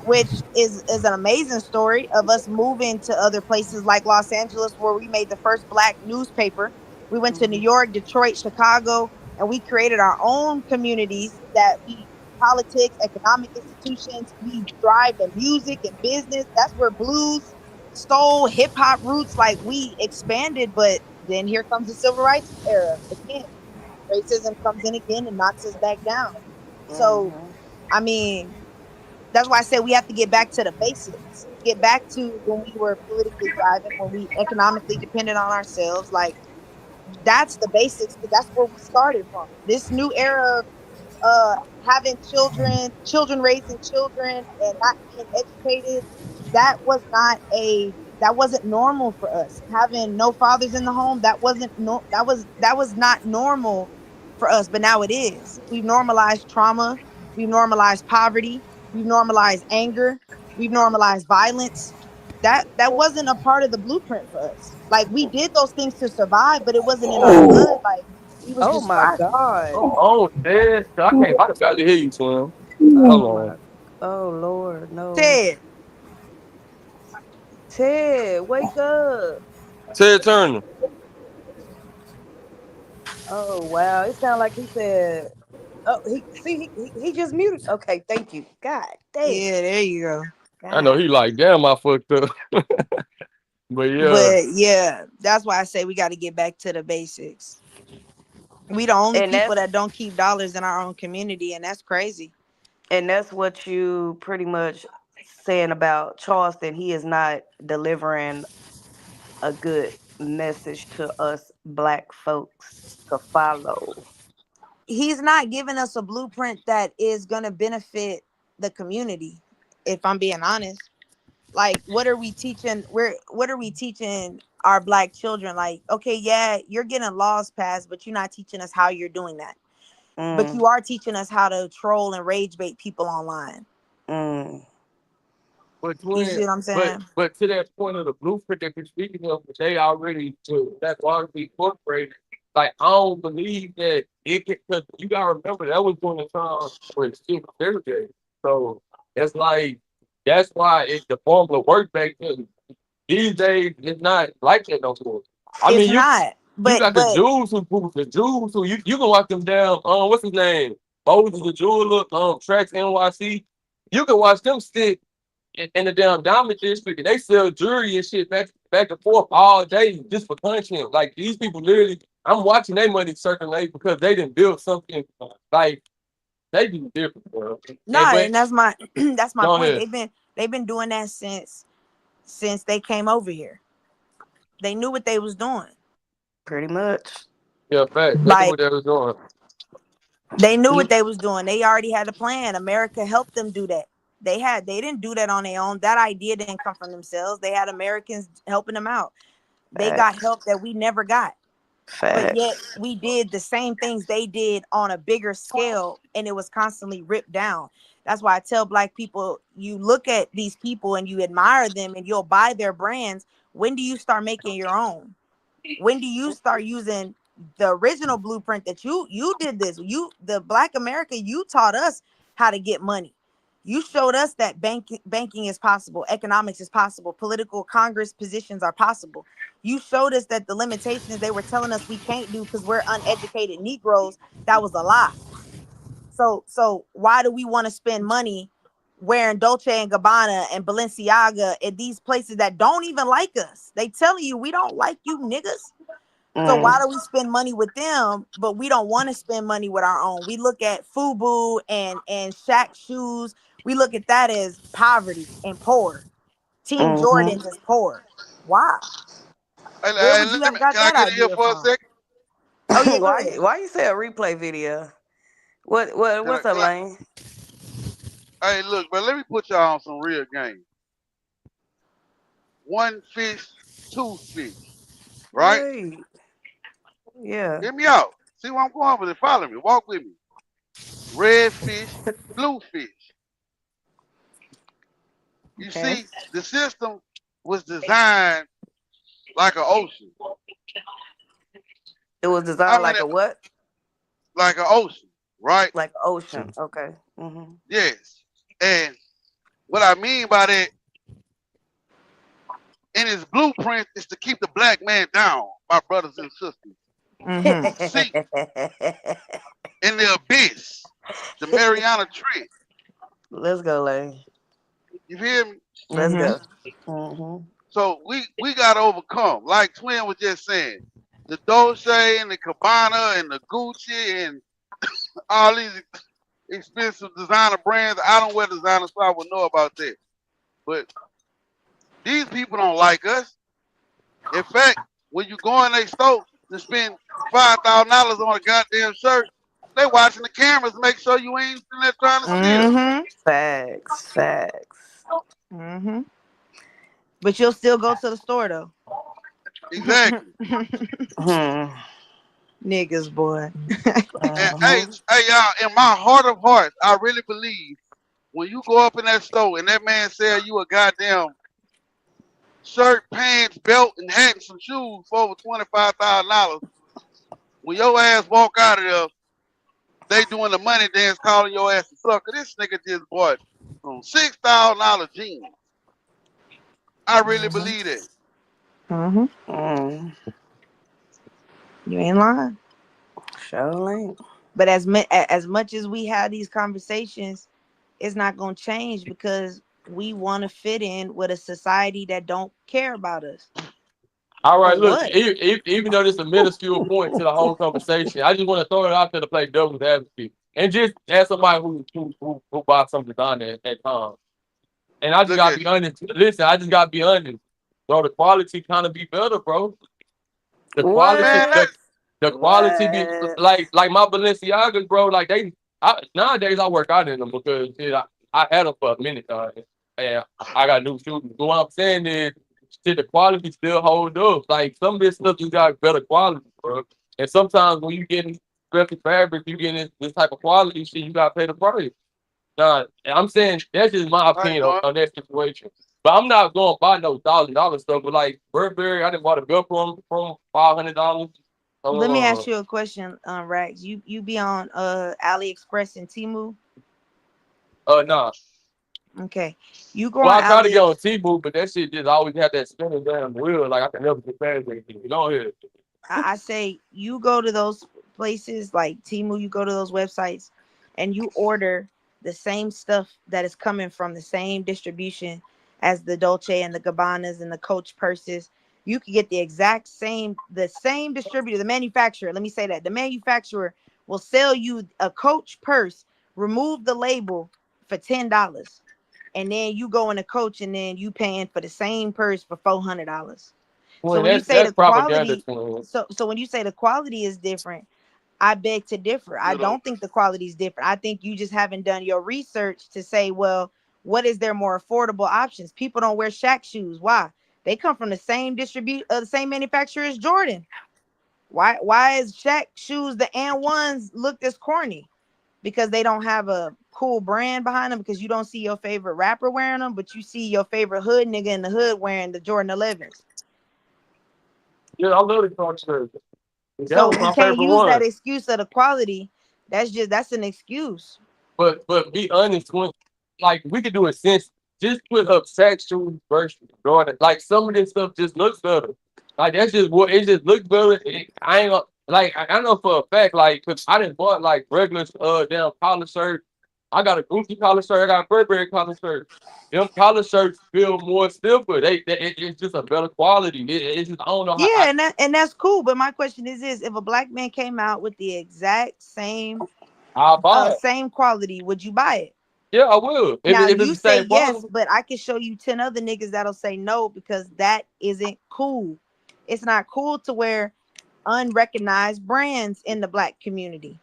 which is an amazing story of us moving to other places like Los Angeles, where we made the first black newspaper. We went to New Mhm. York, Detroit, Chicago, and we created our own communities that we politics, economic institutions. We thrived in music and business. That's where blues, soul, hip hop roots. Like, we expanded, but then here comes the civil rights era again. Racism comes in again and knocks us back down. So, Mhm. I mean, that's why I said we have to get back to the basics. Get back to when we were politically thriving, when we economically depended on ourselves. Like, that's the basics. That's where we started from. This new era of having children raising children and not being educated, that was not a that wasn't normal for us. Having no fathers in the home, that wasn't no that was not normal for us, but now it is. We've normalized trauma, we've normalized poverty, we've normalized anger, we've normalized violence. That wasn't a part of the blueprint for us. Like, we did those things to survive, but it wasn't in our blood. Like, we was Oh just my thriving. God. come on, Dad. I can't. I forgot to hear you, Slim. Oh Hold on. my. Oh Lord, no. Ted, Ted, wake up. Ted Turner. Oh wow. It sounded like he said, oh, he just muted. Okay, thank you. God damn. yeah, there you go. I know God. he like, damn, I fucked up. But yeah, But yeah, that's why I say we got to get back to the basics. We the only And people that's that don't keep dollars in our own community, and that's crazy. and that's what you pretty much saying about Charleston. He is not delivering a good message to us black folks to follow. He's not giving us a blueprint that is gonna benefit the community. If I'm being honest, like, what are we teaching? What are we teaching our black children? Like, okay, yeah, you're getting laws passed, but you're not teaching us how you're doing that. But Mm, you are teaching us how to troll and rage bait people online. mm, but You twin, see what I'm saying? but to that point of the blueprint that you're speaking of, they already that's already incorporated. Like I don't believe that it can. Cause you gotta remember that was during the time where it's still segregated. So it's like that's why the formula worked back then. These days it's not like that no more. I It's mean, not. you But got the Jews who you can watch them down. What's his name? Moses the jeweler. Tracks NYC. You can watch them sit in the damn diamond district and they sell jewelry and shit back and forth all day just for content. Like these people literally, I'm watching their money circulate because they didn't build something like they do different, bro. And no, but and that's my that's my go point. ahead. They've been doing that since they came over here. They knew what they was doing. pretty much. Yeah, fact. They knew Like, what they was doing. they knew what E- they was doing. They already had a plan. America helped them do that. They didn't do that on their own. That idea didn't come from themselves. They had Americans helping them out. They got Facts. help that we never got. But yet Facts. we did the same things they did on a bigger scale, and it was constantly ripped down. That's why I tell black people, you look at these people and you admire them and you'll buy their brands. When do you start making your own? When do you start using the original blueprint that you did this? You, the black America, you taught us how to get money. You showed us that banking is possible, economics is possible, political Congress positions are possible. You showed us that the limitations they were telling us we can't do because we're uneducated Negroes, that was a lie. So why do we want to spend money wearing Dolce and Gabbana and Balenciaga at these places that don't even like us? They telling you we don't like you niggas. So why Mm, do we spend money with them, but we don't want to spend money with our own? We look at FUBU and Shaq shoes. We look at that as poverty and poor. Team mm-hmm. Jordans is poor. Why? Where Hey, would you let have me. got Can I that get in here idea for a from? second? Oh yeah, go why ahead. why you say a replay video? What's up, Can I? Lane? Hey, look, but let me put y'all on some real game. one fish, two fish, right? Wait. Yeah. Hear me out. See where I'm going with it. Follow me. Walk with me. Red fish, blue fish. You Okay. see, the system was designed like an ocean. It was How designed many? like a what? Like an ocean, right? Like an ocean. Okay. Yes. And what I mean by that, in his blueprint, is to keep the black man down, my brothers and sisters. See, in the abyss, the Mariana Trench. Let's go, Lane. You hear me? Let's go. Mm-hmm. So we gotta overcome. Like Twin was just saying, the Dolce and the Cabana and the Gucci and all these expensive designer brands. I don't wear designer, so I would know about that. But these people don't like us. In fact, when you go in their store to spend $5,000 on a goddamn shirt, they watching the cameras to make sure you ain't sitting there trying to steal. Facts. But you'll still go to the store though. Exactly. Niggas, boy. And hey, y'all, in my heart of hearts, I really believe when you go up in that store and that man sell you a goddamn shirt, pants, belt, and hat and some shoes for over $25,000, when your ass walk out of there, they doing the money dance, calling your ass a sucker. This nigga just bought some $6,000 jeans. I really believe that. You ain't lying. Sure ain't. But as much as we have these conversations, it's not gonna change because we want to fit in with a society that don't care about us. All right, For look, what? even though this is a minuscule point to the whole conversation, I just want to throw it out there to play devil's advocate. And just as somebody who bought some designer at times. And I just Look gotta at be you. honest. Listen, I just gotta be honest. Bro, the quality kind of be better, bro. The quality, Man, What? the, that the quality be What? like my Balenciagas, bro. Like nowadays I work out in them because I had them for a minute, and I got new shoes. But what I'm saying is, shit, the quality still hold up. Like some of this stuff you got better quality, bro. And sometimes when you getting special fabric, you getting this type of quality shit, you gotta pay the price. Nah, I'm saying that's just my how you opinion doing? on that situation. But I'm not going to buy no $1,000 stuff. But like Burberry, I didn't buy a belt from $500. Let me ask Uh, you a question, Rax. You be on AliExpress and Temu? nah. Okay. You go Well, on I try to get on AliExpress. T-Boot, but that shit just always have that spinning damn wheel. Like I can never get past anything. Go ahead. I say you go to those places like Temu, you go to those websites and you order the same stuff that is coming from the same distribution as the Dolce and the Gabbanas and the Coach purses. You can get the same distributor, the manufacturer. Let me say that the manufacturer will sell you a Coach purse, remove the label for $10, and then you go in a Coach and then you paying for the same purse for $400. So Well, when you say that's the propaganda quality, to so when you say the quality is different, I beg to differ. I Good old. don't think the quality is different. I think you just haven't done your research to say, well, what is their more affordable options? People don't wear Shaq shoes. Why? They come from the the same manufacturer as Jordan. Why is Shaq shoes the and ones look this corny? Because they don't have a cool brand behind them, because you don't see your favorite rapper wearing them, but you see your favorite hood nigga in the hood wearing the Jordan 11s. Yeah, I love the concert. That So was we my can't favorite use that one. excuse of the quality. That's an excuse. But be honest, when like we could do it since just put up sexual versus Jordan. Like some of this stuff just looks better. Like that's just what it just looks better. I ain't gonna like I know for a fact, like cause I didn't bought like regular damn collar shirt. I got a Gucci collar shirt, I got a Burberry collar shirt. Them collar shirts feel more stiffer. It's just a better quality. It's just I don't know how Yeah, and that's cool. But my question is this: if a black man came out with the exact I buy it. same quality, would you buy it? Yeah, I will. Now If it's you the say same yes, quality. but I can show you 10 other niggas that'll say no, because that isn't cool. It's not cool to wear unrecognized brands in the black community.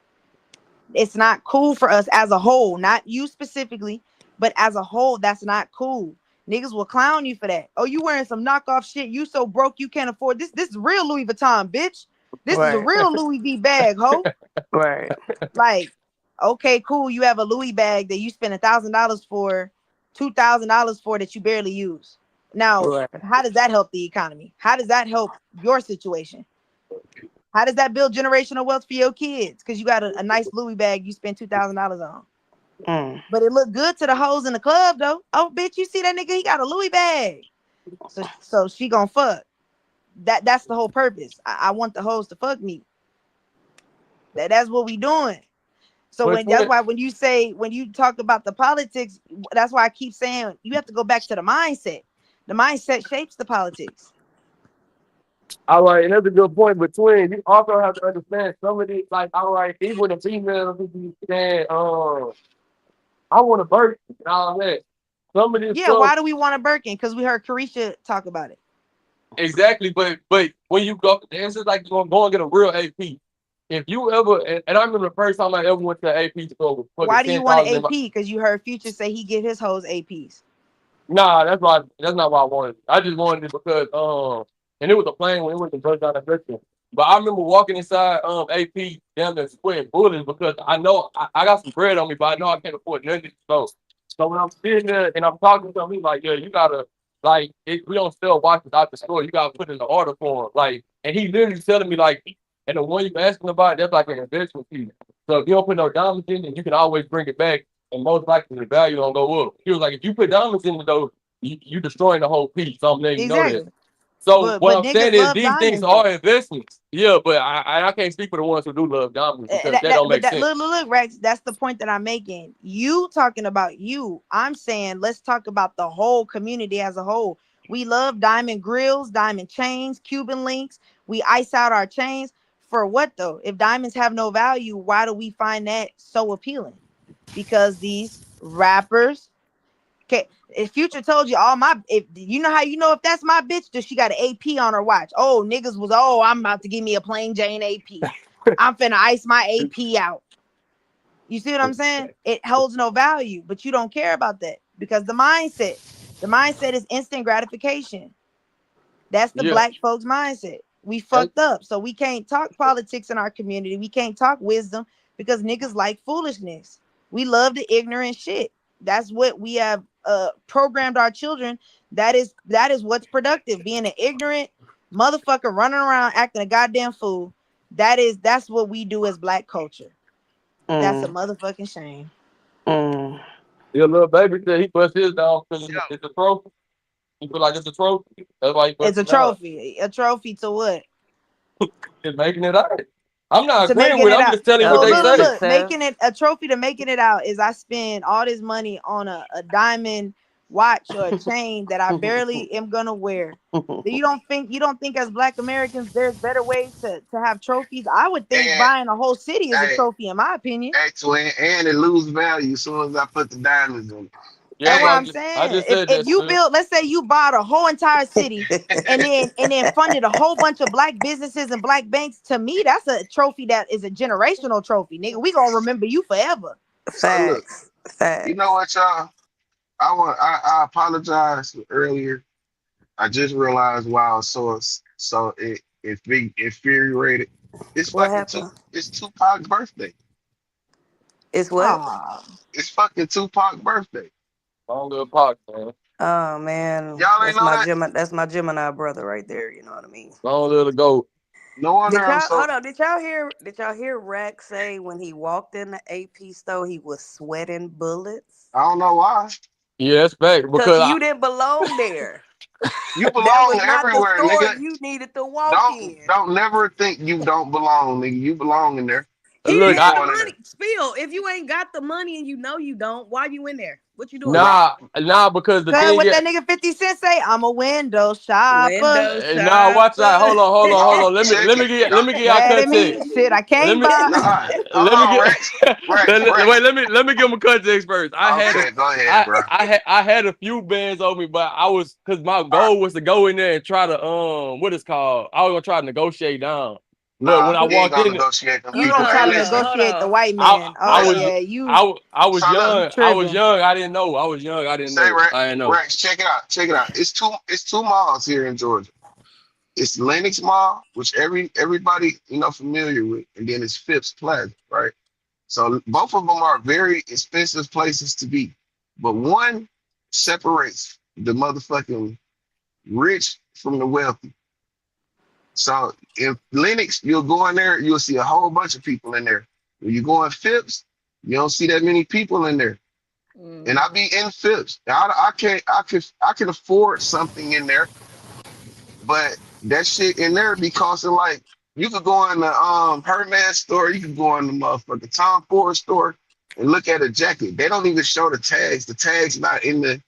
It's not cool for us as a whole, not you specifically, but as a whole, that's not cool. Niggas will clown you for that. Oh, you wearing some knockoff shit. You so broke you can't afford this. This is real Louis Vuitton, bitch. This is a Right. real Louis V bag, ho. Right. Like, okay, cool. You have a Louis bag that you spend $1,000 for, $2,000 for that you barely use. Now, Right. how does that help the economy? How does that help your situation? How does that build generational wealth for your kids? Because you got a nice Louis bag you spend $2,000 on. Mm. But it looked good to the hoes in the club though. Oh, bitch, you see that nigga? He got a Louis bag. So she gonna fuck. That's the whole purpose. I want the hoes to fuck me. That's what we doing. So But that's twin, why when you talk about the politics, that's why I keep saying you have to go back to the mindset. The mindset shapes the politics. all right, and that's a good point. But twin, you also have to understand some of these, like, all right, even the females who be saying, I want a birth and all that. Some of this Yeah, stuff, why do we want a Birkin? Because we heard Carisha talk about it. exactly. But when you go, it's just like you're going to get a real AP. If you ever, and I remember the first time I ever went to the AP store with fucking Why do you want an 10,000 in my. AP? Because you heard Future say he give his hoes APs. Nah, that's not what I wanted. I just wanted it because and it was a plane when it went to burst down the picture. But I remember walking inside AP down there sweating bullets because I know I got some bread on me, but I know I can't afford nothing. So when I'm sitting there and I'm talking to him, he's like, yeah, you gotta like we don't sell watches out the store. You gotta put in the order for him. Like, and he literally telling me like, and the one you asking about, that's like an investment piece. So if you don't put no diamonds in it, you can always bring it back and most likely the value don't go up. He was like, if you put diamonds in it though, you destroying the whole piece. So I'm letting you know that. Exactly. So But what I'm niggas saying is love these things diamonds though. are investments. Yeah, but I can't speak for the ones who do love diamonds because that don't But make that sense. look, Rex, that's the point that I'm making. You talking about you. I'm saying let's talk about the whole community as a whole. We love diamond grills, diamond chains, Cuban links. We ice out our chains. For what though? If diamonds have no value, why do we find that so appealing? Because these rappers. Okay, if Future told you all my, if you know how you know if that's my bitch, does she got an AP on her watch? Oh, niggas was, oh, I'm about to give me a plain Jane AP. I'm finna ice my AP out. You see what I'm saying? It holds no value, but you don't care about that because the mindset is instant gratification. That's the Yeah. black folks mindset. We And fucked up. So we can't talk politics in our community. We can't talk wisdom because niggas like foolishness. We love the ignorant shit. That's what we have programmed our children. That is what's productive. Being an ignorant motherfucker running around acting a goddamn fool. That's what we do as black culture. That's a Mm. motherfucking shame. Mm. your little baby said he bust his down because Yo, it's a trophy. He feel like it's a trophy. That's why he It's a busted down. trophy. A trophy to what? It's making it out. I'm not To agreeing making with it. it I'm out. just telling you what So they look, Elevate look, say. look. yourself. Making it a trophy to making it out is I spend all this money on a diamond watch or a chain that I barely am gonna wear. You don't think as black Americans there's better ways to have trophies? I would think And buying a whole city is a hey, trophy, in my opinion. actually, and it lose value as soon as I put the diamonds in it. Yeah, That's so what Hey, I'm I saying. just If said if that you still. build, let's say you bought a whole entire city and then funded a whole bunch of black businesses and black banks, to me, that's a trophy that is a generational trophy, nigga. We gonna remember you forever. so look, Facts. you know Facts. what, y'all? I apologize earlier. I just realized why I was so it big infuriated. What happened? It's Tupac's birthday. It's what? Ah, It's fucking Tupac's birthday. Long little pox, man. Oh man, Y'all ain't know that? That's my Gemini brother right there. You know what I mean? Long little goat. No wonder Did I'm y'all so hold on? Did y'all hear Rex say when he walked in the AP store he was sweating bullets? I don't know why. Yeah, that's fact. Cause Because you didn't belong there. You That belong was not the everywhere, store nigga. you needed to walk Don't in. don't never think you don't belong, nigga. You belong in there. He You look, didn't keep have the going in there. money. Spill. If you ain't got the money and you know you don't, why you in there? What you doing there? right. nah, because the Cause thing what is, that nigga 50 Cent say, I'm a window shopper. Window nah, watch out. shopper. Hold No, on. check it. No, Let me get y'all Mad at me? context. Shit, I Let can't me buy. no. Hold let me on, get Rex. Rex. wait. Rex. Let me give him context first. Okay, go ahead, bro. I had a few bands on me, but I was because my All right. goal was to go in there and try to what it's called. I was gonna try to negotiate down. Look, when I You ain't walked gonna in, negotiate them You people. gonna Hey, try to listen. Hold negotiate the on. white I man? I Oh was yeah, I was So look, you young. I was tripping. young. I didn't know. I was young. I didn't say know. Rex, I didn't know. Rex, check it out. Check it out. It's two malls here in Georgia. It's Lenox Mall, which everybody familiar with, and then it's Phipps Plaza, right? So both of them are very expensive places to be, but one separates the motherfucking rich from the wealthy. So in Lenox, you'll go in there, you'll see a whole bunch of people in there. When you go in Phipps, you don't see that many people in there. And I be in Phipps. I can afford something in there, but that shit in there be costing like you could go in the Hermes store, you could go in the motherfucking Tom Ford store and look at a jacket. They don't even show the tags. The tags not in the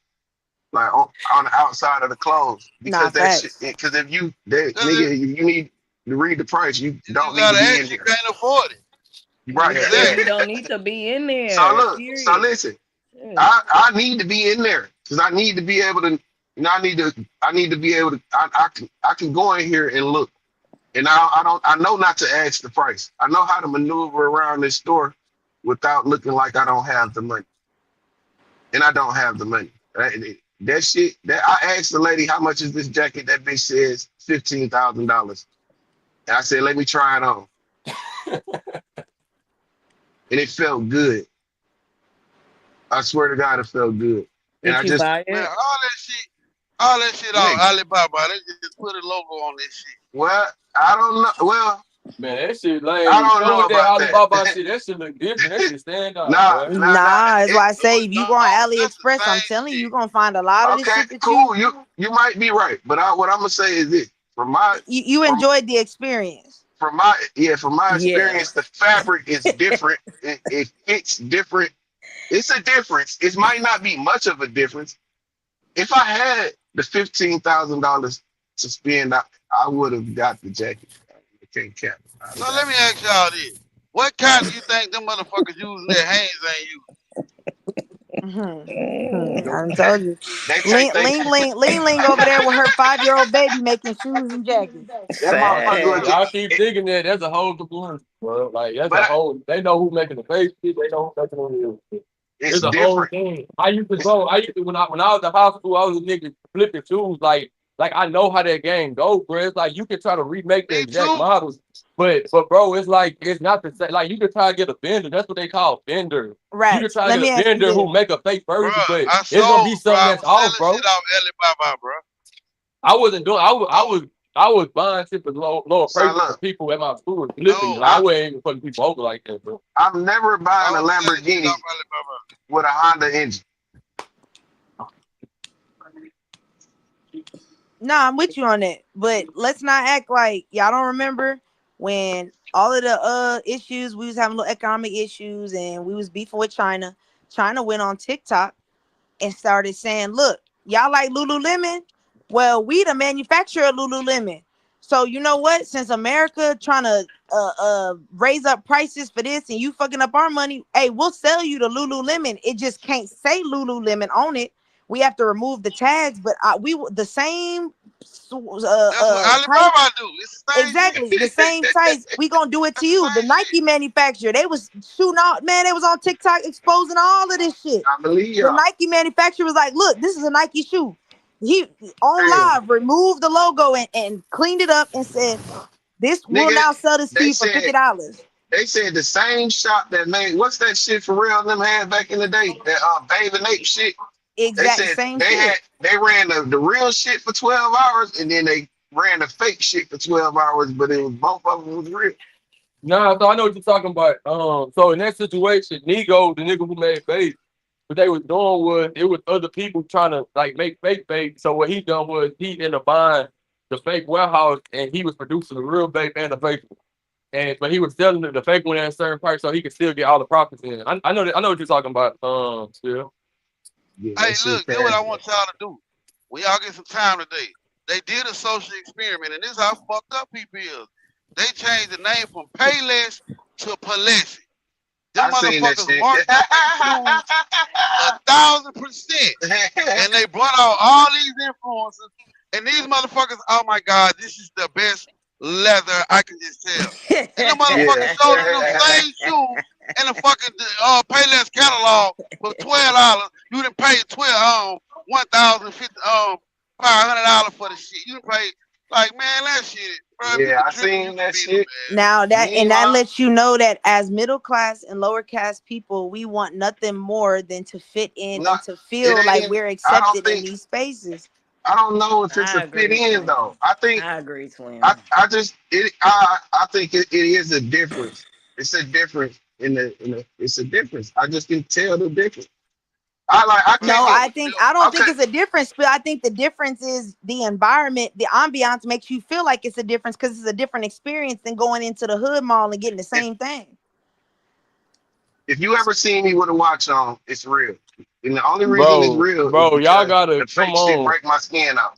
like on the outside of the clothes Nah, because that shit. facts. Because if you that Cause if, nigga, you need to read the price. You if you don't need to gotta be in ask, you here. can't afford it. Right. Yeah, you Exactly. don't need to be in So there. look. So Period. listen. Yeah. I need to be in there because I need to be able to. I need to be able to. I can go in here and look, and I know not to ask the price. I know how to maneuver around this store without looking like I don't have the money, and I don't have the money. That shit. That I asked the lady how much is this jacket. That bitch says $15,000, and I said let me try it on, and it felt good. I swear to God, it felt good, and Did I you just buy Man, it? all that shit on nigga. Alibaba. They just put a logo on this shit. Well, I don't know. Well, Man, that shit I lame. You don't know know what that about Alibaba that. shit? That shit look different. That shit stand out, Nah, boy. nah. Nah, that's It, why I No, say it if you go on don't. That's the AliExpress, I'm same telling you, you're shit. gonna find a lot of this okay, shit that you cool. You might be right, but what I'm gonna say is this: from my you from enjoyed the experience. from my Yeah. experience, the fabric is different. It fits different. It's a difference. It might not be much of a difference. If I had the $15,000 to spend, I would have got the jacket. I can't cap. I'd have So got let it. me ask y'all this: what cotton you think them motherfuckers using that Hanes ain't using? I done told you. They take Ling they Ling Ling Ling Ling over there with her 5-year-old baby making shoes and jackets. that motherfucker Bro, was Sad. y'all just, keep thinking that that's a whole component, bro. Like that's but a whole. They know who making the face shit. They know who making the real shit. it's It's a whole different. thing. I used to, It's bro. I used to when I was in high school. I was a nigga flipping shoes. Like I know how that game goes, bro. It's like you can try to remake the Me exact too. models, but bro, it's like it's not the same. Like you can try to get a vendor. That's what they call vendor. You can Racks. try to Let get a me ask you vendor this. who make a fake Bro, version, but I it's gonna be sold, bro. something I that's was off, selling bro. shit off Alibaba, bro. I wasn't doing. I was I was buying shit for lower so prices for look, people at my school flipping it. no, Like I I wasn't even putting people over like that, bro. I'm never I buying a was selling shit Lamborghini off Alibaba. with a Honda engine. Nah, I'm with you on that. But let's not act like y'all don't remember when all of the issues we was having little economic issues and we was beefing with China. China went on TikTok and started saying, "Look, y'all like Lululemon? Well, we the manufacturer of Lululemon. So you know what? Since America trying to raise up prices for this and you fucking up our money, hey, we'll sell you the Lululemon. It just can't say Lululemon on it. We have to remove the tags, but the same That's what type." Alibaba do. It's the same shit. Exactly. The same size. We gonna do it to That's the you. The same shit. Nike manufacturer, they was shooting out, man. They was on TikTok exposing all of this shit. I believe The y'all. Nike manufacturer was like, look, this is a Nike shoe. He on Hey, live removed the logo and cleaned it up and said, this will nigga, now sell this to they you for said $50. they said the same shop that made what's that shit for real them had back in the day? That Babe and Ape shit. They Exact said same shit. they ran the real shit for 12 hours and then they ran the fake shit for 12 hours, but it was both of them was real. Nah, so I know what you're talking about. So in that situation, Nigo, the nigga who made bait, what they was doing was it was other people trying to like make fake bait. So what he done was he ended up buying the fake warehouse and he was producing the real bait and the fake one. And but he was selling the fake one at a certain price so he could still get all the profits in. I know what you're talking about. Still. Yeah, Hey, that shit look, this what I cash want y'all to do. When y'all get some time today, they did a social experiment, and this is how fucked up people is. They changed the name from Payless to Palesi. Them I seen that motherfuckers shit. marked up their shoes 1,000%. And they brought out all these influencers. And these motherfuckers, oh my God, this is the best leather. I can just tell. And the Yeah. motherfucker sold them same shoes in the fucking Payless catalog for $12. You done paid $1,050 for the shit. You done paid like man that shit, bro. If you Yeah, could I trick 'em, you seen could that beat 'em, shit. man. Now that Meanwhile, lets you know that as middle class and lower class people, we want nothing more than to fit in not and to it feel ain't like even. we're I don't accepted in think. these spaces. I don't know if it's a I fit agree, in twin. though. I think. I agree, twin. I just it. I think it is a difference. It's a difference in the. It's a difference. I just can tell the difference. I like. I No, can't get. I Motherfucker think built. I don't think Okay. it's a difference, but I think the difference is the environment, the ambiance makes you feel like it's a difference because it's a different experience than going into the hood mall and getting the If same thing. if you ever see me with a watch on, it's real. And the only reason it's Bro, real is bro, y'all because gotta the come fake shit on. break my skin out.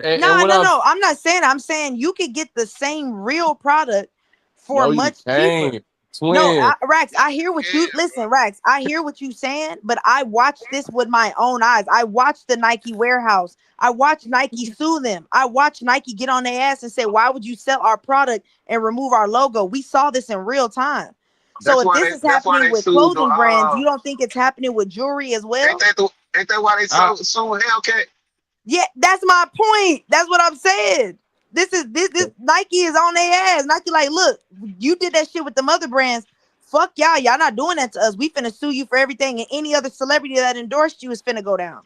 And No, what no, I'm no. I'm not saying. I'm saying you could get the same real product for no, you much cheaper. can't. No, Twin. Rax, I You hear what you can, listen, Rax. I hear what you saying, but I watched this with my own eyes. I watched the Nike warehouse. I watched Nike sue them. I watched Nike get on their ass and say, "Why would you sell our product and remove our logo?" We saw this in real time. So That's if why this they. is That's why happening they with sued the. clothing brands, you don't think it's happening with jewelry as Ain't well? that the? Ain't that why they I sued Hellcat? Yeah, that's my point. That's what I'm saying. This Nike is on their ass. Nike like, look, you did that shit with the mother brands. Fuck y'all. Y'all not doing that to us. We finna sue you for everything, and any other celebrity that endorsed you is finna go down.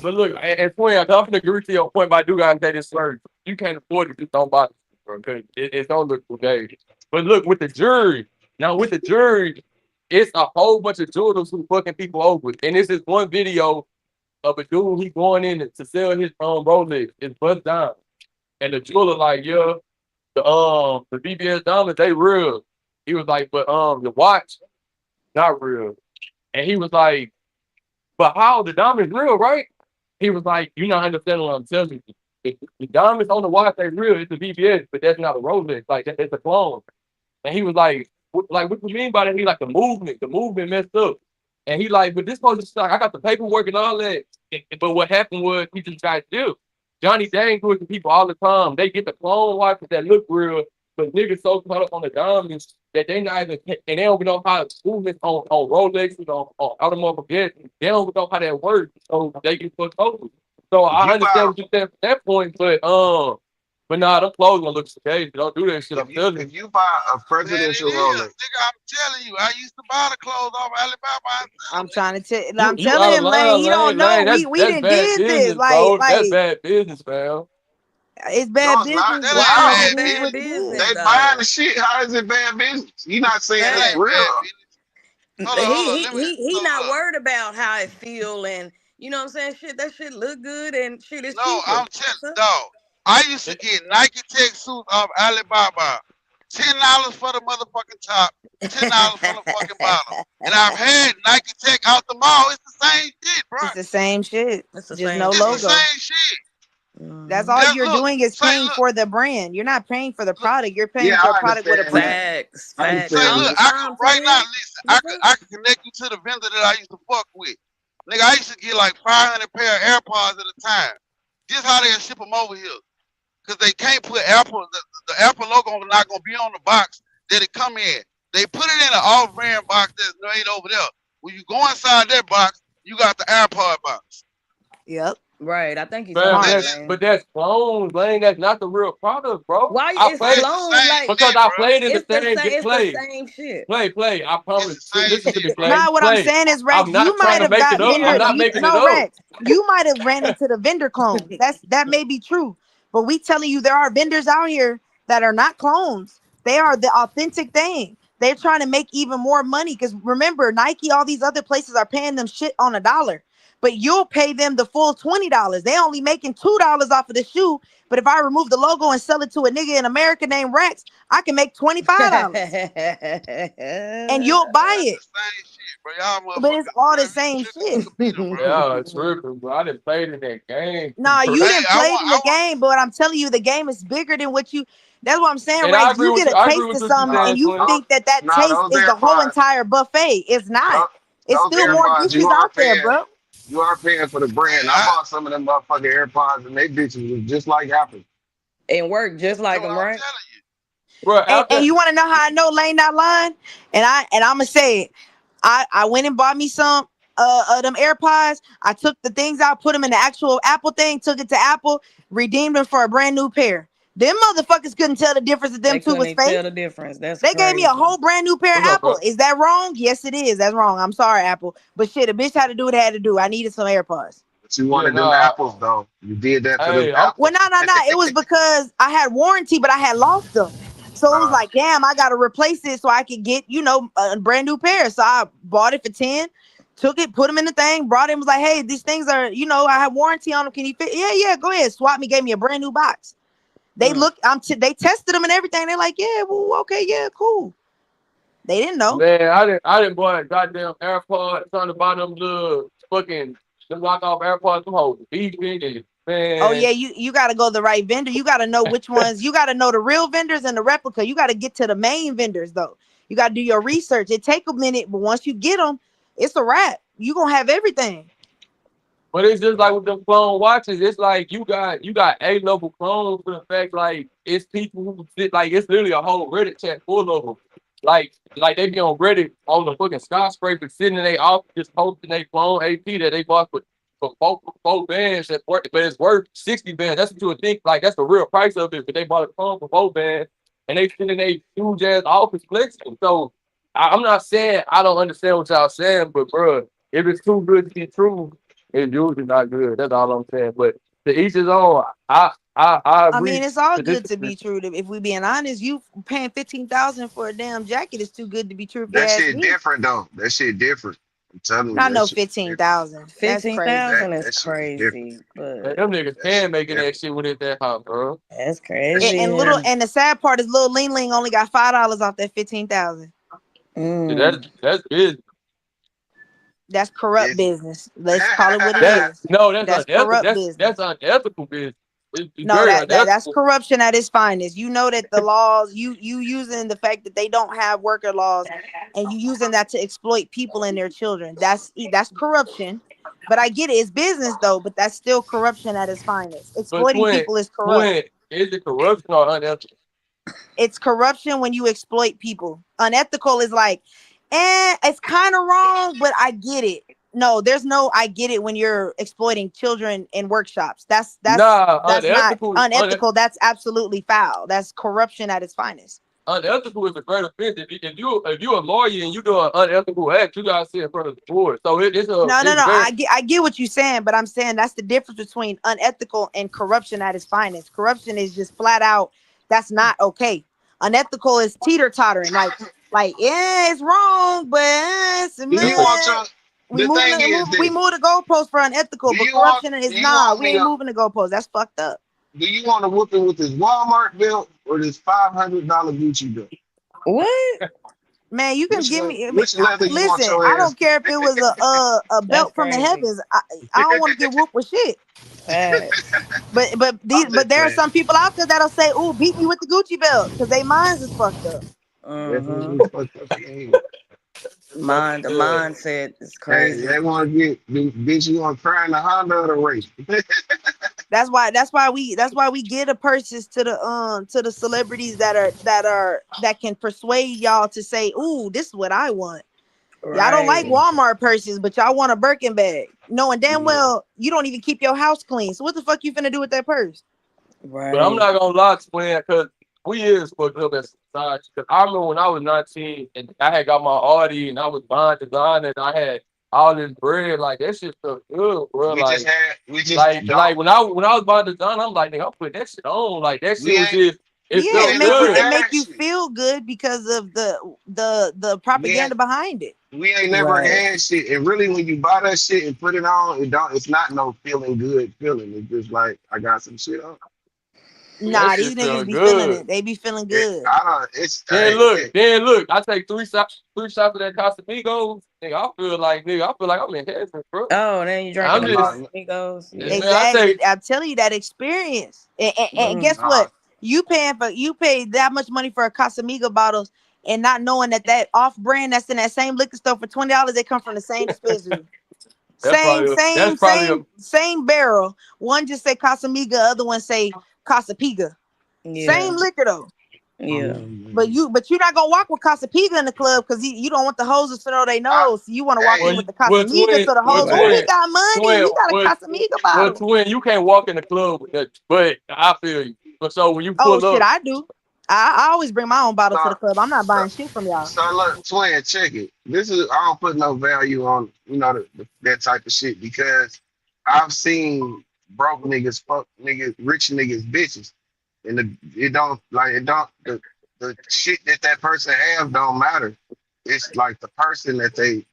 but look, and twin, I definitely agree to your point, but I do gotta say this first. You can't afford to just don't buy this, bro, because it don't look okay. But look, with the jury, now with the jury, it's a whole bunch of jewelers who fucking people over. And this is one video of a dude he going in to sell his Rolex. It's bust down. And the jeweler like, yeah, the BBS diamonds, they real. He was like, but the watch, not real. And he was like, but how the diamonds real, right? He was like, you not understanding what I'm telling you. The diamonds on the watch, they real. It's a BBS, but that's not a Rolex. Like it's a clone. And he was like, what you mean by that? He like the movement messed up. And he like, but this supposed to like, I got the paperwork and all that. But what happened was he just got still. Johnny Dang do it to people all the time. They get the clone watches that look real, but niggas so caught up on the diamonds that they not even and they don't even know how to movement on Rolex, on automobiles. They don't even know how that works. So they get fucked over. So If I you buy understand what you said from that point, but nah, them clothes gonna look okay. Don't do that shit. I'm telling you. if you buy a man. It presidential is, Rolex, nigga. I'm telling you. I used to buy the clothes off Alibaba and sell I'm them, nigga. trying to tell. You I'm you telling out of him, Lane. line, He don't Lane, know. Lane. We That's didn't bad did this. business, bro. That's Like bad business, man. it's no, bad it's not. business, That but ain't I'm Why gonna is give it bad him bad what business. it business is. They buying the though? shit. How is it bad business? You're not saying That it's That ain't bad real. business. he Hold on. he Let me. he he So not look. worried about how it feel and you know what I'm saying. Shit, that shit look good and shit is No, cheaper. I'm telling What's up? dog. I used to It- get Nike Tech suits off Alibaba. $10 for the motherfucking top, $10 for the fucking bottom. And I've had Nike Tech out the mall. It's the same shit, bro. It's the same shit, It's the just same no It's the shit. logo. same shit. That's Hmm. all Just you're look, doing is say paying look, for the brand. You're not paying for the look, product. You're paying Yeah, for a I product with a understand that. brand. Facts, I facts, say understand all look. the that. I can time, right now. twin. Listen, What's up? I can connect you to the vendor that I used to fuck with. Nigga, I used to get like 500 pair of AirPods at a time. Just how they ship them over here. Because they can't put Apple, the Apple logo is not going to be on the box that it come in. They put it in an off-brand box that's made over there. When you go inside that box, you got the AirPod box. Yep, Right, I think he's Man, talking They smart. about just, but Lane. that's clones, Lane. That's not the real product, bro. Why I it's bro, played it's the clone same like because shit, I bro. played in the it's the same same? get It's the play. same shit. Play. I It's promise. the same Listen to me, shit, bro. play. Nah, what I'm Play. saying is, Rex, I'm you not trying might to have make it got up. I'm vendor. not You making it no, up. Rex, you might have ran into the vendor clones. That may be true, but we telling you there are vendors out here that are not clones. They are the authentic thing. They're trying to make even more money because remember, Nike, all these other places are paying them shit on a dollar, but you'll pay them the full $20. They only making $2 off of the shoe. But if I remove the logo and sell it to a nigga in America named Rex, I can make $25 and you'll buy That's it. the same shit, bro. Y'all But it's motherfuckers, all bro, the if you can same trick them, you shit. can beat them, bro. Yeah, it's tripping, bro. I didn't play in that game, Nah, you bro. Hey, didn't play it in the game, but I'm telling you, the game is bigger than what you. That's what I'm saying, And I Rex. agree You with get you. a I agree taste with of what you something, No, and saying, you twin. no, think that that no, taste those is the whole AirPods, entire buffet. It's not. no, It's those still more AirPods, dishes out there, bro. you are paying for the hey, brand. I bought some of them motherfucking AirPods and they bitches was just like Apple. and work just That's like what them, I'm right? telling you. bro. And After you want to know how I know Lane not lying? And I'm gonna say it. I went and bought me some them AirPods. I took the things out, put them in the actual Apple thing, took it to Apple, redeemed them for a brand new pair. Them motherfuckers couldn't tell the difference if them They two couldn't was even tell fake. the difference. That's They gave me a crazy. whole brand new pair of what's up, bro? Apple. Is that wrong? Yes, it is. That's wrong. I'm sorry, Apple. But shit, a bitch had to do what it had to do. I needed some AirPods. But you Yeah, wanted them nah. apples though. You did that for them Hey, I'm Well, apples. no. It was because I had warranty, but I had lost them. So it was Uh, like, damn, I got to replace it so I could get, a brand new pair. So I bought it for 10, took it, put them in the thing, brought it, was like, hey, these things are, I have warranty on them. Can you fit? Yeah, go ahead. Swap me, gave me a brand new box. They Mm. look, they tested them and everything. They're like, yeah, well, okay, yeah, cool. They didn't know. man. I didn't buy goddamn AirPods on the bottom little fucking them lock off AirPods. Them hoes beefing and Oh man. yeah, you got to go the right vendor. You got to know which ones. You got to know the real vendors and the replica. You got to get to the main vendors though. You got to do your research. It take a minute, but once you get them, it's a wrap. You gonna have everything. But it's just like with them clone watches. It's like you got A-level clones for the fact like it's people who sit like it's literally a whole Reddit chat full of them. Like they be on Reddit on the fucking skyscraper sitting in their office just posting their clone AP that they bought for four bands that worth, but it's worth 60 bands. That's what you would think like that's the real price of it. But they bought a clone for 4 bands and they sit in their huge ass office flexing. So I'm not saying I don't understand what y'all saying, but bro, if it's too good to be true. It's usually not good. That's all I'm saying. But to each his own. I I mean, agree it's all to this. good to be true. If we being honest, you paying 15,000 for a damn jacket is too good to be true. If you that ask shit me, different though. That shit different. I'm telling you, not that no shit different. 15,000. That's Fifteen crazy. That thousand is that shit is different. crazy, Man, but them niggas That can shit making that different. shit when it's that hot, bro. that's That And, shit and crazy. little, different. and the sad part is, little Ling Ling only got $5 off that 15,000. See, Mm. that's business. That's corrupt Business. business. Let's call it what it That is. no, that's That's unethical. corrupt That's business. unethical business. It's No, very that's unethical. corruption at its finest. You know that the laws, you using the fact that they don't have worker laws, and you using that to exploit people and their children. That's corruption. But I get it. It's business though, but that's still corruption at its finest. But Exploiting people is corrupt. twin, is it corruption or unethical? It's corruption when you exploit people. Unethical is like, it's kind of wrong, but I get it. No, there's no I get it when you're exploiting children in workshops. Nah, That's not unethical. unethical. That's absolutely foul. That's corruption at its finest. Unethical is a great offense. If you a lawyer and you do an unethical act, you gotta sit in front of the board. So No. it's very I get what you're saying, but I'm saying that's the difference between unethical and corruption at its finest. Corruption is just flat out that's not okay. Unethical is teeter tottering, like yeah, it's wrong, but Do you want your we the moving thing is we this. move the goalpost for unethical, Do but you want corruption is do you nah. want We me ain't to moving the goalpost. That's fucked up, do you want to whoop it with this Walmart bill or this $500 Gucci bill? What? man. You can Which give one me. I mean, which leather you want listen, your I ass? don't care if it was a That's belt from the crazy. heavens. I don't want to get whooped with shit. Facts. I'm But just there are playing. some people out there that'll say, "Ooh, beat me with the Gucci belt," because they minds is fucked up. Mm-hmm. Definitely fucked up in the head. The mindset is Hey, crazy. they want to get bitch. You want to cry in the Honda or the race? That's why we get a purchase to the celebrities that can persuade y'all to say, "Ooh, this is what I want." Y'all don't like Right. Walmart purses, but y'all want a Birkin bag, knowing damn Yeah. well you don't even keep your house clean. So what the fuck you finna do with that purse? But I'm Right. not gonna lie, twin, because we is fucked up as society. Because I remember when I was 19 and I had got my Audi and I was buying design and I had all this bread, like that shit felt good, bro. We just Like don't. when I was buying design, I'm like, nigga, I'm putting that shit on. Like that We shit was ain't just it Yeah, we it felt ain't make you never good. it make had you shit. feel good because of the We ain't propaganda behind it. we ain't never Right. had shit. And really, when you buy that shit and put it on, it don't. It's not no feeling good feeling. It's just like I got some shit on. That Nah, these shit niggas felt be feeling good. it. They be feeling It, good. I don't. It's Then hey, look, then look, I take three shots of that Casamigos. Nigga, I feel like I'm in heaven, bro. Oh, then you drinking I'm the nah, just Casamigos. man, Yeah. I Exactly. take I'm telling you that experience. And Mm. guess nah. what? You pay that much money for a Casamiga bottles and not knowing that off brand that's in that same liquor store for $20, they come from the same dispensary. that's Same, that's same, probably a same, same barrel. One just say Casamiga, other one say Casapiga. Yeah. Same liquor though. Yeah. But you're not gonna walk with Casapega in the club because you don't want the hoes to know they I, nose. You want to walk in hey, with the Casamiga so the hoes, oh, he Right. got money. He got a Casamiga bottle. twin, you can't walk in the club with that. But I feel you. But so when you Oh pull shit, up, I do. I always bring my own bottle to so, the club. I'm not so, buying shit from y'all. so look, twin, check it. This is I don't put no value on that type of shit because I've seen broke niggas fuck niggas, rich niggas, bitches, and the shit that person have don't matter. It's like the person that they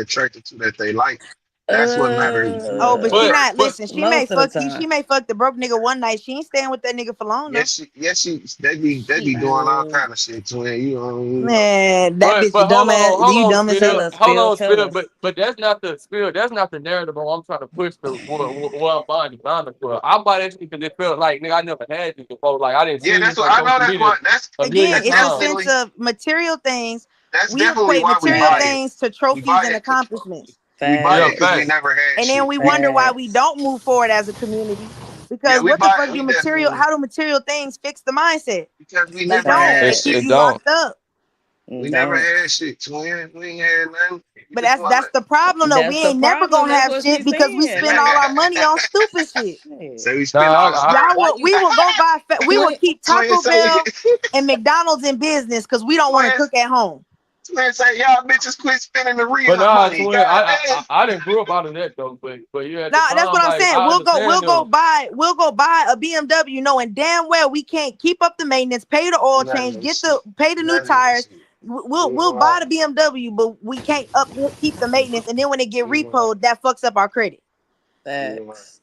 attracted to that they like. That's what matters. Oh, but she but not listen. She may Most of the fuck you. time. She may fuck the broke nigga one night. She ain't staying with that nigga for long though. Yes, they be Shit, doing all kind of shit, twin. man, that but bitch is dumbass. hold You on, dumb as Tell Spill, hell. us, hold Bill. on, Tell Spill. us. But that's not the Spill. That's not the narrative I'm trying to push to what I'm buying the club. I buy that shit because it felt like nigga I never had this before. Like I didn't Yeah, see that's this what on I know. social That's media what that's a Again, million that's it's the times. sense definitely of material things. that's We definitely equate why we material buy it. things to We trophies buy and it. accomplishments. We buy Yeah, it Facts. because we facts. never had And then shit. we wonder why we Facts. don't move forward as a community. Yeah, Because we what the buy fuck it. do We material, definitely how do material things fix the mindset? because we They never don't. had They It, keep shit. it you don't. locked up. We never Don't. had shit, twin. We ain't had nothing. We But just that's wanna. the problem though. We That's the ain't never problem. gonna That's have what shit she's because we saying. spend all our money on stupid shit. Shit. Say we Nah, spend all the I, Y'all money. will Why you we will go buy we will twin? keep Twin Taco say, Bell and McDonald's in business because we don't want to twin, cook at home. twin say, y'all bitches quit spending the but rehab nah, money. twin, God I didn't grow up out of that though. But yeah, at the Nah, that's time, what I'm like saying. I understand them. We'll go buy a BMW knowing damn well we can't keep up the maintenance, pay the oil none of change, that shit. pay the new None of that tires. shit. We We'll ain't buy lying. the BMW, but we can't keep the maintenance. And then when it get We ain't lying. repoed, that fucks up our credit. We ain't lying. Facts.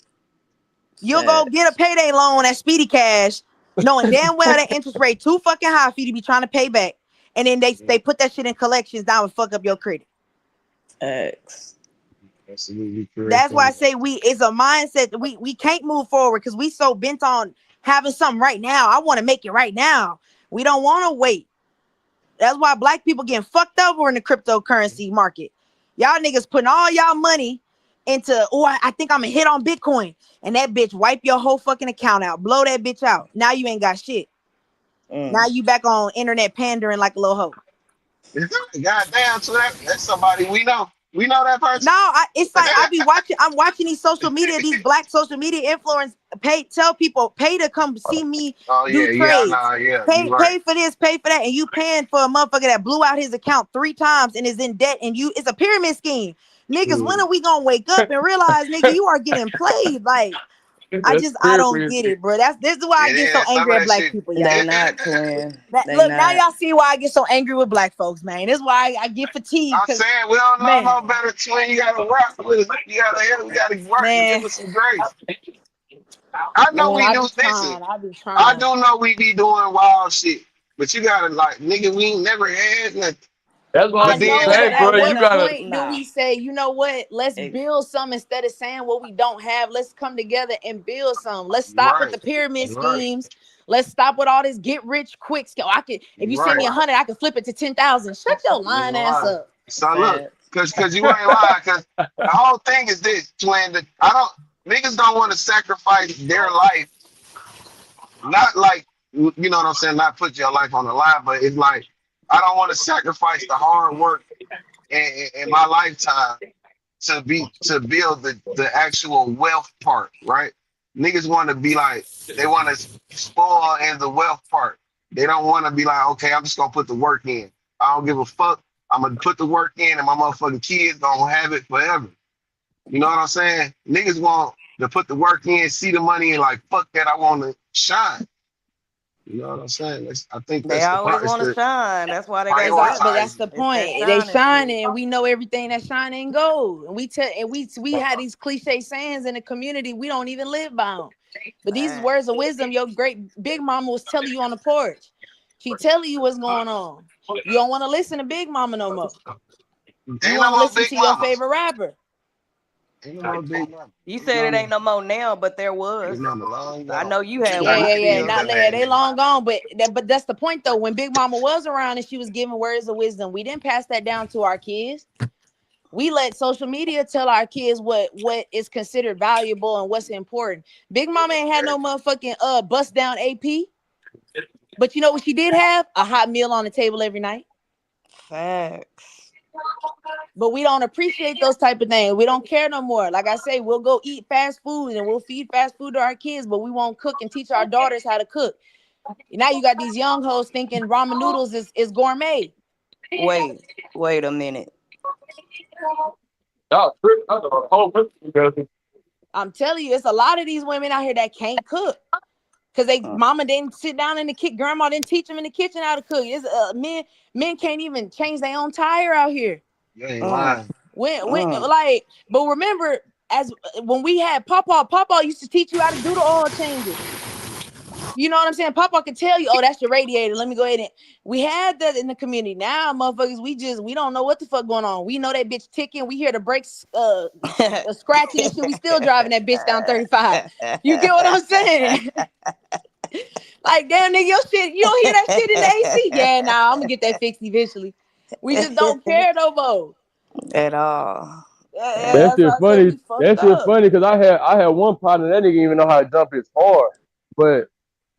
You'll go get a Facts. payday loan at Speedy Cash, knowing damn well that interest rate too fucking high for you to be trying to pay back. And then they put that shit in collections down and fuck up your credit. Facts. Absolutely correct That's why on I say it's a mindset that we can't move forward because we so bent on having something right now. I want to make it right now. We don't want to wait. That's why black people getting fucked over in the cryptocurrency market. Y'all niggas putting all y'all money into, oh, I think I'm gonna hit on Bitcoin. And that bitch wipe your whole fucking account out. Blow that bitch out. Now you ain't got shit. Now Mm. you back on internet pandering like a little hoe. that. God damn, so that's somebody we know. We know that No, person. it's like I'm watching these social media, these black social media influence tell people pay to come see me Oh do yeah, yeah, trades. nah, yeah, you right. Pay for this, pay for that, and you paying for a motherfucker that blew out his account 3 times and is in debt, and it's a pyramid scheme. Niggas, when Mm. are we gonna wake up and realize, nigga, you are getting played? Like, That's I very don't get it, bro. This is why I It get so is some angry of at that black shit. people, They y'all. not, twin. They Look, now not. y'all see why I get so angry with black folks, man. This is why I get fatigued, I'm cause saying we don't know no man, better, twin. You gotta rock with us. We gotta work and give man, us some grace. I know man, we I do. be Listen, trying. I be I trying. do know we be doing wild shit, but you gotta like, nigga, we ain't never had nothing. what I But I'm saying. know, then, but Hey, at bro, you what gotta. point do Nah. we say, you know what? Let's Ex- build some instead of saying what we don't have. Let's come together and build some. Let's stop with right, the pyramid right, schemes. Let's stop with all this get rich quick. I could, if you send me right. 100, I can flip it to 10,000. Shut your You ain't lying ass lying. up. So look, Facts. cause you ain't lying, cause the whole thing is this, twin. That I don't niggas don't want to sacrifice their life, not like you know what I'm saying, not put your life on the line, but it's like I don't want to sacrifice the hard work in my lifetime to build the actual wealth part, right? Niggas want to be like they want to spoil in the wealth part. They don't want to be like, okay, I'm just gonna put the work in. I don't give a fuck. I'm gonna put the work in, and my motherfucking kids gonna have it forever. You know what I'm saying? Niggas want to put the work in, see the money, and like fuck that. I want to shine. You know what I'm saying? I think They that's the always part. It's want to the shine. That's why they got But got. that's prioritizing. the It's that point. They shining shit. shining, and we know everything that shining gold. And we had these cliche sayings in the community we don't even live by them. But these Facts. words of wisdom, your great big mama was telling you on the porch. She telling you what's going on. You don't want to listen to Big Mama no more. You Ain't no want to more listen big to your mamas. favorite rapper. Ain't no more big mama. You Big said it mama. ain't no more now, but there Big was. mama long I gone. know you had Yeah, one yeah, yeah. still. Not there. They long gone. But that's the point though. When Big Mama was around and she was giving words of wisdom, we didn't pass that down to our kids. We let social media tell our kids what is considered valuable and what's important. Big Mama ain't had no motherfucking bust down AP. But you know what she did have? A hot meal on the table every night. Facts. But we don't appreciate those type of things. We don't care no more. Like I say, we'll go eat fast food and we'll feed fast food to our kids, but we won't cook and teach our daughters how to cook. Now you got these young hoes thinking ramen noodles is gourmet. Wait a minute. Y'all tripping. That's a whole bunch of together. I'm telling you, it's a lot of these women out here that can't cook. Cause they Mm. mama didn't sit down in the kitchen, grandma didn't teach them in the kitchen how to cook. It's men can't even change their own tire out here. You ain't Mm. lying. When Mm. like, but remember, as when we had Papa used to teach you how to do the oil changes. You know what I'm saying? Papa can tell you, oh, that's your radiator. Let me go ahead and we had that in the community. Now, motherfuckers, we don't know what the fuck going on. We know that bitch ticking. We hear the brakes scratching and shit. We still driving that bitch down 35. You get what I'm saying? Like, damn, nigga, your shit, you don't hear that shit in the AC? Yeah, nah, I'm gonna get that fixed eventually. We just don't care no more. At all. Yeah, That that's shit why I said funny. we fucked That shit up. funny because I had one partner that nigga even know how to jump his car, but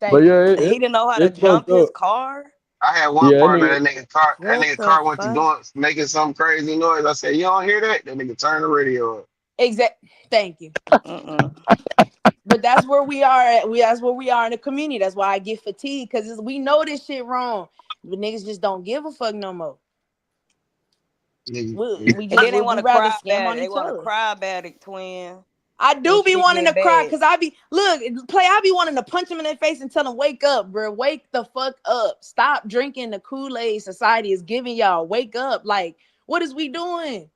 Thank you. yeah, He didn't know how to it's jump fucked his up. car. I had one Yeah, that partner, nigga. that What nigga the car went to fuck? doing making some crazy noise. I said, you don't hear that? That nigga turn the radio up. Thank you. Mm-mm. But that's where we are at. That's where we are in the community. That's why I get fatigued because we know this shit wrong. But niggas just don't give a fuck no more. Nigga, And then they We want to rather cry scam about it. on They each want to other. cry about it, twin. I When do be shit wanting to get cry bad. because I be wanting to punch him in their face and tell them, wake up, bro. Wake the fuck up. Stop drinking the Kool-Aid society is giving y'all. Wake up. Like, what is we doing?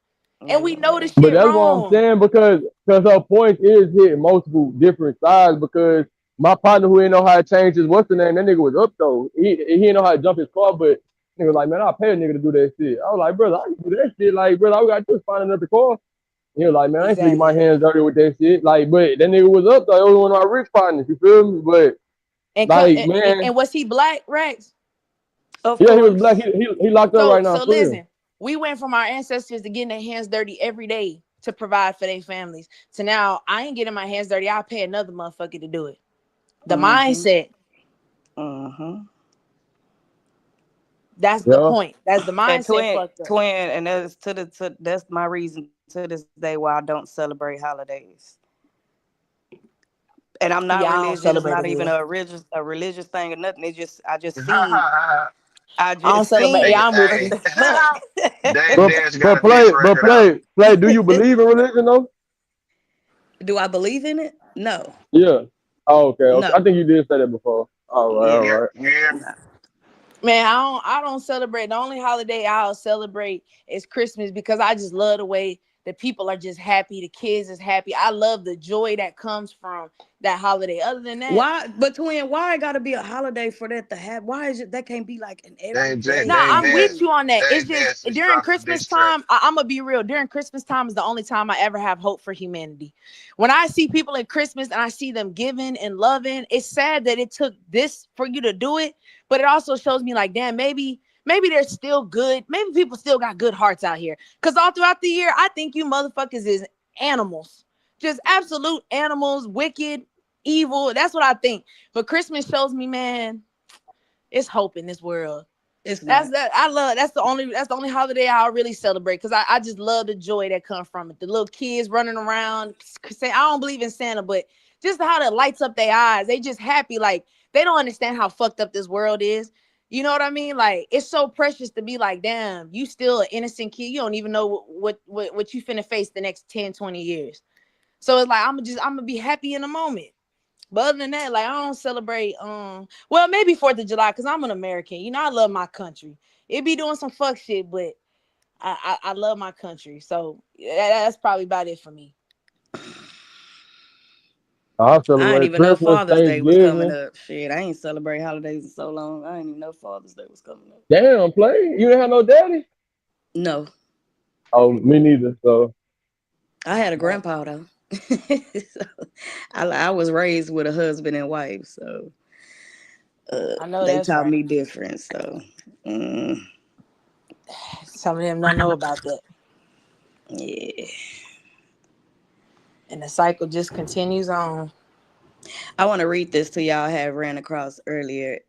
And we know this Yeah. But shit that's what I'm wrong. saying because her point is hitting multiple different sides. Because my partner who didn't know how to change his what's the name, that nigga was up though. He didn't know how to jump his car, but nigga was like, man, I'll pay a nigga to do that shit. I was like, brother, I can do that shit. Like, brother, all we gotta do is find another car. He was like, man, I ain't finna get my Exactly. hands dirty with that shit. Like, but that nigga was up though. It was one of my rich partners. You feel me? But And like, man, and was he black, Rex? Of yeah, he was black. course. He locked up right now So for real. listen, we went from our ancestors to getting their hands dirty every day to provide for their families. So now I ain't getting my hands dirty. I'll pay another motherfucker to do it. The Mm-hmm. mindset. Mm-hmm. That's the Yeah. point. That's the And mindset fucked up. and that's my reason to this day why I don't celebrate holidays. And I'm not Yeah, I don't religious. It's celebrate not them even either. a religious thing or nothing. It's just hey, I I don't just celebrate. seen Yeah, hey, I'm with what you. the fuck. Dame Dash got But a diss play, but record out. play. Do you believe in religion though? Do I believe in it? No. Yeah. Oh, okay, okay. I No. think you did say that before. All right, all Yeah, Mm-mm. right. yeah. No. Man, I don't celebrate. The only holiday I'll celebrate is Christmas because I just love the way the people are just happy, the kids is happy. I love the joy that comes from that holiday. Other than that, Why, but twin, why it gotta be a holiday for that to happen? Why is it that can't be like an everyday nah, Dame I'm Dash, with thing? you on that. It's Dame just Dash just during dropped a Christmas diss track. time, I'm gonna be real. During Christmas time is the only time I ever have hope for humanity. When I see people at Christmas and I see them giving and loving, it's sad that it took this for you to do it, but it also shows me like, damn, maybe they're still good. Maybe people still got good hearts out here. Cause all throughout the year, I think you motherfuckers is animals, just absolute animals, wicked, evil. That's what I think. But Christmas shows me, man, it's hope in this world. It's That's not. that I love. That's the only holiday I'll really celebrate because I just love the joy that comes from it. The little kids running around. Say I don't believe in Santa, but just how that lights up their eyes. They just happy. Like they don't understand how fucked up this world is. You know what I mean? Like it's so precious to be like, damn, you still an innocent kid. You don't even know what you finna face the next 10, 20 years. So it's like I'm gonna be happy in the moment. But other than that, like I don't celebrate. Well, maybe 4th of July because I'm an American. You know, I love my country. It be doing some fuck shit, but I love my country. So that's probably about it for me. I I didn't celebrate even know Christmas, Father's Day was coming Thanksgiving. up. Shit, I ain't celebrate holidays in so long. I didn't even know Father's Day was coming up. Damn, play. You didn't have no daddy? No, Oh, me neither. So I had a Right. grandpa though. So, I was raised with a husband and wife, so I know they that's taught right. me different. So, mm, Some of them don't know about that, yeah. and the cycle just continues on. I want to read this to y'all. I had ran across earlier.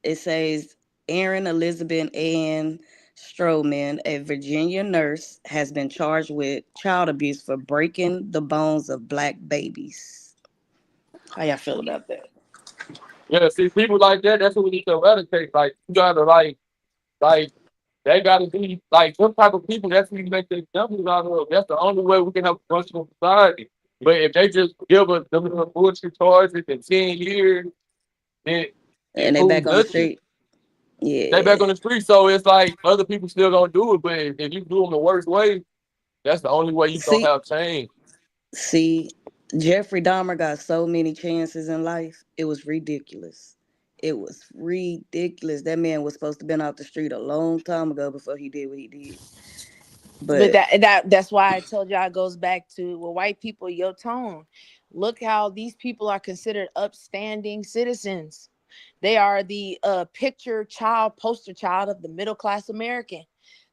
It says Erin Elizabeth Ann Stroman, a Virginia nurse, has been charged with child abuse for breaking the bones of black babies. How y'all feel about that? Yeah, see, people like that, that's what we need to eradicate. Like, you gotta, like, they gotta be, like, some type of people, that's what we make the examples out of. That's the only way we can have a functional society. But if they just give us them little bullshit charges in 10 years, then it And they proves back on the nothing. street. They back Yeah. on the street, so it's like other people still gonna do it, but if you do them the worst way, that's the only way you gonna See, have change. see, Jeffrey Dahmer got so many chances in life. It was ridiculous. It was ridiculous. That man was supposed to been off the street a long time ago before he did what he did. But But that's why I told y'all it goes back to, well, white people, your tone. Look how these people are considered upstanding citizens. They are the picture child, poster child of the middle class American,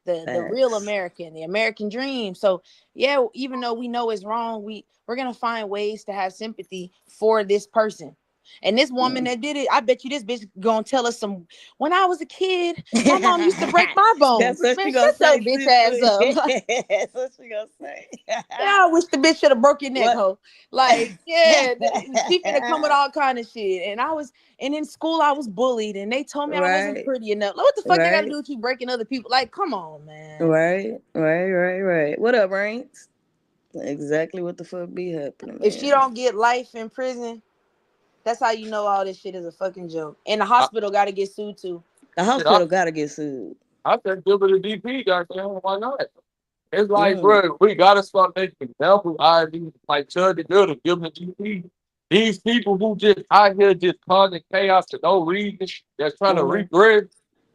the real facts. American, the American dream. So yeah, even though we know it's wrong, we're gonna find ways to have sympathy for this person. And this woman Mm. that did it, I bet you this bitch gonna tell us some. When I was a kid, my mom used to break my That's bones. what Man, she shut gonna your say bitch too. ass up. That's what she gonna say. Yeah, I wish the bitch should have broke your neck, What? ho. Like, yeah, she finna come with all kind of shit. And in school I was bullied, and they told me I wasn't Right, pretty enough. Like, what the fuck they got to right, do with you breaking other people? Like, come on, man. right. What up, Ranks? Exactly what the fuck be happening, If she man. don't get life in prison, that's how you know all this shit is a fucking joke. And the I, hospital got to get sued too. The shit, I, hospital gotta get sued. I said give it a DP, goddamn, why not? It's like, Mm. bro, we gotta start making examples out of these, like Chud the Good, give them a GP. These people who just out here just causing chaos for no reason, that's trying to Mm-hmm. regress,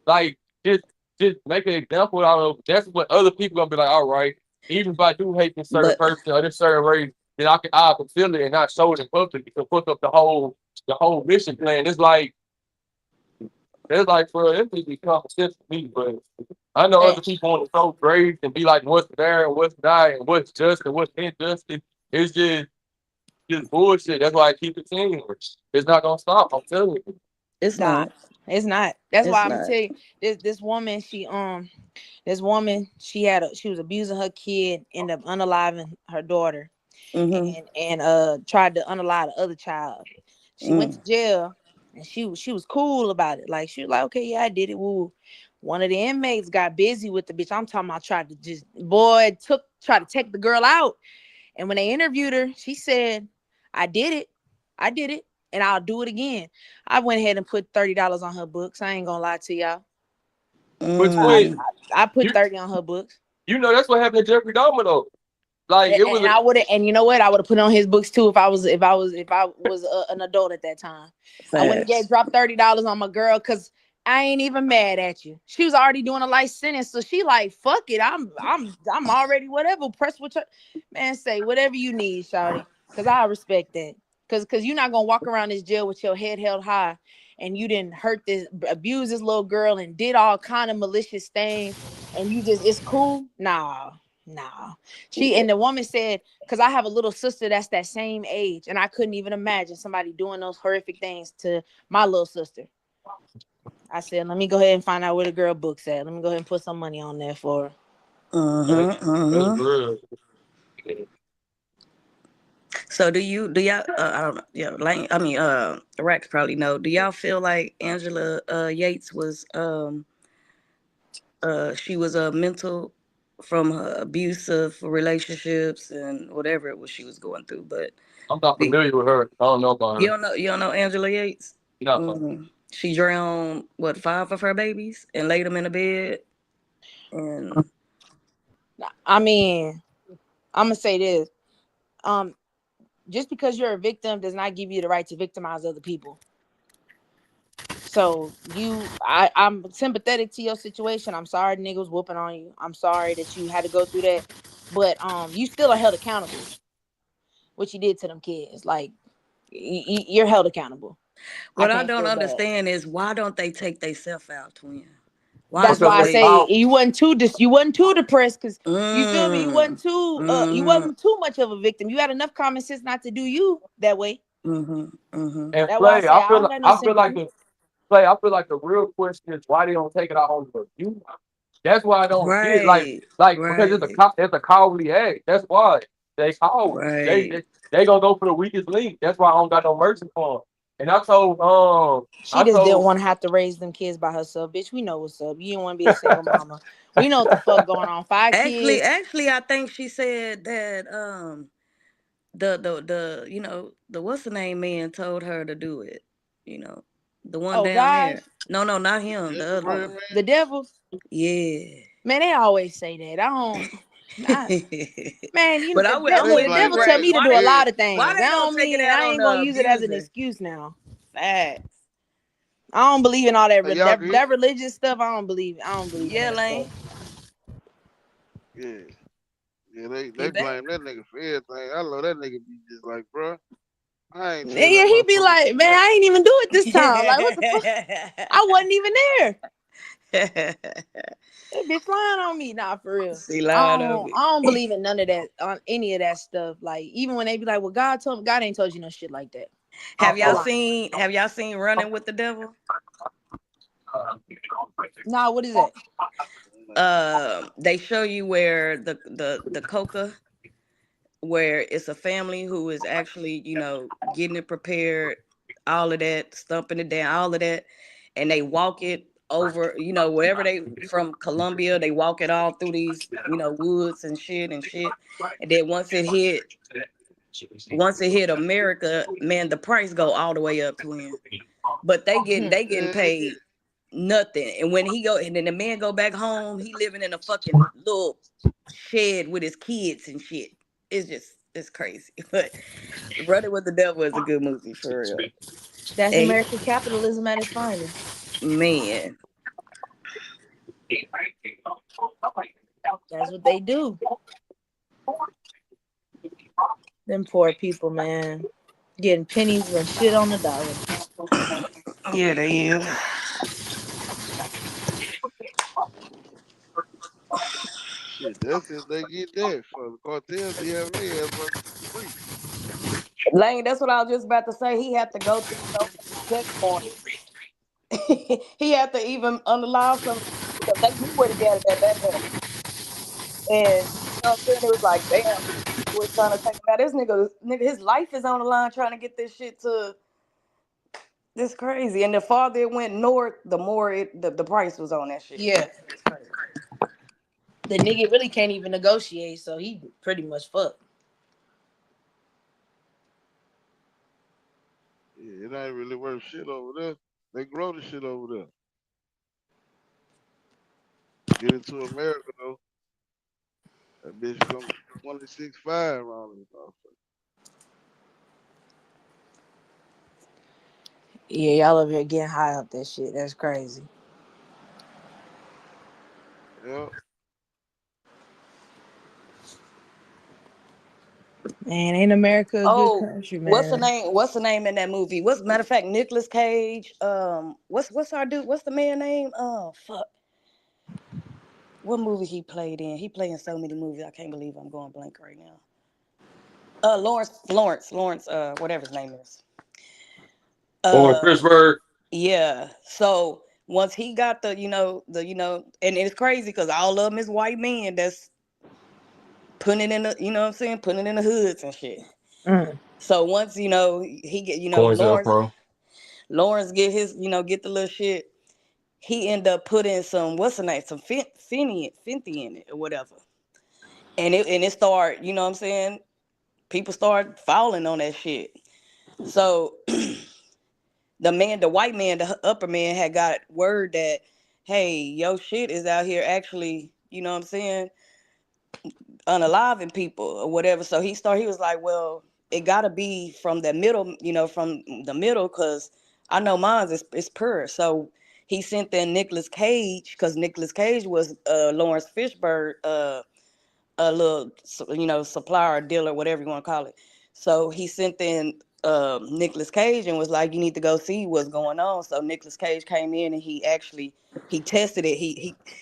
like just just make an example out of. That's what other people gonna be like. All right, even if I do hate this certain But person or this certain race, then I can feel it and not show it in public to fuck up the whole mission plan. It's like for it be competition for me, but I know And, other people want to throw grades and be like, what's fair and what's not and what's just and what's injustice. It's just bullshit. That's why I keep it saying it's not gonna stop. I'm telling you. it's nah, not. it's not. That's It's why I'm gonna not. tell you, this woman, she was abusing her kid, ended up unaliving her daughter, Mm-hmm. and tried to unalive the other child. She went Mm. to jail, and she was cool about it. Like, she was like, okay, yeah, I did it. Woo. One of the inmates got busy with the bitch. I'm talking about, tried to take the girl out. And when they interviewed her, she said, I did it. I did it. And I'll do it again. I went ahead and put $30 on her books. I ain't gonna lie to y'all. But I, twin, Mm. I put you 30 on her books. you know that's what happened to Jeffrey Dahmer though. Like And, it was and a I would have, and you know what? I would have put on his books too if I was an adult at that time. I wouldn't Facts. get dropped $30 on my girl because I ain't even mad at you. She was already doing a life sentence, so she like, fuck it. I'm already whatever. Press with her, man. Say whatever you need, shawty, because I respect that. Because you're not gonna walk around this jail with your head held high, and you didn't hurt this, abuse this little girl, and did all kind of malicious things, and you just it's cool. Nah. She Yeah. and the woman said, because I have a little sister that's that same age, and I couldn't even imagine somebody doing those horrific things to my little sister. I said, let me go ahead and find out where the girl books at. Let me go ahead and put some money on there for her. Mm-hmm. that's Mm-hmm. real. So do y'all? I don't know. Yeah, like I mean, Rex probably know. Do y'all feel like Angela Yates was she was a mental from her abusive relationships and whatever it was she was going through? But I'm not the, familiar with her. I don't know about her. you don't know Angela Yates? No. Mm-hmm. She drowned what 5 of her babies and laid them in a bed and I mean, I'm gonna say this. Um, just because you're a victim does not give you the right to victimize other people. So I'm sympathetic to your situation. I'm sorry the nigga was whooping on you. I'm sorry that you had to go through that. But you still are held accountable. What you did to them kids, like you're held accountable. I what I can't don't feel bad. understand is why don't they take themselves out, twin? Why That's do why I Because they? say I you wasn't too depressed, because you feel me. Mm, You mm, wasn't too much of a victim. You had enough common sense not to do you that way. Mm-hmm. And That's why I play, say I don't got no I feel like sympathy. the play. I feel like the real question is why they don't take it out on the you. That's why I don't get it. Right. Because Right. it's a cowardly act. That's why they cowards. Right. They gonna go for the weakest link. That's why I don't got no mercy for them. And She I just didn't told want to have to raise them kids by herself. Bitch, we know what's up. You didn't want to be a single mama. We know what the fuck going on. Five Actually, kids. actually, I think she said that the the what's the name man told her to do it. You know, the one Oh, down there. guys. No, no, not him. The other Oh, Gingerbread one. man. the devil. Yeah. Man, they always say that. I don't. I, man, But I'm They look, the with claim D devil that tell Ray. me nigga to Why do a they lot dead. of why things. they That gonna don't take it mean out I on ain't gonna the use it as an abusing? excuse now. Facts. I don't believe in all that Hey, y'all can hear that religious stuff. I don't believe in Yeah, that stuff. Lane. me? Yeah. Yeah, You they back? blame that nigga for everything. I love that nigga be just like, bro, I ain't tell Yeah, that he be motherfucker to like, do man, nothing. I ain't even do it this time. Like, what the fuck? I wasn't even there. It be flying on me, nah, for real. See, lying on me. I don't believe in none of that, on any of that stuff. Like, even when they be like, well, God told me, God ain't told you no shit like that. Have A y'all lie. seen Running with the Devil? Nah, what is that? Nah. They show you where the coca, where it's a family who is actually, getting it prepared, all of that, stumping it down, all of that, and they walk it over, wherever they from Colombia, they walk it all through these, woods and shit. And then once it hit America, man, the price go all the way up, twin. But they getting Hmm. they getting Yeah, yeah. paid nothing. And when he go and then the man go back home, he living in a fucking little shed with his kids and shit. It's crazy. But Running with the Devil is a good movie for real. That's And American capitalism at its finest. man, That's what they do. Them poor people, man, getting pennies when shit on the dollar. yeah, they is. Shit, that's if they get that. For the cartel be having their ass working for free. Lane, that's what I was just about to say. He had to go through so many checkpoints. He had to even unallow some of the shit because they knew where to get it at that point. And you know what I'm saying? It was like, damn, these people was trying to take him out. This nigga, his life is on the line trying to get this shit to this crazy. And the farther it went north, the more the price was on that shit. Yeah, It's crazy. the nigga really can't even negotiate, so he pretty much fucked. Yeah, it ain't really worth shit over there. They grow the shit over there. Get into America though, that bitch come 26.5 around this motherfucker. Yeah, y'all over here getting high up that shit. That's crazy. Yeah. Man, ain't America a good Oh, country, what's the man? name? What's the name in that movie? What's matter of fact, Nicolas Cage. What's our dude? What's the man name? Oh fuck. What movie he played in? He played in so many movies. I can't believe I'm going blank right now. Lawrence, whatever his name is. Lawrence Uh, Fishburne. yeah. So once he got and it's crazy because all of them is white men that's putting it in the, you know what I'm saying, putting it in the hoods and shit. Mm. So once he get Coins up, Lawrence bro. Lawrence get his get the little shit. He end up putting some what's the name, some finty in it or whatever, and it start, you know what I'm saying, people start falling on that shit. So the white man, the upper man had got word that, hey, yo shit is out here actually, you know what I'm saying, unaliving people or whatever. So he was like, well, it gotta be from the middle, from the middle, cause I know mine's is pure. So he sent in Nicolas Cage, cause Nicolas Cage was Lawrence Fishburne, a little, supplier, dealer, whatever you want to call it. So he sent in Nicolas Cage and was like, "You need to go see what's going on." So Nicolas Cage came in and he tested it.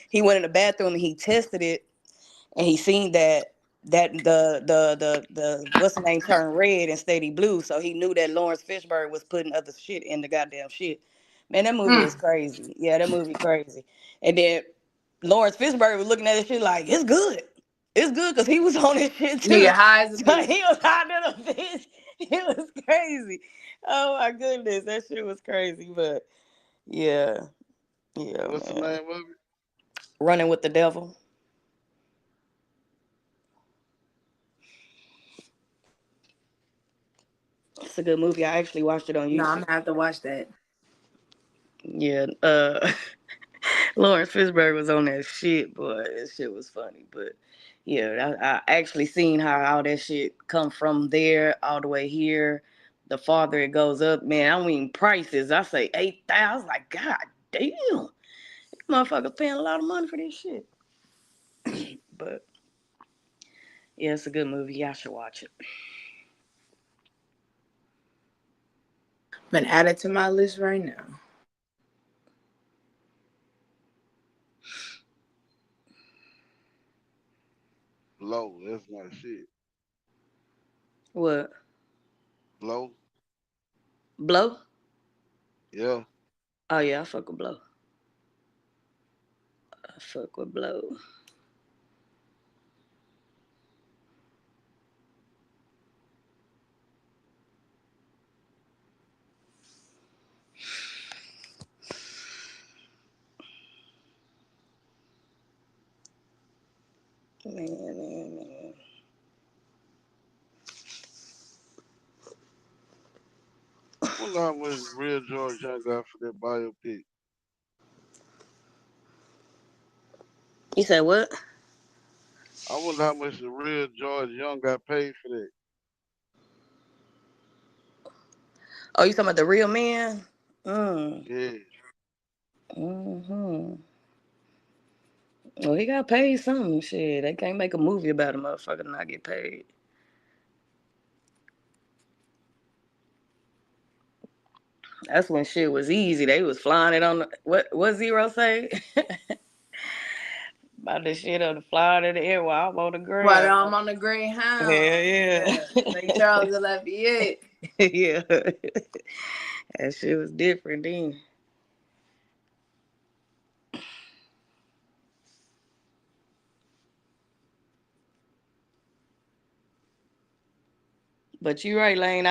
He went in the bathroom and he tested it, and he seen that that the what's the name turned red and steady blue, so he knew that Lawrence Fishburne was putting other shit in the goddamn shit. Man, that movie is crazy. Yeah, that movie crazy. And then Lawrence Fishburne was looking at this shit like it's good. It's good because he was on this shit Nigga too. high as a So bitch. he was hot in a bitch. It was crazy. Oh my goodness, that shit was crazy. But yeah, yeah, What's the man. name of it? Running with the Devil. It's a good movie. I actually watched it on No, I'm YouTube. gonna have to watch that. Yeah, Lawrence Fishburne was on that shit, boy. That shit was funny. But yeah, I actually seen how all that shit come from there all the way here. The farther it goes up, man. I mean prices. I say 8,000. I was like, God damn, motherfuckers paying a lot of money for this shit. But yeah, it's a good movie. Y'all should watch it. Been added to my list right now. Blow. That's my shit. What? Blow. Blow? Yeah. Oh yeah, I fuck with Blow. I fuck with Blow. Man. Wonder how much Real George Young got for that biopic. You said what? I wonder how much the Real George Young got paid for that. Oh, you talking about the real man? Mm. Yeah. Mm-hmm. Well, he got paid something. Shit, they can't make a movie about a motherfucker and not get paid. That's when shit was easy. They was flying it on the, what Zero say? About this shit on the flying in the air while I'm on the While ground. I'm on the Hell Greyhound. yeah. Yeah. St. Charles de Lafayette. Yeah. That shit was different then. But you right, Lane.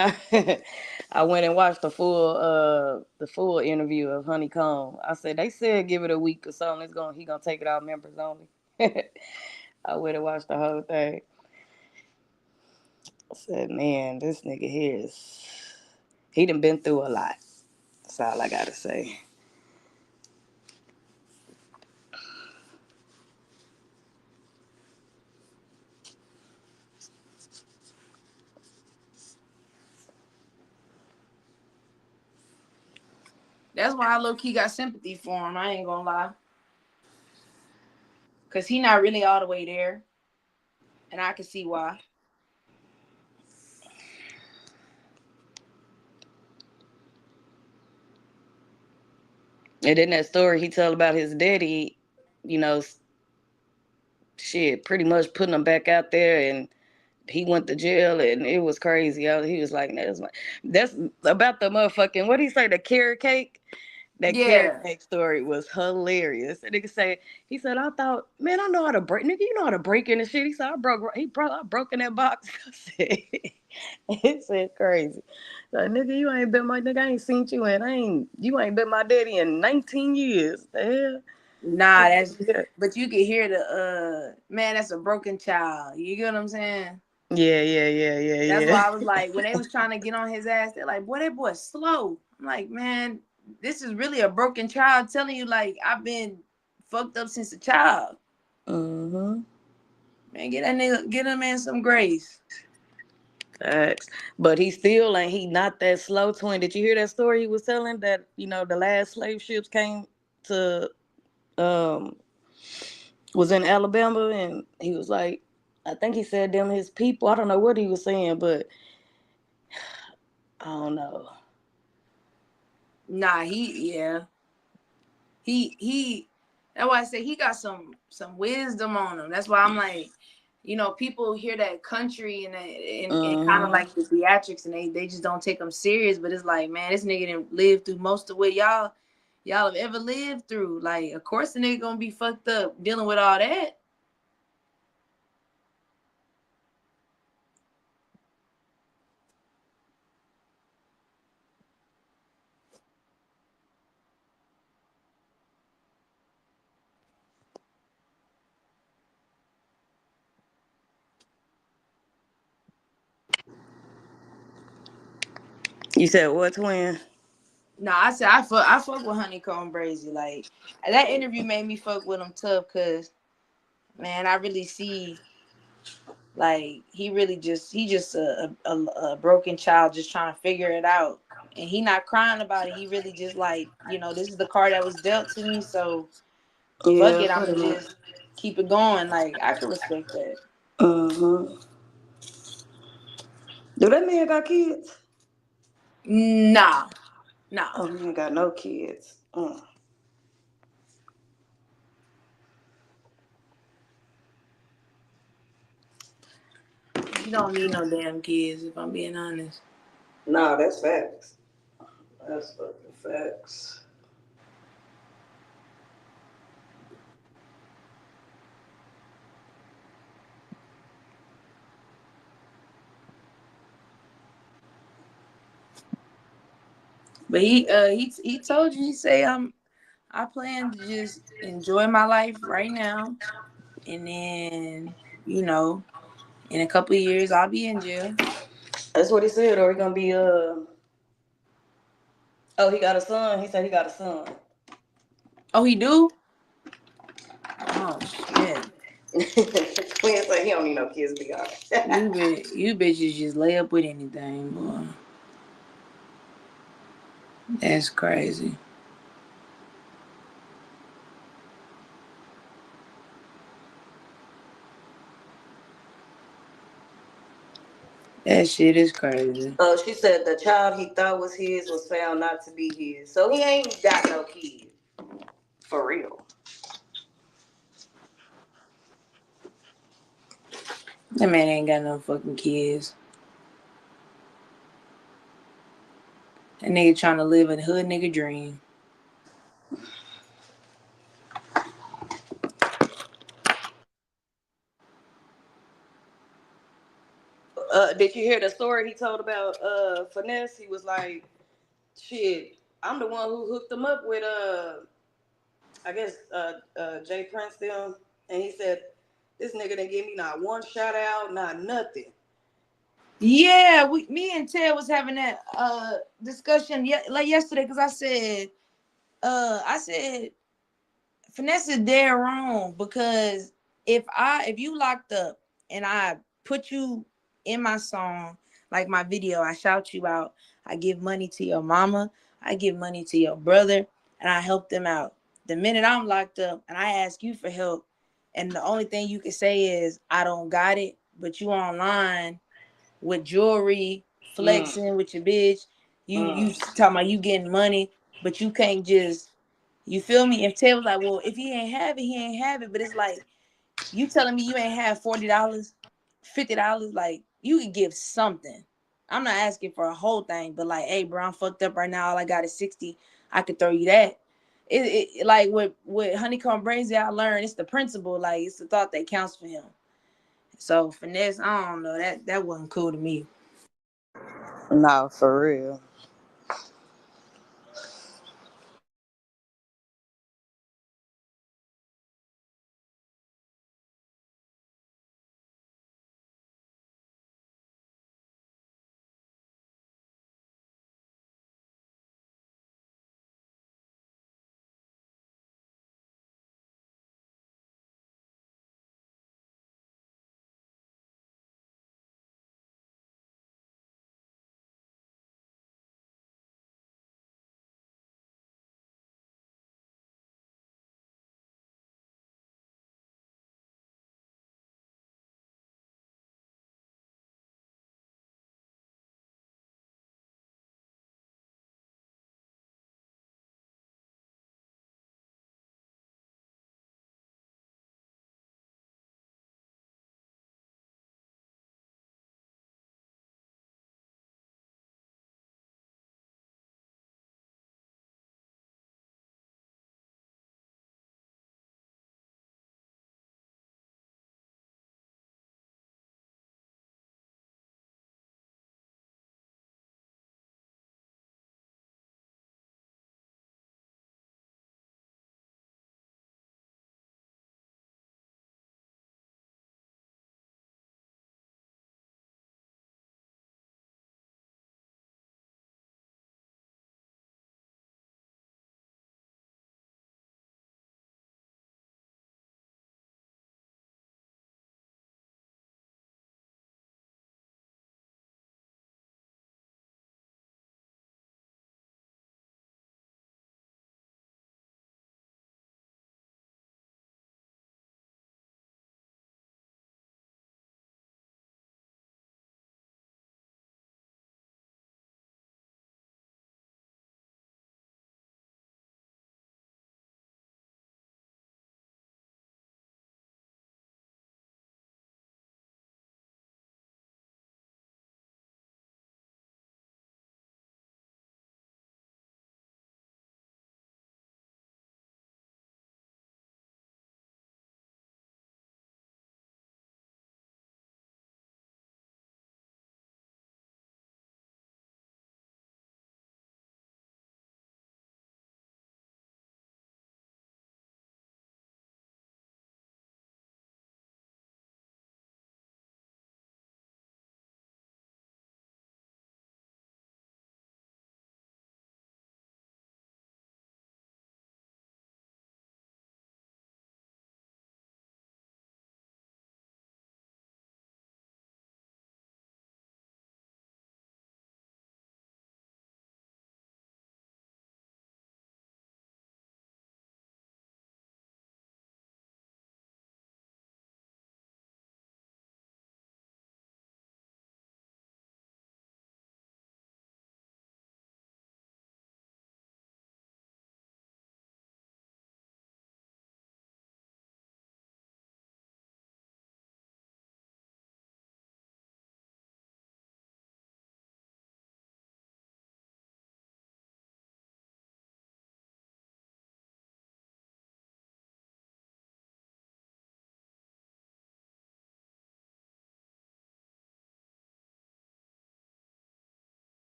I went and watched the full interview of Honeycomb. I said they said give it a week or something. He gonna take it out members only. I went and watched the whole thing. I said, man, this nigga here he done been through a lot. That's all I gotta say. That's why I low key got sympathy for him. I ain't gonna lie. Cause he not really all the way there. And I can see why. And then that story he told about his daddy, you know, shit, pretty much putting him back out there, and he went to jail, and it was crazy. He was like, that's about the motherfucking, what did he say, the carrot cake? That carrot Yeah. cake story was hilarious. And nigga said, he said, I thought, man, I know how to break, nigga, you know how to break in the shit. He said, I broke in that box. I said, it said crazy. Like, nigga, you ain't been my nigga, I ain't seen you in, you ain't been my daddy in 19 years. The hell? Nah, that's Yeah, but you can hear the man, that's a broken child. You get what I'm saying? yeah, yeah, yeah, yeah, That's why yeah. I was like, when they was trying to get on his ass, they're like, boy, that boy's slow. I'm like, man, this is really a broken child telling you, like, I've been fucked up since a child. Mm-hmm. Man, get that man some grace. Facts. But he not that slow twin. Did you hear that story he was telling that, the last slave ships came to um was in Alabama, and he was like, I think he said them his people. I don't know what he was saying, but I don't know. Nah, yeah. He that's why I say he got some wisdom on him. That's why I'm like, people hear that country and kind of Mm-hmm. like the theatrics, and they just don't take them serious. But it's like, man, this nigga didn't live through most of what y'all have ever lived through. Like, of course, the nigga gonna be fucked up dealing with all that. You said what, twin? No, I said I fuck with Honeycomb Brazy. Like, that interview made me fuck with him tough, cause man, I really see, like, he just a broken child just trying to figure it out, and he not crying about it. He really just like, this is the card that was dealt to me, so fuck Yeah, it, I'ma pretty much. just keep it going. Like, I can respect that. Mm-hmm. Do that man got kids? Nah, nah. Oh, he ain't got no kids. He don't need no damn kids, if I'm being honest. Nah, that's facts. That's fucking facts. But he told you, he say, I plan to just enjoy my life right now, and then, you know in a couple of years I'll be in jail. That's what he said. Or he gonna be Oh, he got a son. He said he got a son. Oh, he do? Oh shit. Twin said he don't need no kids to be honest. You bitches just lay up with anything, boy. That's crazy. That shit is crazy. Oh, she said the child he thought was his was found not to be his. So he ain't got no kid. For real. That man ain't got no fucking kids. That nigga trying to live a hood nigga dream. Did you hear the story he told about Finesse? He was like, shit, I'm the one who hooked him up with I guess Jay Prince them, and he said this nigga didn't give me not one shout out, not nothing. Yeah, me and Ted was having that discussion like yesterday, because I said Finesse is dead wrong, because if you locked up and I put you in my song, like my video, I shout you out, I give money to your mama, I give money to your brother, and I help them out. The minute I'm locked up and I ask you for help, and the only thing you can say is I don't got it, but you online with jewelry, Mm, flexing with your bitch, you mm. talking about you getting money, but you can't just, you feel me? If Ted was like, well, if he ain't have it, he ain't have it. But it's like, you telling me you ain't have $40, $50, like, you could give something. I'm not asking for a whole thing, but like, hey, bro, I'm fucked up right now. All I got is 60. I could throw you that. It like with Honeycomb Brazy, I learned it's the principle. Like, it's the thought that counts for him. So Finesse, I don't know. That wasn't cool to me. Nah, for real.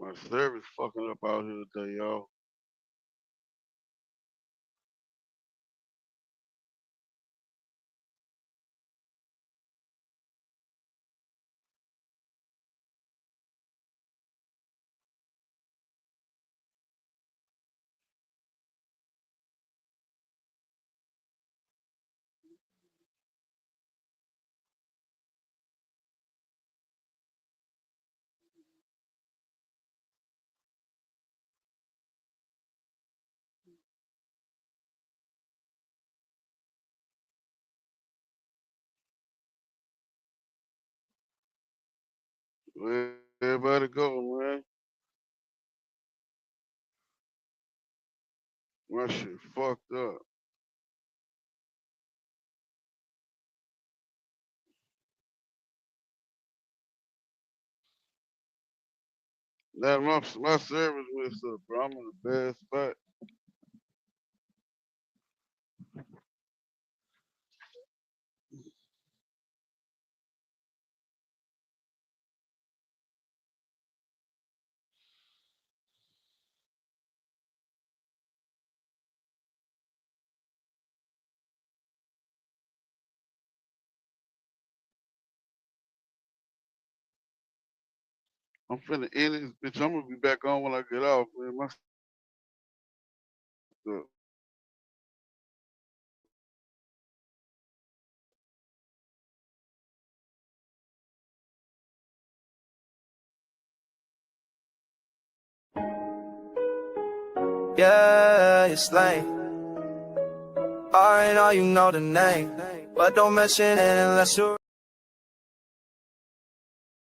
My service fucking up out here today, y'all. Where everybody go, man? My shit fucked up. That my service messed up, bro. I'm in a bad spot. I'm finna end this bitch. I'm gonna be back on when I get off, man. My stuff. Yeah, it's lame. Alright, all you know the name, but don't mention it unless you're